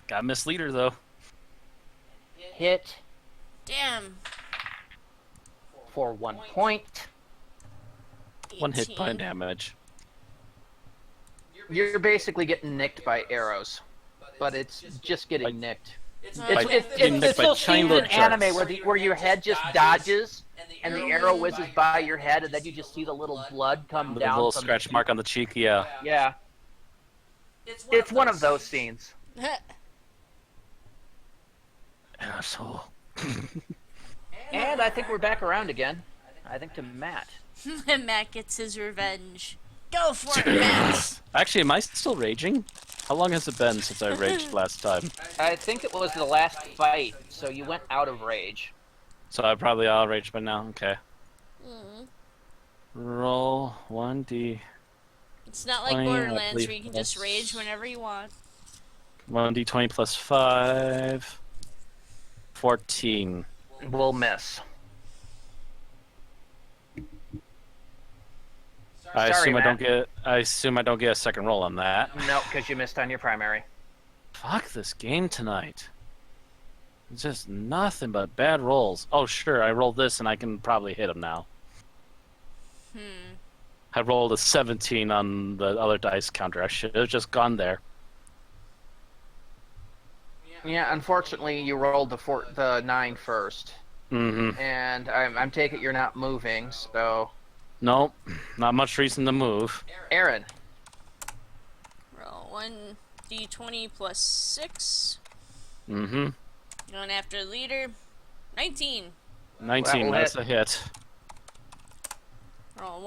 Got Miss Leader, though. Hit Damn. for 1 point. 1 hit 18. point damage. You're basically getting nicked by arrows, but it's just getting nicked. By getting It's nicked by those scenes in tiny anime sharks. where your head just dodges and the arrow whizzes by your head, and then you just see the little blood come With a down little from scratch mark on the cheek, yeah. Yeah. It's one of those scenes. Asshole. And I think we're back around again. I think to Matt. Matt gets his revenge. Go for it, Matt! Actually, am I still raging? How long has it been since I raged last time? I think it was the last fight, so you went out of rage. So I probably all raged by now. Okay. Mm. Roll 1d. It's not like 20, Borderlands where you can plus- just rage whenever you want. 1d20 plus 5. 14. We'll miss. I Sorry, assume I Matt. don't get. I assume I don't get a second roll on that. No, because you missed on your primary. Fuck this game tonight. It's just nothing but bad rolls. Oh sure, I rolled this and I can probably hit him now. I rolled a 17 on the other dice counter. I should have just gone there. Yeah, unfortunately, you rolled the 9 first. Mm-hmm. And I'm taking it you're not moving, so... Nope, not much reason to move. Aaron. Roll 1d20 plus 6. Mm-hmm. Going after the leader. 19. 19, That'll that's hit. a hit. Roll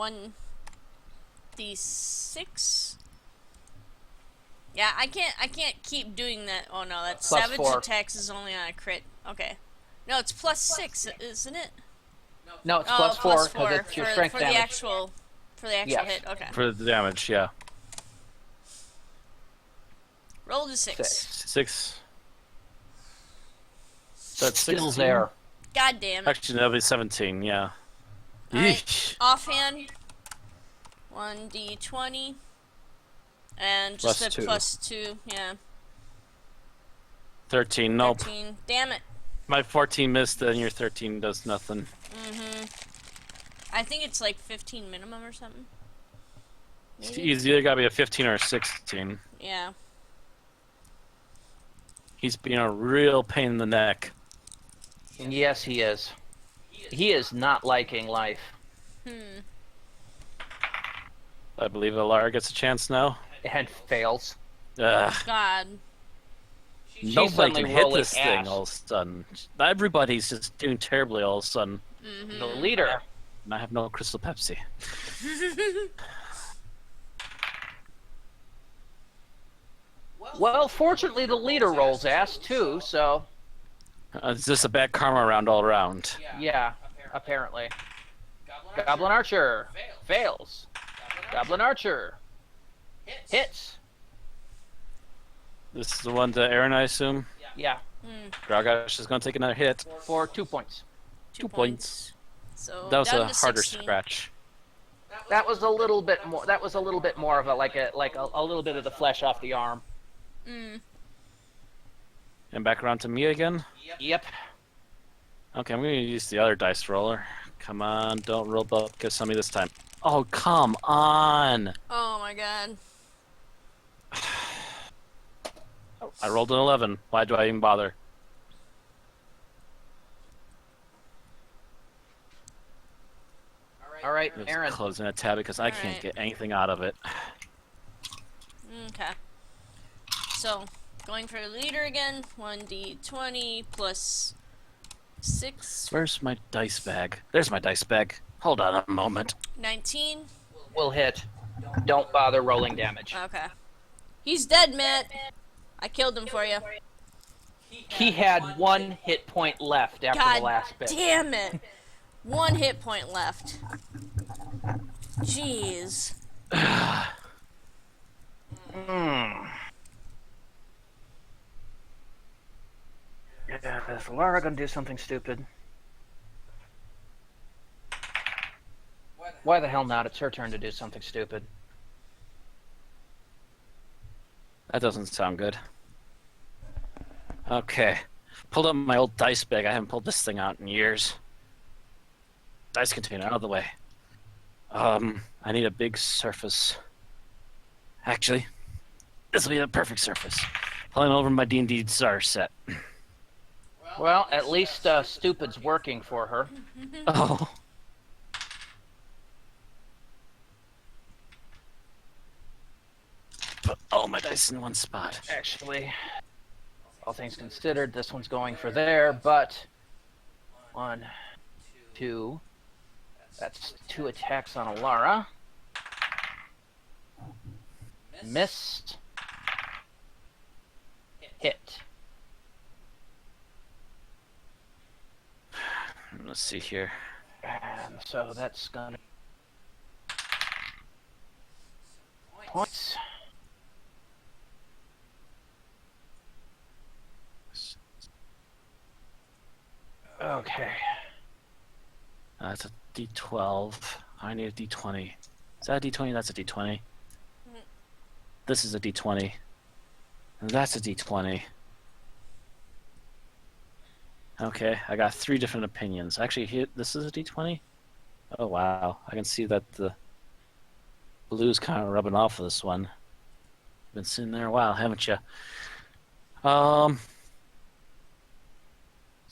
1d6. Yeah, I can't keep doing that. Oh no, that's Plus savage 4. attacks is only on a crit. Okay. No, it's plus 6, isn't it? No, it's Oh, plus 4, plus because 4 it's your strength for damage. the actual Yes. hit. Okay. For the damage, yeah. Roll to 6. 6. That's Still 16. there. God damn it. Actually, that'll be 17, yeah. Alright. Yeesh. Offhand. 1d20. And just Plus a 2. plus 2, yeah. 13, nope. 13. Damn it. My 14 missed, then your 13 does nothing. I think it's like 15 minimum or something. It's Maybe? either gotta be a 15 or a 16. Yeah. He's being a real pain in the neck. Yes, he is. He is not liking life. I believe Alara gets a chance now. And fails. Ugh. God. Nobody suddenly can hit rolling this thing ass. all of a sudden. Everybody's just doing terribly all of a sudden. The leader. And I have no Crystal Pepsi. Well, fortunately, the leader rolls ass, too, so... It's just a bad karma round all around. Yeah, apparently. Goblin Archer. Fails. Goblin Archer. Hits. This is the one to Aaron, I assume. Yeah, Gragash is going to take another hit. for 2 points. 2 points. So That was down a to harder 16. scratch. That was a little bit more. That was a little bit more of a a little bit of the flesh off the arm. And back around to me again. Yep. Okay, I'm going to use the other dice roller. Come on, don't roll up, give somebody this time. Oh, come on! Oh my god. I rolled an 11. Why do I even bother? All right, Just Aaron. closing a tab because I can't Alright. get anything out of it. Okay. So, going for the leader again. 1d20 plus 6. Where's my dice bag? There's my dice bag. Hold on a moment. 19. Will hit. Don't bother rolling damage. Okay. He's dead, Matt. I killed him for you. He had 1 hit point left after God the last bit. damn it. 1 hit point left. Jeez. Yeah, is Laura gonna do something stupid? Why the hell not? It's her turn to do something stupid. That doesn't sound good. Okay. Pulled up my old dice bag. I haven't pulled this thing out in years. Dice container out of the way. I need a big surface. Actually, this will be the perfect surface. Pulling over my D&D starter set. Well, at least stupid's working for her. Oh. all my dice in one spot. Actually, all things considered, this one's going for there, but 1, 2. That's 2 attacks on Alara. Missed. Hit. Let's see here. And so that's gonna points. Okay. That's a D12. I need a D20. Is that a D20? That's a D20. This is a D20. And that's a D20. Okay, I got 3 different opinions. Actually, here, this is a D20? Oh, wow. I can see that the blue's kind of rubbing off of this one. Been sitting there a while, haven't you? So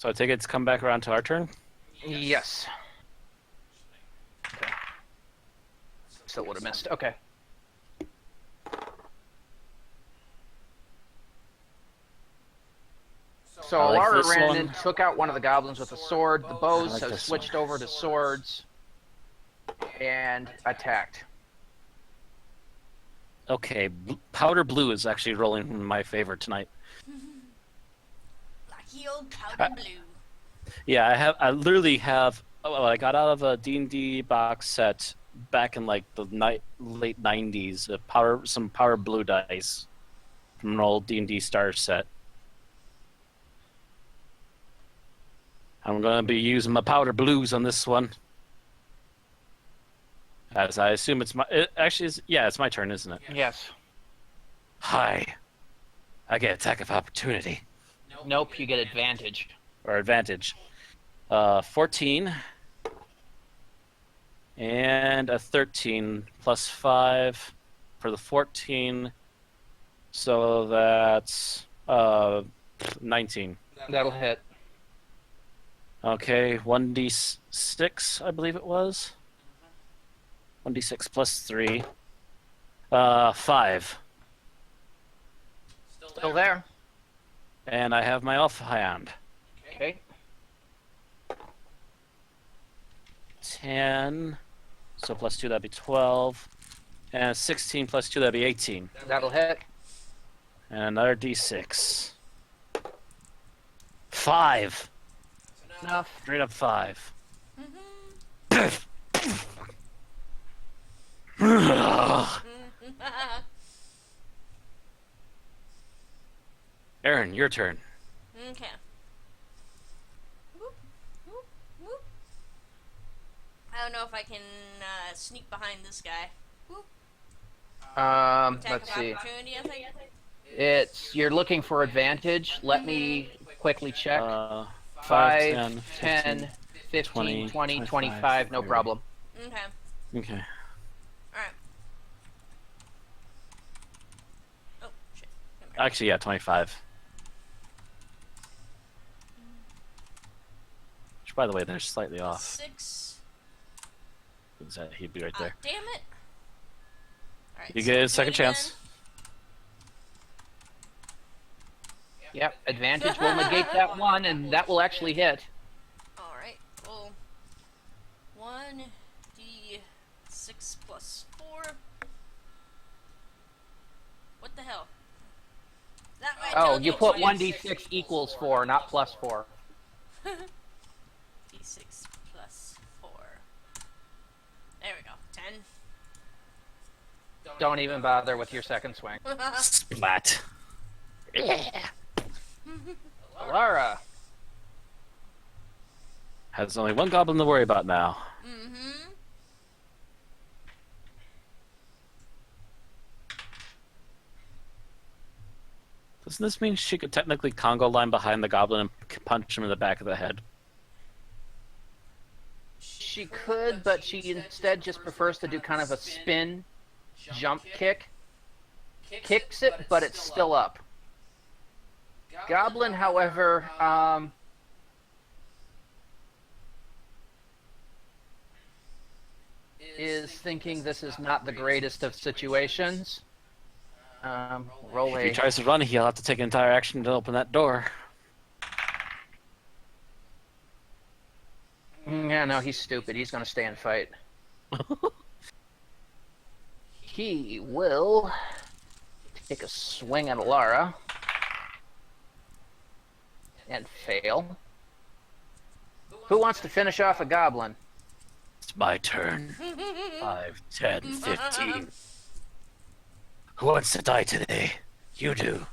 I take it it's come back around to our turn? Yes. Okay. Still would have missed. Okay. So I like Alara this ran one. in, took out one of the goblins with a sword. The bows like have this switched over to swords and attacked. Okay, powder blue is actually rolling in my favor tonight. Lucky old powder blue. Yeah, I literally have. Oh, I got out of a D&D box set back in like the late '90s. Some power blue dice from an old D&D star set. I'm gonna be using my powder blues on this one, as I assume it's my. It actually is. Yeah, it's my turn, isn't it? Yes. Hi. I get attack of opportunity Nope, you get advantage. or advantage. 14 and a 13 plus 5 for the 14. So that's 19. That'll hit. Okay, 1d6, I believe it was. 1d6 plus 3. 5. Still there. And I have my offhand. Okay. 10. So plus 2, that'd be 12. And 16 plus 2, that'd be 18. That'll hit. And another d6. 5. Enough. Straight up 5. Aaron, your turn. Okay. Whoop, whoop, whoop. I don't know if I can sneak behind this guy. Whoop. Attack Let's of see. opportunity, I think. It's you're looking for advantage. Let me quickly check. 5, 5, 10, 10, 15, 20, 20, 25, no 30. problem. Okay. Okay. Alright. Oh, shit. Come here. Actually, yeah, 25. Which, by the way, they're slightly off. 6. He'd be right there. Damn it. Alright. You so get do a it second again. chance. Yep, advantage will negate that one, and that will actually hit. Alright. Well, 1d6 plus 4. What the hell? That might Oh, tell you me put twice. 1d6 equals 4, not plus 4. D6 plus 4. There we go. 10. Don't even bother with your second swing. Splat. Alara. Has only one goblin to worry about now. Mm-hmm. Doesn't this mean she could technically Congo line behind the goblin and punch him in the back of the head? She could, but she instead just prefers to do kind of a spin jump kick. Kicks it, but it's still up. Goblin, however, is thinking this is not the greatest of situations. Roll If he a. tries to run, he'll have to take an entire action to open that door. Yeah, no, he's stupid. He's gonna stay and fight. He will take a swing at Alara and fail. Who wants to finish off a goblin? It's my turn. 5, 10, 15. Who wants to die today? You do.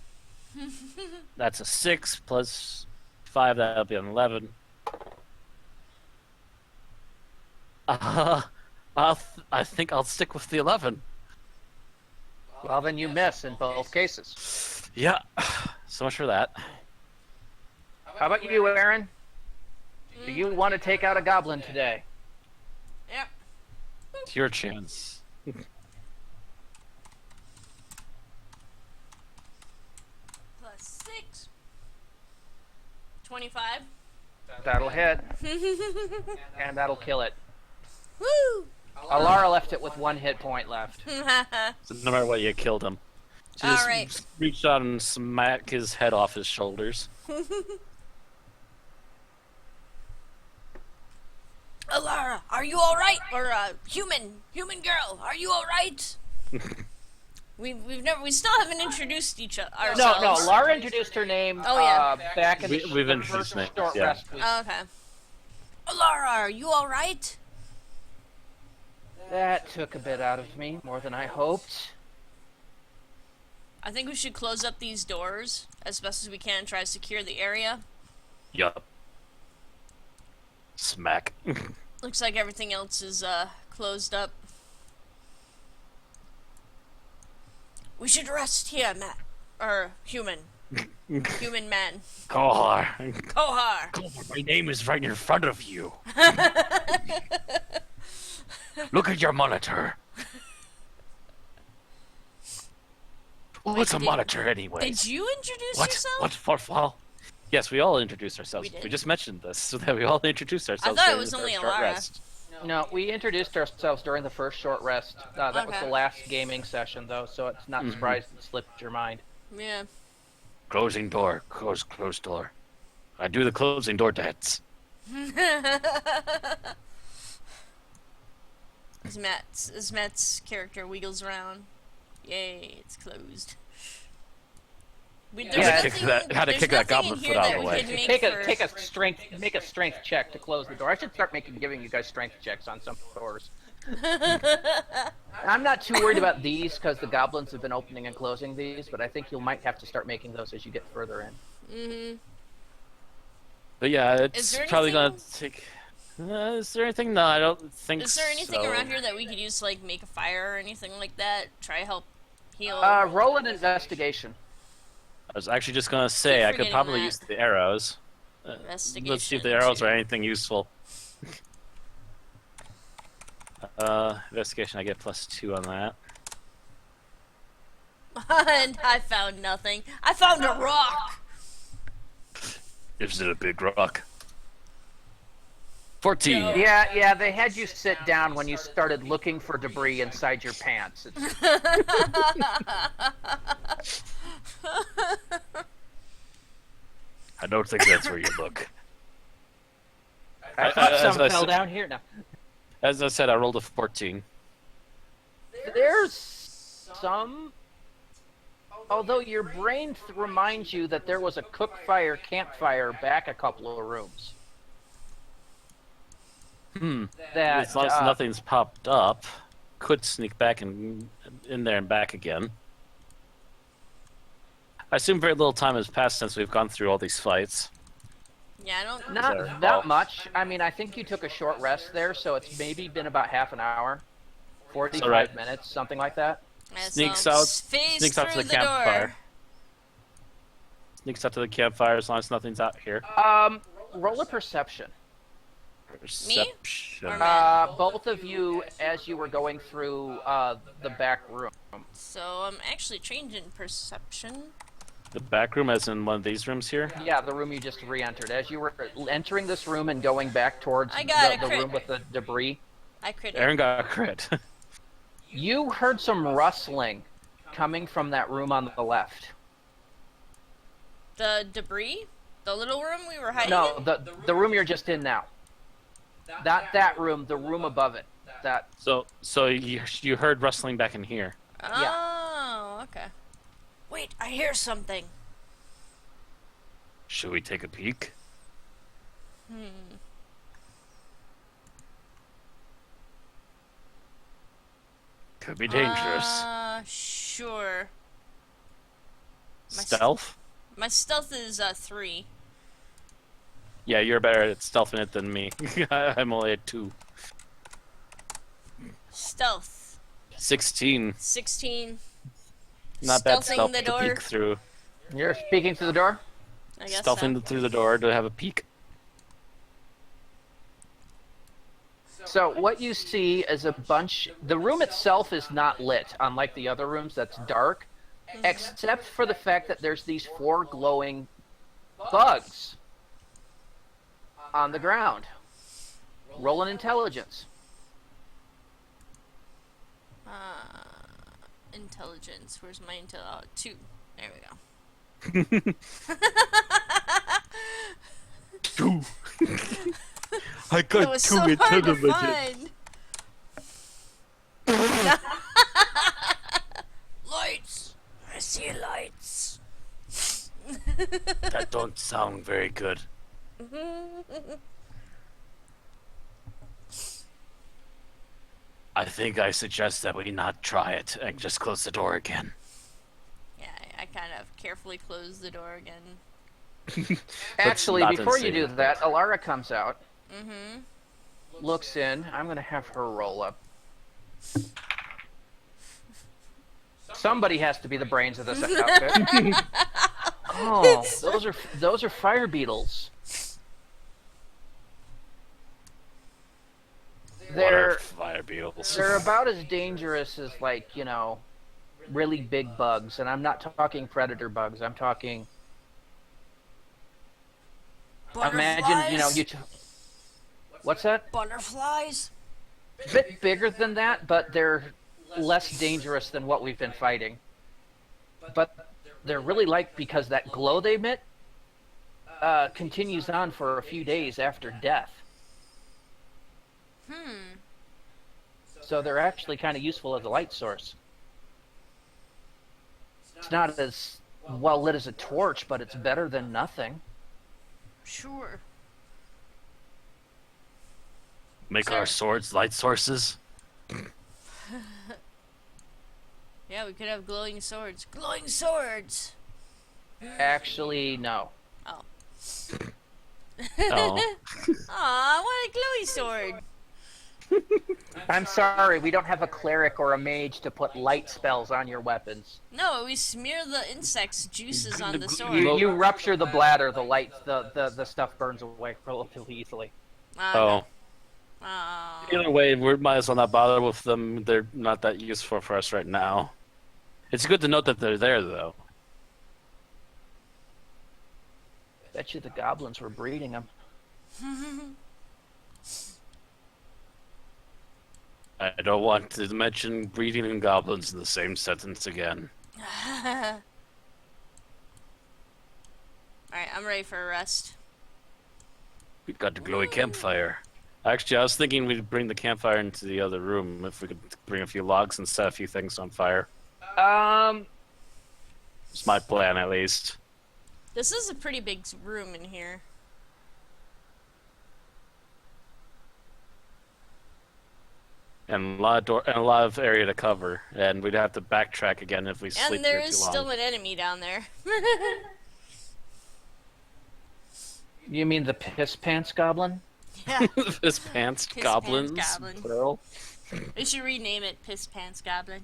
That's a 6 plus 5. That'll be an 11. I think I'll stick with the 11. Well, then you miss in both cases. Yeah. So much for that. How about you, Aaron? Do you want to take out a goblin today? Yep. It's your chance. Plus 6. 25. That'll hit, and that'll kill it. Woo! Alara left it with 1 hit point left. So no matter what, you killed him. So just Alright. reach out and smack his head off his shoulders. Alara, are you alright? Or human girl, are you alright? we still haven't introduced ourselves. No, Lara introduced her name Oh, yeah. back in We've the introduced first names, short yeah. rest week. Oh, okay. Alara, are you alright? That took a bit out of me, more than I hoped. I think we should close up these doors as best as we can and try to secure the area. Yup. Smack. Looks like everything else is closed up. We should rest here, Matt. Or human. Human man. Kohar. Kohar! Kohar, my name is right in front of you. Look at your monitor. What's a monitor anyway? Did you introduce What? yourself? What for? Well, yes, we all introduced ourselves. We did? We just mentioned this, so that we all introduced ourselves. thought it during was the only first short Alara. rest. No, we introduced ourselves during the first short rest. That was Okay. the last gaming session, though, so it's not surprised it slipped your mind. Yeah. Closing door. Close door. I do the closing door dance. As Matt's character wiggles around. Yay, it's closed. There's How to kick nothing- that- how to there's kick that nothing goblin in foot here out that of the we way. could make Make a strength check to close the door. I should start giving you guys strength checks on some doors. I'm not too worried about these because the goblins have been opening and closing these, but I think you might have to start making those as you get further in. Mm-hmm. But yeah, Is it's there probably gonna anything- take. Is there anything? No, I don't think so. Is there anything around here that we could use to, like, make a fire or anything like that? Try to help heal? Roll an investigation. I was actually just gonna say I could forgetting probably that. use the arrows. Investigation. Let's see if the arrows are anything useful. Investigation, I get +2 on that. And I found nothing. I found a rock! Is it a big rock? 14. No. Yeah, they had you sit down when you started looking for debris inside your pants. I don't think that's where you look. I thought as some I fell said- down here. Now, As I said, I rolled a 14. there's some. Although your brain reminds you that there was a campfire back a couple of rooms. That As long as nothing's popped up, could sneak back in there and back again. I assume very little time has passed since we've gone through all these fights. Yeah, I don't... not that much. I mean, I think you took a short rest there, so it's maybe been about half an hour, 45 right. minutes, something like that. Sneaks So, out- phase sneaks out to through the door. campfire. Sneaks up to the campfire as long as nothing's out here. Roll a perception. Perception. Or Matt? Both of you, as you were going through the back room. So I'm actually trained in perception. The back room, as in one of these rooms here. Yeah, the room you just re-entered. As you were entering this room and going back towards I got a the crit. room with the debris, I crit. Aaron got a crit. you heard some rustling coming from that room on the left. The debris? The little room we were hiding No, in? the room you're just in now. Not that room, the room above it. That. So you heard rustling back in here. Oh, okay. Wait, I hear something. Should we take a peek? Could be dangerous. Sure. Stealth? My stealth is 3. Yeah, you're better at stealthing it than me. I'm only at 2. Stealth. 16. 16. Not bad Stealthing stealth the to door. peek through. You're speaking through the door? I guess Stealthing through the door to have a peek. So what you see is a bunch. The room itself is not lit, unlike the other rooms. That's dark, except for the fact that there's these 4 glowing bugs on the ground. Roll an intelligence. Intelligence. Where's my intel? 2. There we go. 2. I It got was 2 so hard to intelligence. find. Lights. I see lights. That don't sound very good. I think I suggest that we not try it and just close the door again. Yeah, I kind of carefully closed the door again. Actually, not before you insane. do that, Alara comes out, Mm-hmm. looks in. I'm going to have her roll up. Somebody has to be the brains of this outfit. Oh, those are fire beetles. What are They're fire beetles? they're about as dangerous as, like, really big bugs, and I'm not talking predator bugs. I'm talking. Imagine, what's that? Butterflies? A bit bigger than that, but they're less dangerous than what we've been fighting. But they're really because that glow they emit continues on for a few days after death. So they're actually kind of useful as a light source. It's not as well lit as a torch, but it's better than nothing. Sure. Make our swords light sources? Yeah, we could have glowing swords. Glowing swords! Actually, no. Oh. Oh. Aw, what a glowy sword! I'm sorry, we don't have a cleric or a mage to put light spells on your weapons. No, we smear the insects' juices on the sword. You rupture the bladder, the stuff burns away relatively easily. Oh. Oh. Either way, we might as well not bother with them. They're not that useful for us right now. It's good to note that they're there, though. Bet you the goblins were breeding them. I don't want to mention breeding and goblins in the same sentence again. Alright, I'm ready for a rest. We got the glowy campfire. Actually, I was thinking we'd bring the campfire into the other room if we could bring a few logs and set a few things on fire. It's my plan, at least. This is a pretty big room in here. And a lot of area to cover, and we'd have to backtrack again if we sleep And there here is too long. still an enemy down there. You mean the piss pants goblin? Yeah, Piss pants Piss goblins, Pants Goblin. plural. we should rename it Piss Pants Goblin.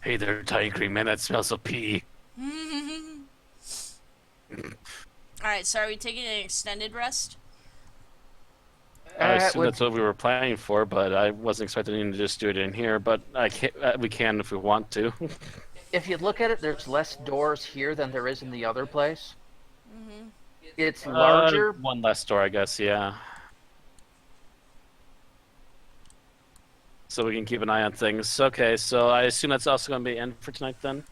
Hey there, tiny green man that smells of pee. Alright, so are we taking an extended rest? I assume would- that's what we were planning for, but I wasn't expecting to just do it in here. But we can if we want to. If you look at it, there's less doors here than there is in the other place. It's larger. One less door, I guess. Yeah. So we can keep an eye on things. Okay, so I assume that's also going to be end for tonight then?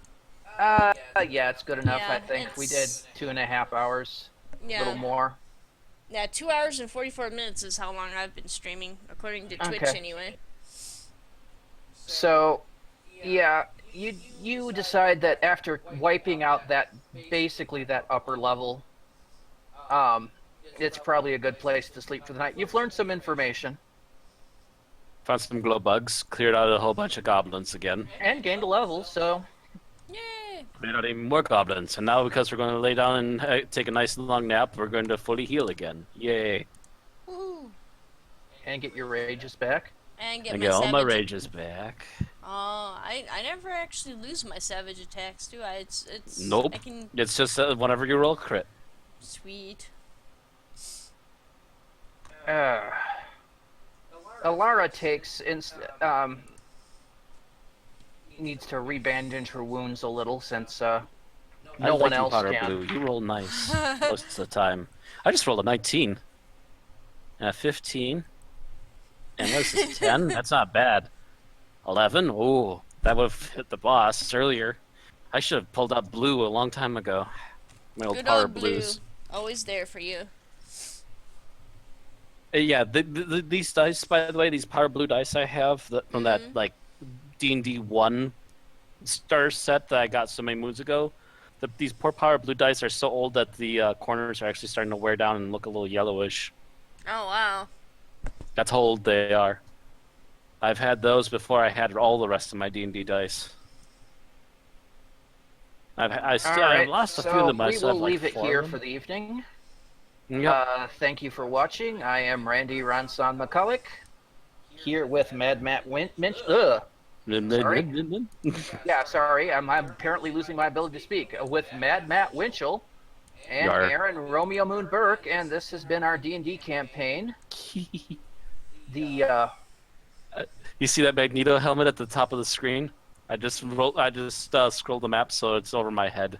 Yeah, it's good enough. Yeah, I think we did it's 2.5 hours, a yeah. little more. Yeah, 2 hours and 44 minutes is how long I've been streaming, according to Twitch Okay. anyway. So, yeah, you decide that after wiping out that basically that upper level, um, it's probably a good place to sleep for the night. You've learned some information Found some glow bugs, cleared out a whole bunch of goblins again. and gained a level, so Yay! Cleared out even more goblins. And now because we're going to lay down and take a nice long nap, we're going to fully heal again. Yay. Woohoo! and get your rages back. And get And my get all my savage. rages back. Oh, I never actually lose my savage attacks, do I? It's Nope. I can It's just whenever you roll crit. sweet. Alara takes needs to rebandage her wounds a little since no I one like you, else Powder can. Blue. You roll nice most of the time. I just rolled a 19. And a 15. And what is this, 10? That's not bad. 11? Ooh, that would have hit the boss earlier. I should have pulled out blue a long time ago. My old Good Power old blue, Blues. always there for you. Yeah, these dice, by the way, these Power Blue dice I have from that, like, D&D 1 star set that I got so many moons ago, these poor Power Blue dice are so old that the corners are actually starting to wear down and look a little yellowish. Oh wow. That's how old they are. I've had those before I had all the rest of my D&D dice. I've lost a few of them. We will leave like it 4 here of them. for the evening. Yep. Thank you for watching. I am Randy Ronson McCulloch, here with Mad Matt Minch. Sorry. Yeah, sorry. I'm apparently losing my ability to speak. With Mad Matt Winchell and Yar. Aaron Romeo Moon Burke, and this has been our D&D campaign. The You see that Magneto helmet at the top of the screen? I just scrolled the map so it's over my head.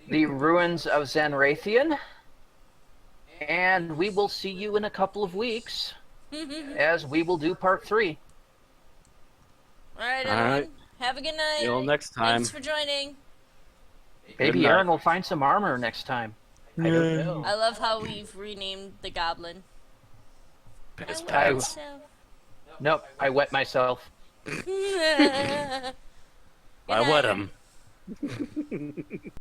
the ruins of Xanraethian, and we will see you in a couple of weeks, as we will do part 3. Alright, All everyone. right. Have a good night. Till next time. Thanks for joining. Maybe Good night. Aaron will find some armor next time. I don't know. I love how we've renamed the goblin. Piss I pads. Nope, I wet myself. Good I wet night. him.